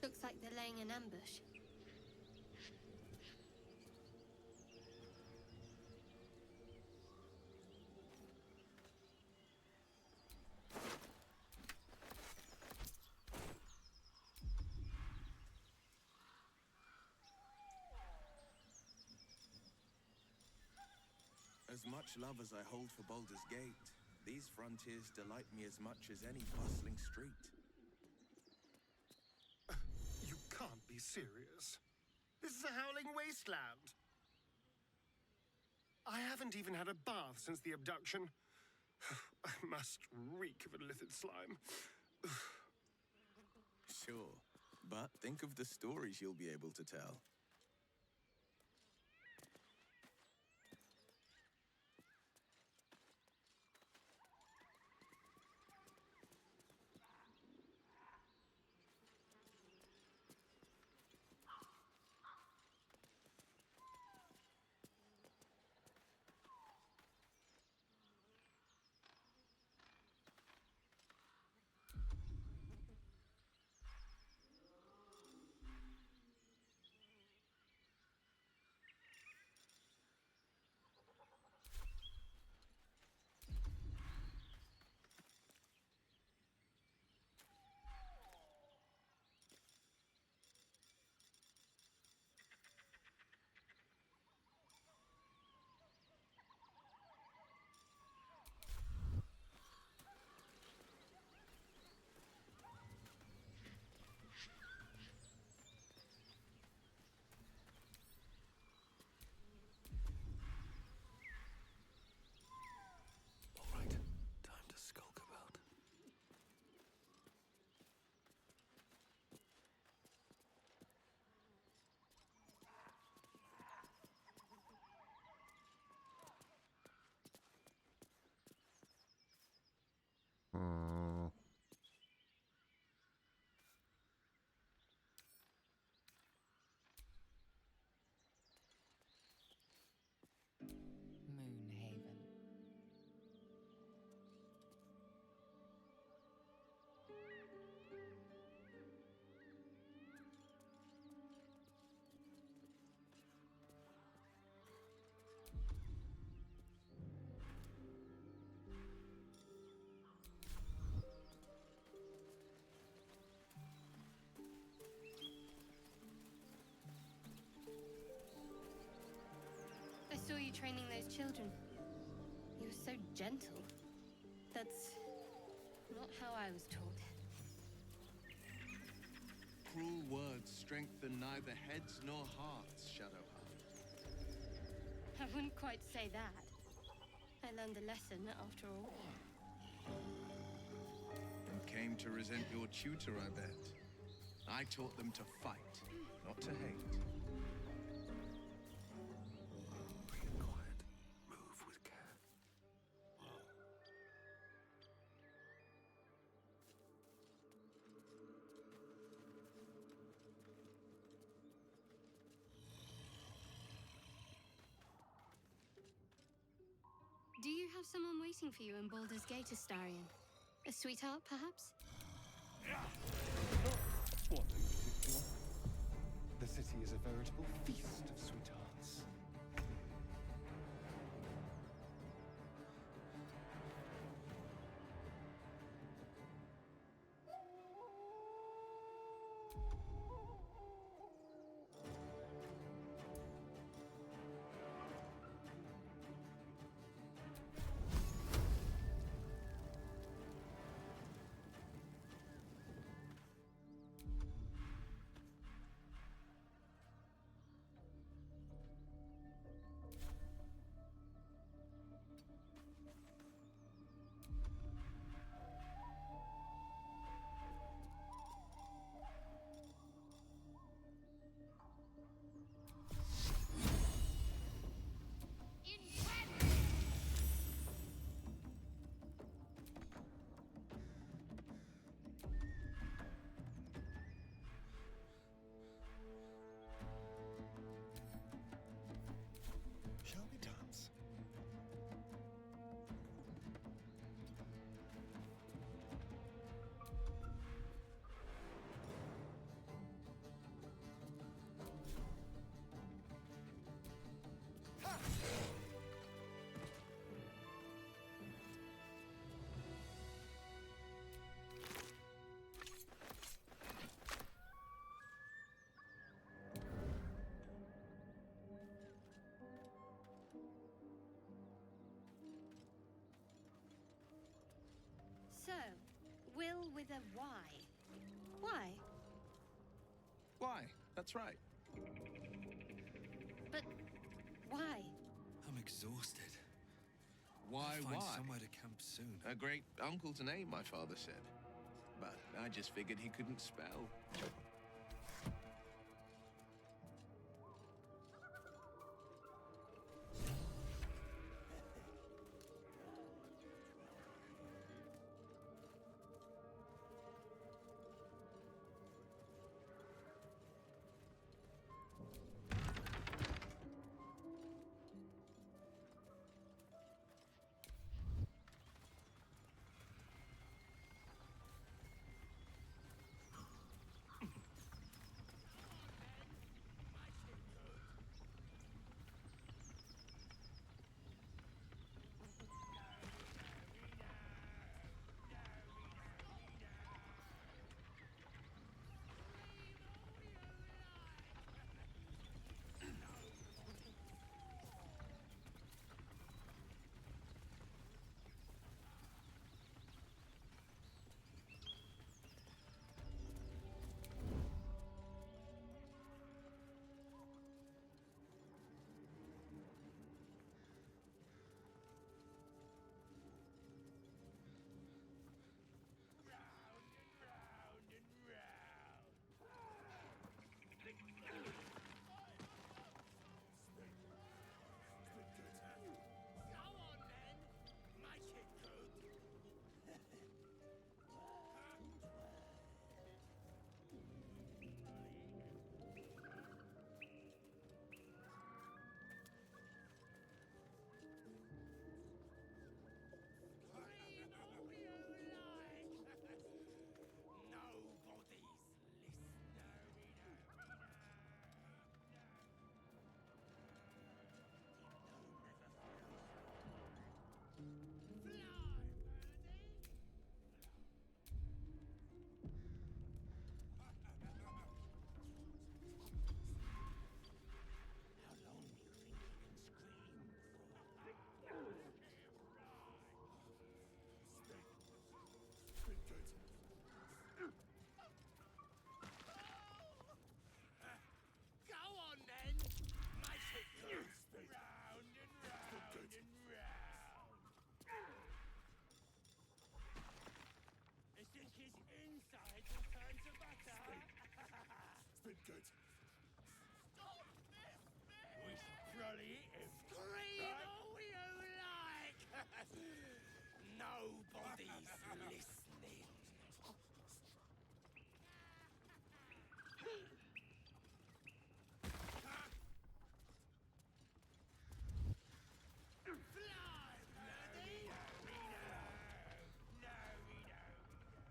Looks like they're laying an ambush. As much love as I hold for Baldur's Gate, these frontiers delight me as much as any bustling street. You can't be serious. This is a howling wasteland. I haven't even had a bath since the abduction. I must reek of illithid slime. Sure, but think of the stories you'll be able to tell. Moonhaven. I saw you training those children. You were so gentle. That's not how I was taught. Cruel words strengthen neither heads nor hearts, Shadowheart. I wouldn't quite say that. I learned a lesson after all. And came to resent your tutor, I bet. I taught them to fight, not to hate. Quiet. Move with care. Do you have someone waiting for you in Baldur's Gate, Astarion? A sweetheart, perhaps? What in particular? The city is a veritable feast of sweethearts. Why? That's right. But why? I'm exhausted. Why? I'll find Why? somewhere to camp soon. A great uncle's name, my father said. But I just figured he couldn't spell.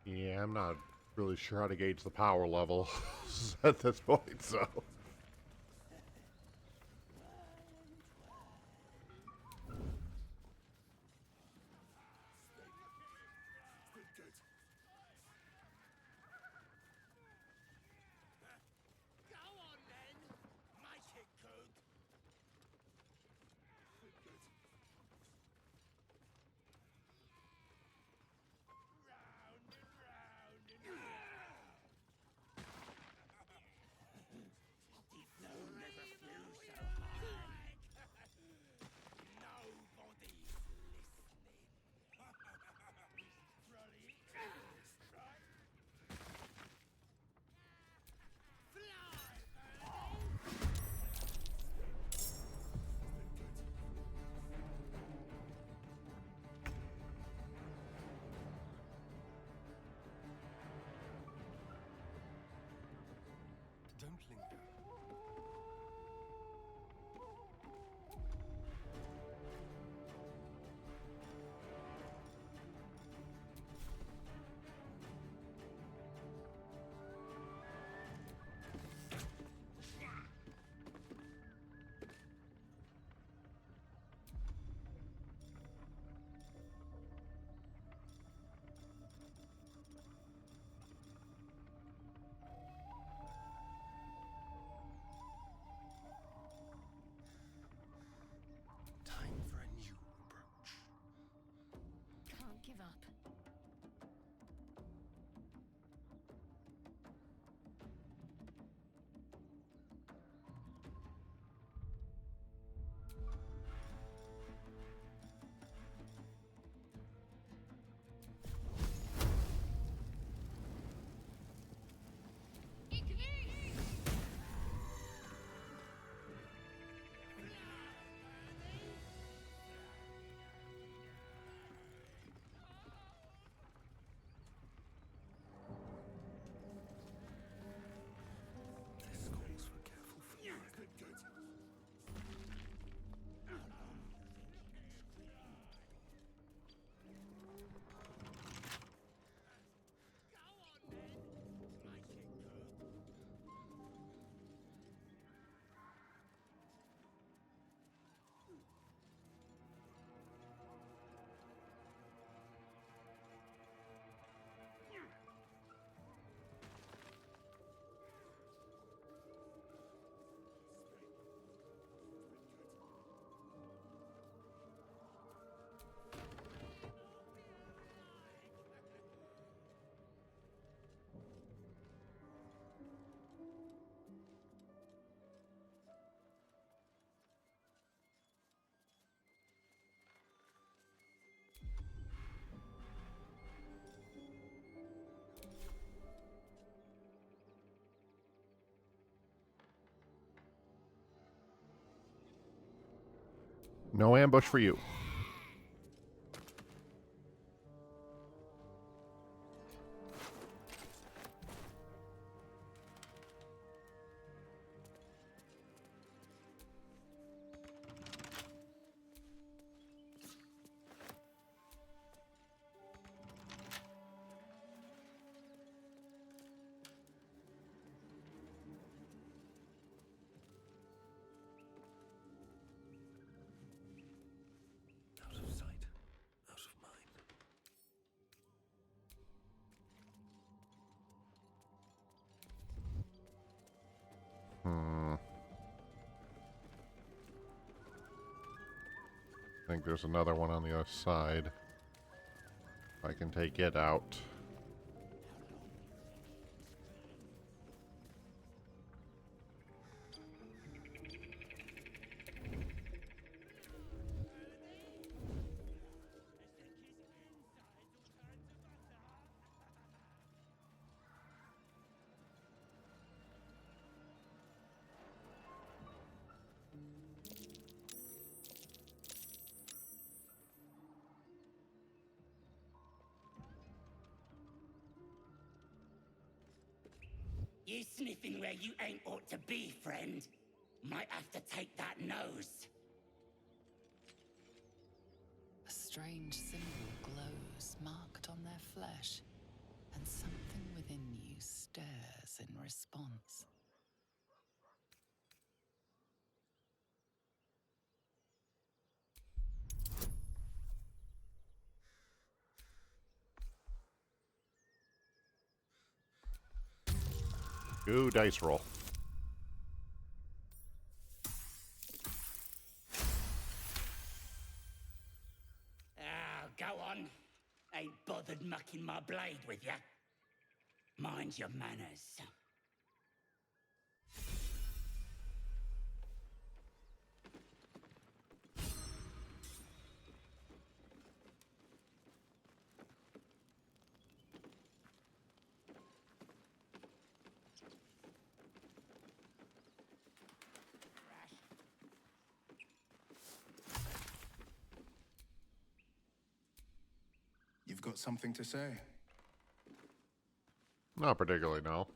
Yeah, I'm not really sure how to gauge the power level at this point, so. No ambush for you. Out of sight, out of mind. I think there's another one on the other side. I can take it out. You sniffing where you ain't ought to be, friend. Might have to take that nose. A strange symbol glows, marked on their flesh, and something within you stirs in response. Ooh, dice roll. Ah, go on. Ain't bothered mucking my blade with ya. Mind your manners. You've got something to say? Not particularly, no.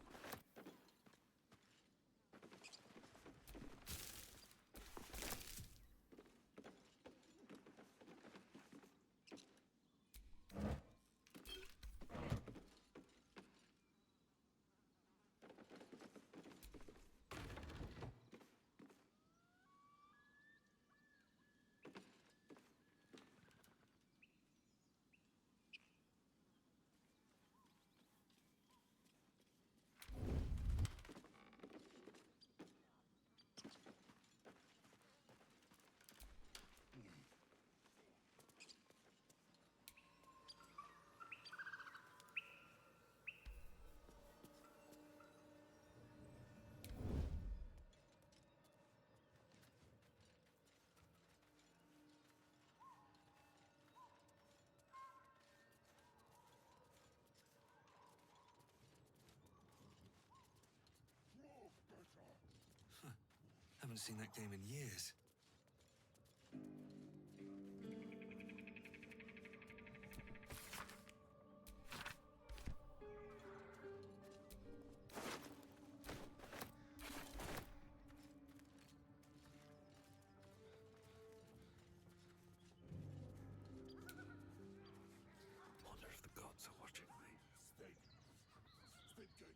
Haven't seen that game in years. Wonder if the gods are watching me. Stay good.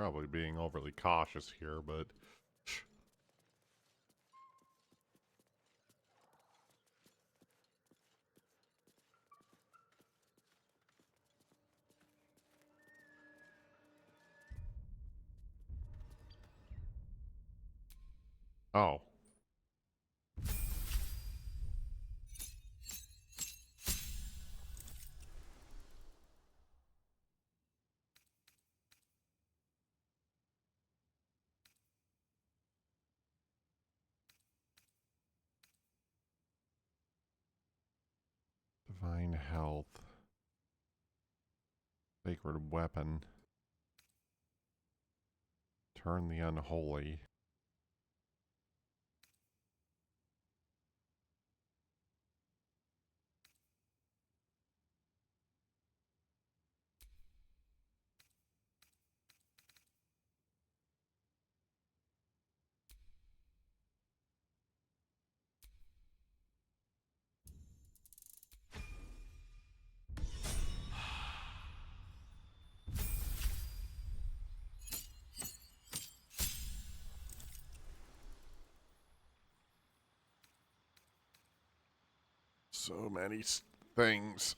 Probably being overly cautious here, but... Oh. Divine health. Sacred weapon. Turn the unholy. So many things.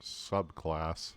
Subclass.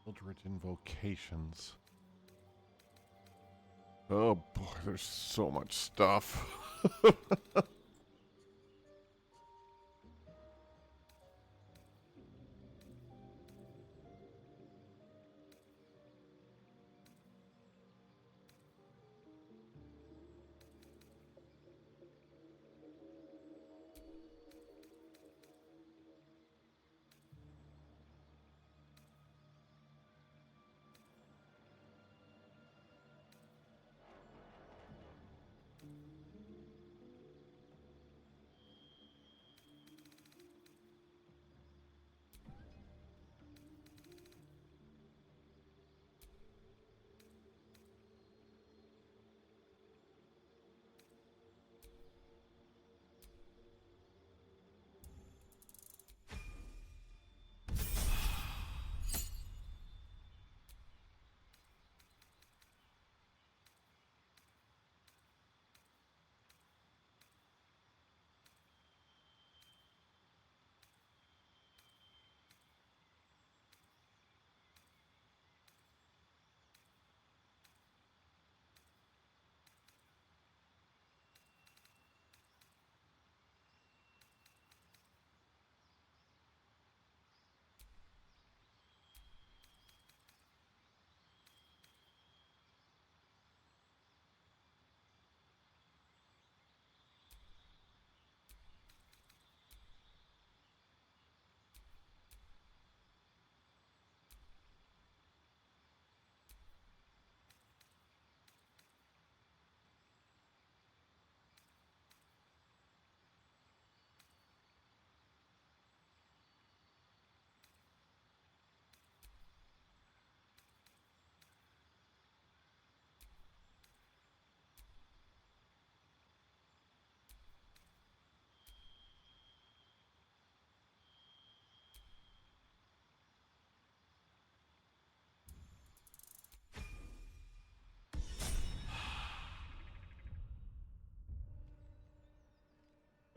Eldritch invocations. Oh boy, there's so much stuff.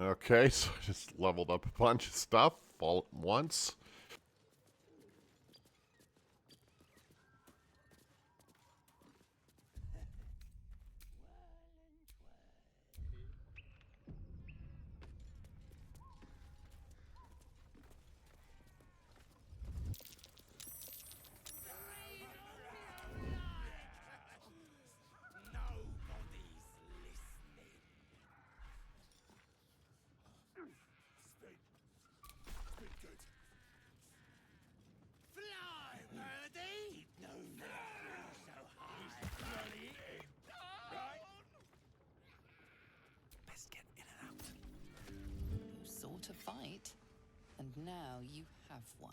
Okay, so I just leveled up a bunch of stuff all at once. You sought a fight, and now you have one.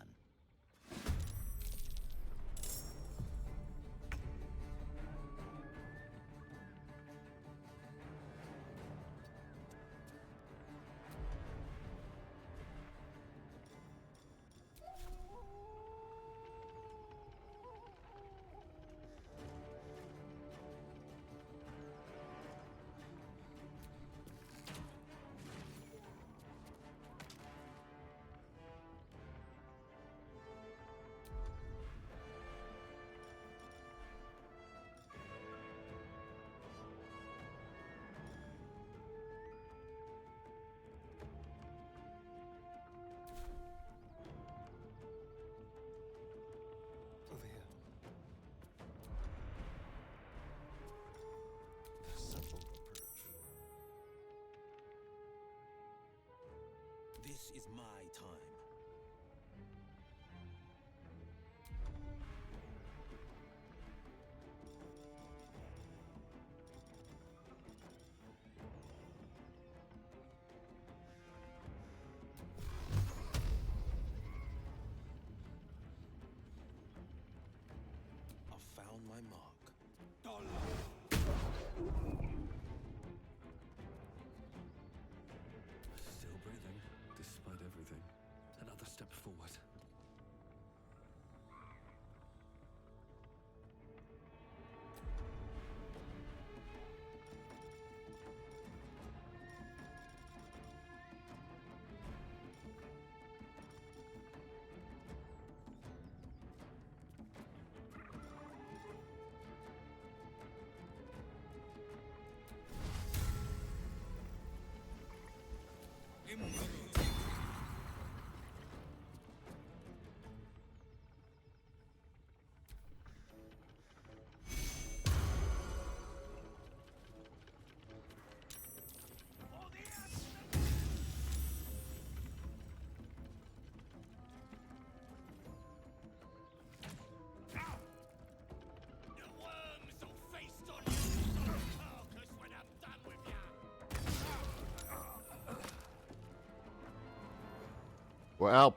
Over here. The subtle approach. This is my time. I found my mark. Still breathing, despite everything. Another step forward. Well,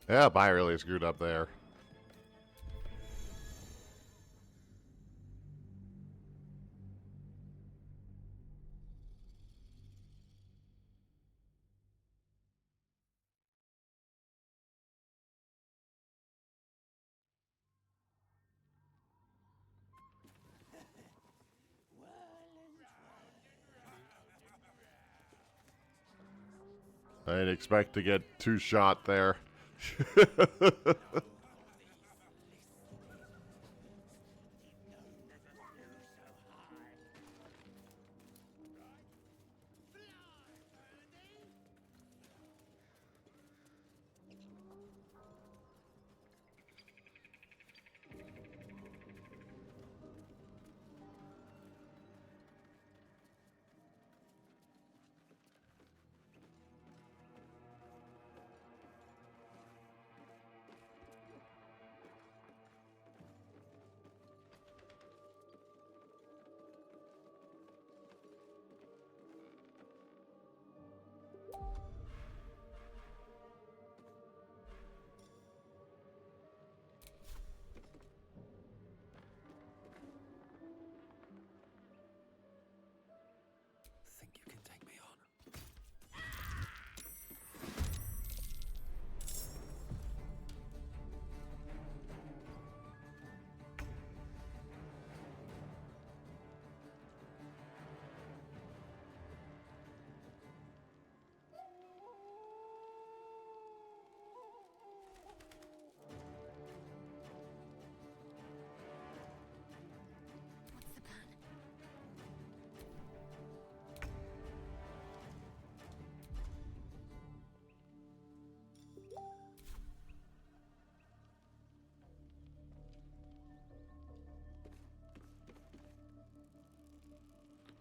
yeah, I really screwed up there. I didn't expect to get two shot there.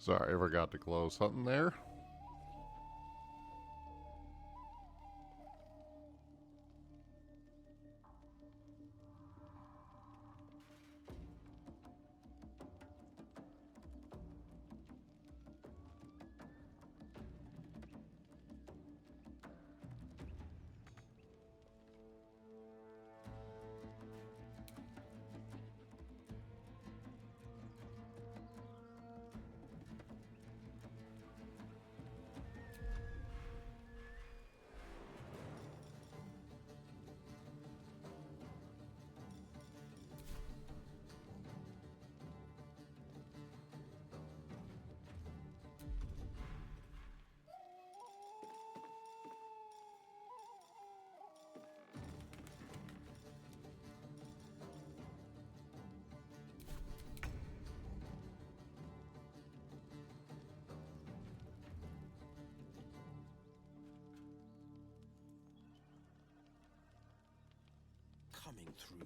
Sorry, I forgot to close something there. Coming through.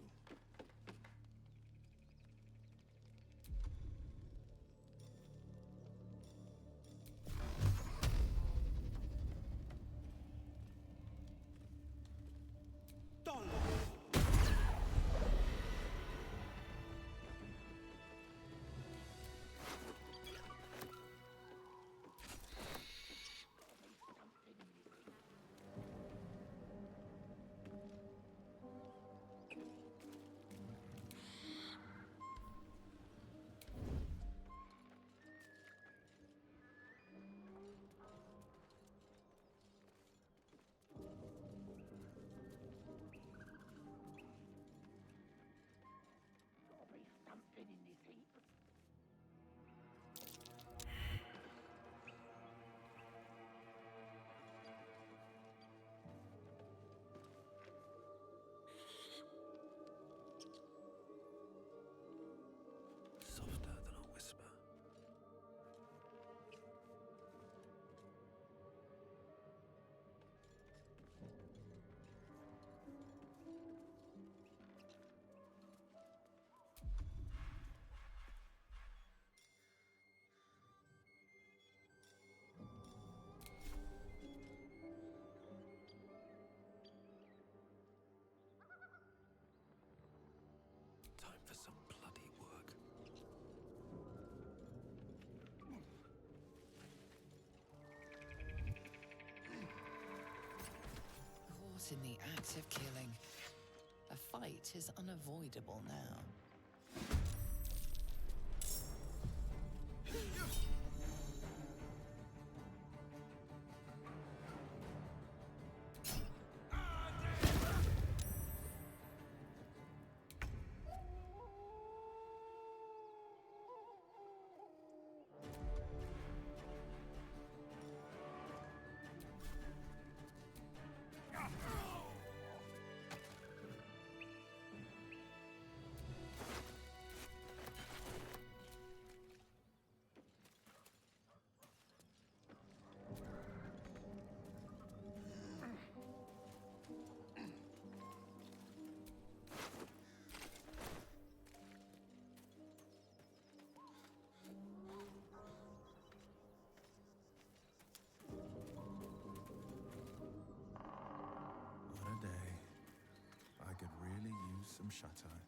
Softer than a whisper. Time for some bloody work. Caught in the act of killing. A fight is unavoidable now. What a day. I could really use some shut-eye.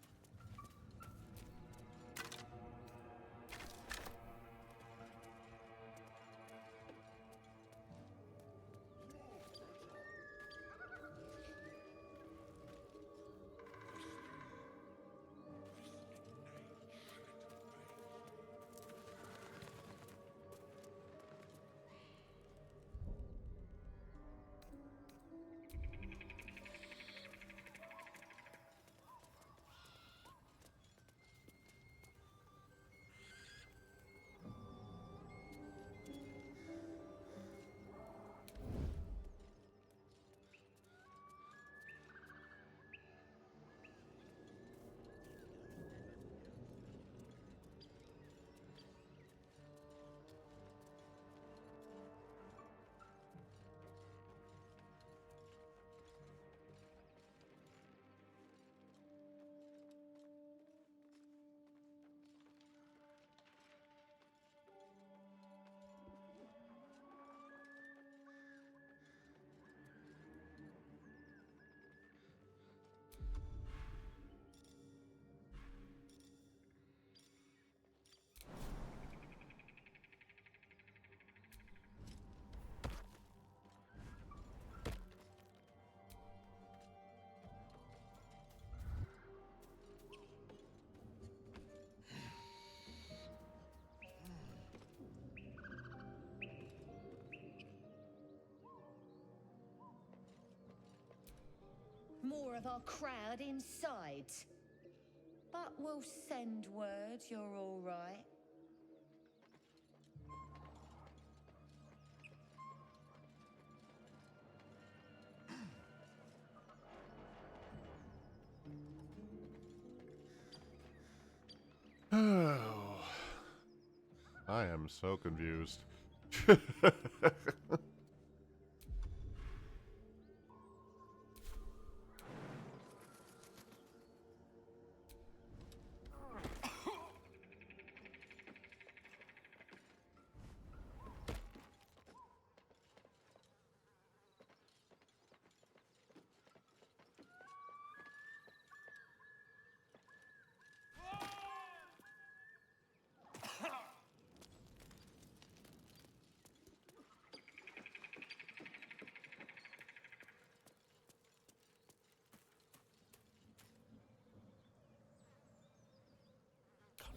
of our crowd inside. But we'll send word you're all right. Oh, I am so confused. Can't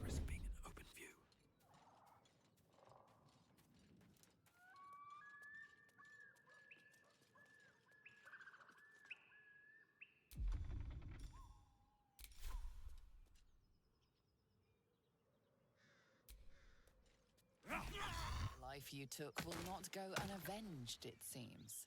risk being in open view. Life you took will not go unavenged, it seems.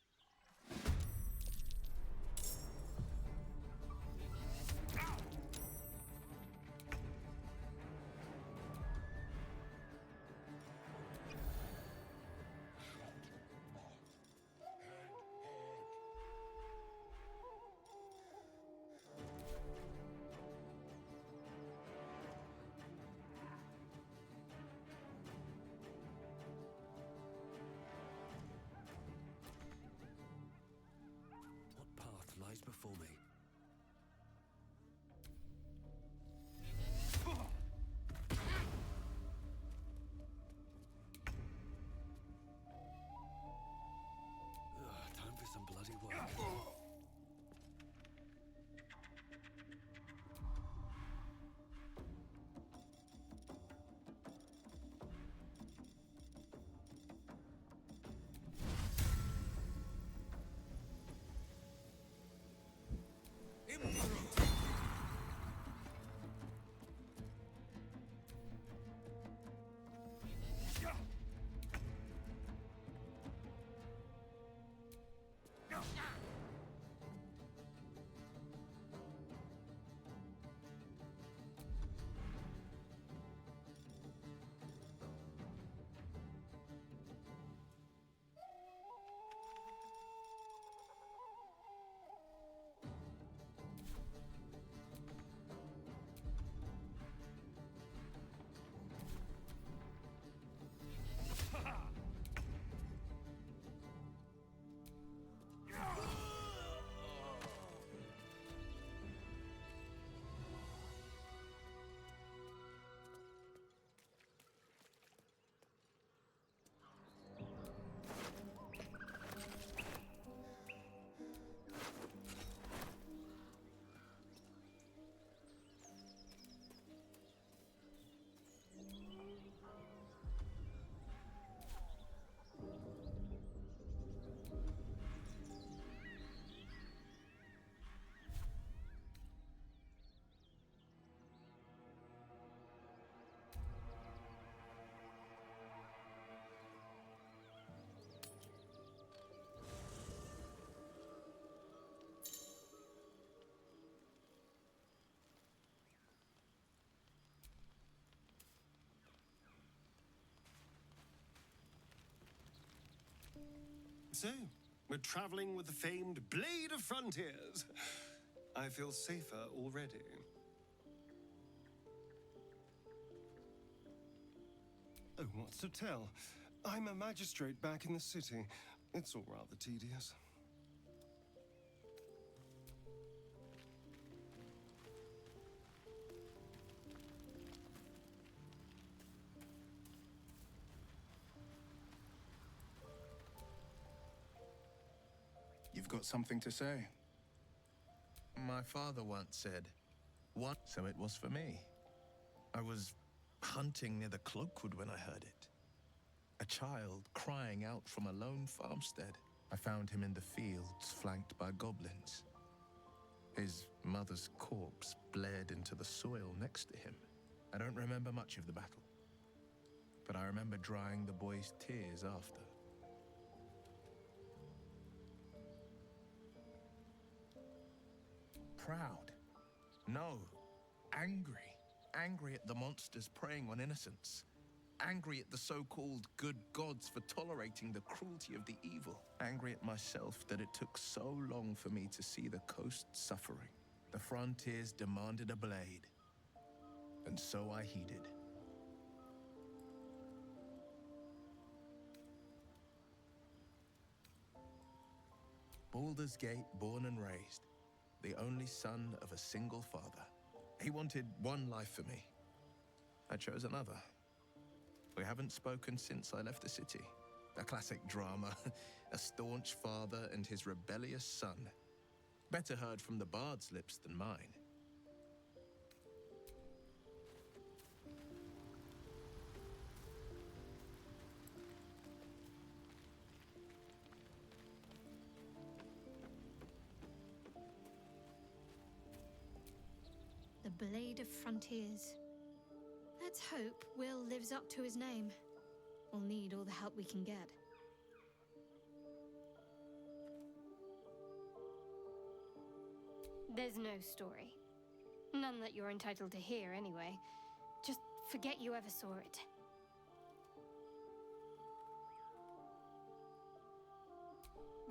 What path lies before me? Ugh, time for some bloody work. So, we're traveling with the famed Blade of Frontiers. I feel safer already. Oh, what's to tell? I'm a magistrate back in the city. It's all rather tedious. You've got something to say? My father once said, "What?" So it was for me. I was hunting near the Cloakwood when I heard it. A child crying out from a lone farmstead. I found him in the fields, flanked by goblins. His mother's corpse bled into the soil next to him. I don't remember much of the battle, but I remember drying the boy's tears after. Proud. No. Angry. Angry at the monsters preying on innocents. Angry at the so-called good gods for tolerating the cruelty of the evil. Angry at myself that it took so long for me to see the coast suffering. The frontiers demanded a blade, and so I heeded. Baldur's Gate, born and raised, the only son of a single father. He wanted one life for me. I chose another. We haven't spoken since I left the city. A classic drama, a staunch father and his rebellious son. Better heard from the bard's lips than mine. The Blade of Frontiers. Let's hope Will lives up to his name. We'll need all the help we can get. There's no story. None that you're entitled to hear, anyway. Just forget you ever saw it.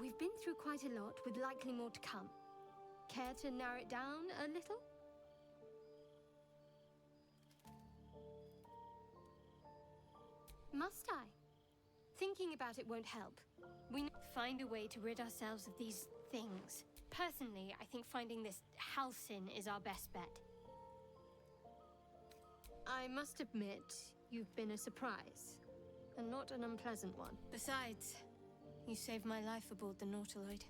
We've been through quite a lot, with likely more to come. Care to narrow it down a little? Must I? Thinking about it won't help. We find a way to rid ourselves of these things. Personally, I think finding this Halsin is our best bet. I must admit, you've been a surprise. And not an unpleasant one. Besides, you saved my life aboard the Nautiloid.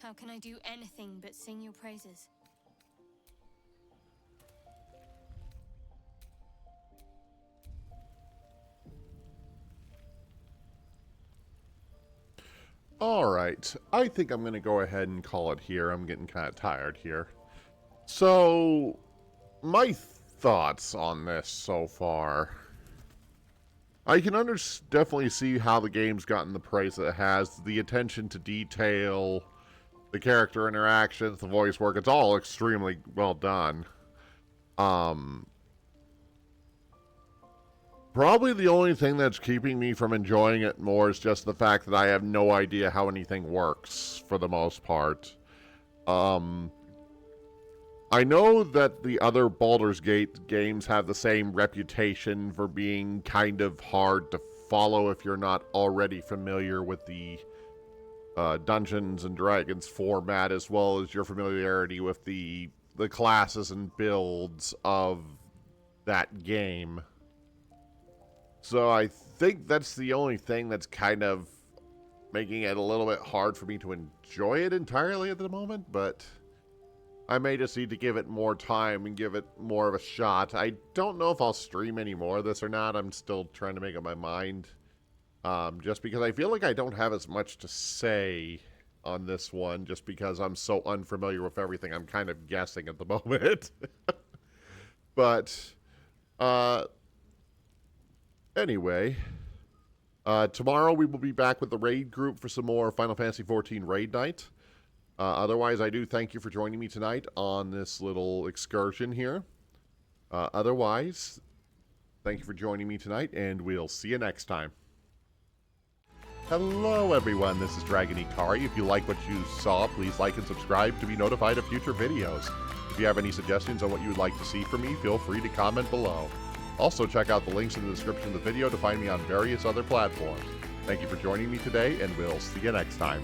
How can I do anything but sing your praises? Alright, I think I'm going to go ahead and call it here. I'm getting kind of tired here. So, my thoughts on this so far. I can definitely see how the game's gotten the praise that it has. The attention to detail, the character interactions, the voice work, it's all extremely well done. Probably the only thing that's keeping me from enjoying it more is just the fact that I have no idea how anything works, for the most part. I know that the other Baldur's Gate games have the same reputation for being kind of hard to follow if you're not already familiar with the Dungeons and Dragons format, as well as your familiarity with the classes and builds of that game. So I think that's the only thing that's kind of making it a little bit hard for me to enjoy it entirely at the moment, but I may just need to give it more time and give it more of a shot. I don't know if I'll stream any more of this or not. I'm still trying to make up my mind. Just because I feel like I don't have as much to say on this one, just because I'm so unfamiliar with everything. I'm kind of guessing at the moment. But, anyway, tomorrow we will be back with the raid group for some more Final Fantasy XIV raid night. Otherwise, I do thank you for joining me tonight on this little excursion here. Otherwise, thank you for joining me tonight, and we'll see you next time. Hello, everyone. This is Dragin Hikari. If you like what you saw, please like and subscribe to be notified of future videos. If you have any suggestions on what you would like to see from me, feel free to comment below. Also, check out the links in the description of the video to find me on various other platforms. Thank you for joining me today, and we'll see you next time.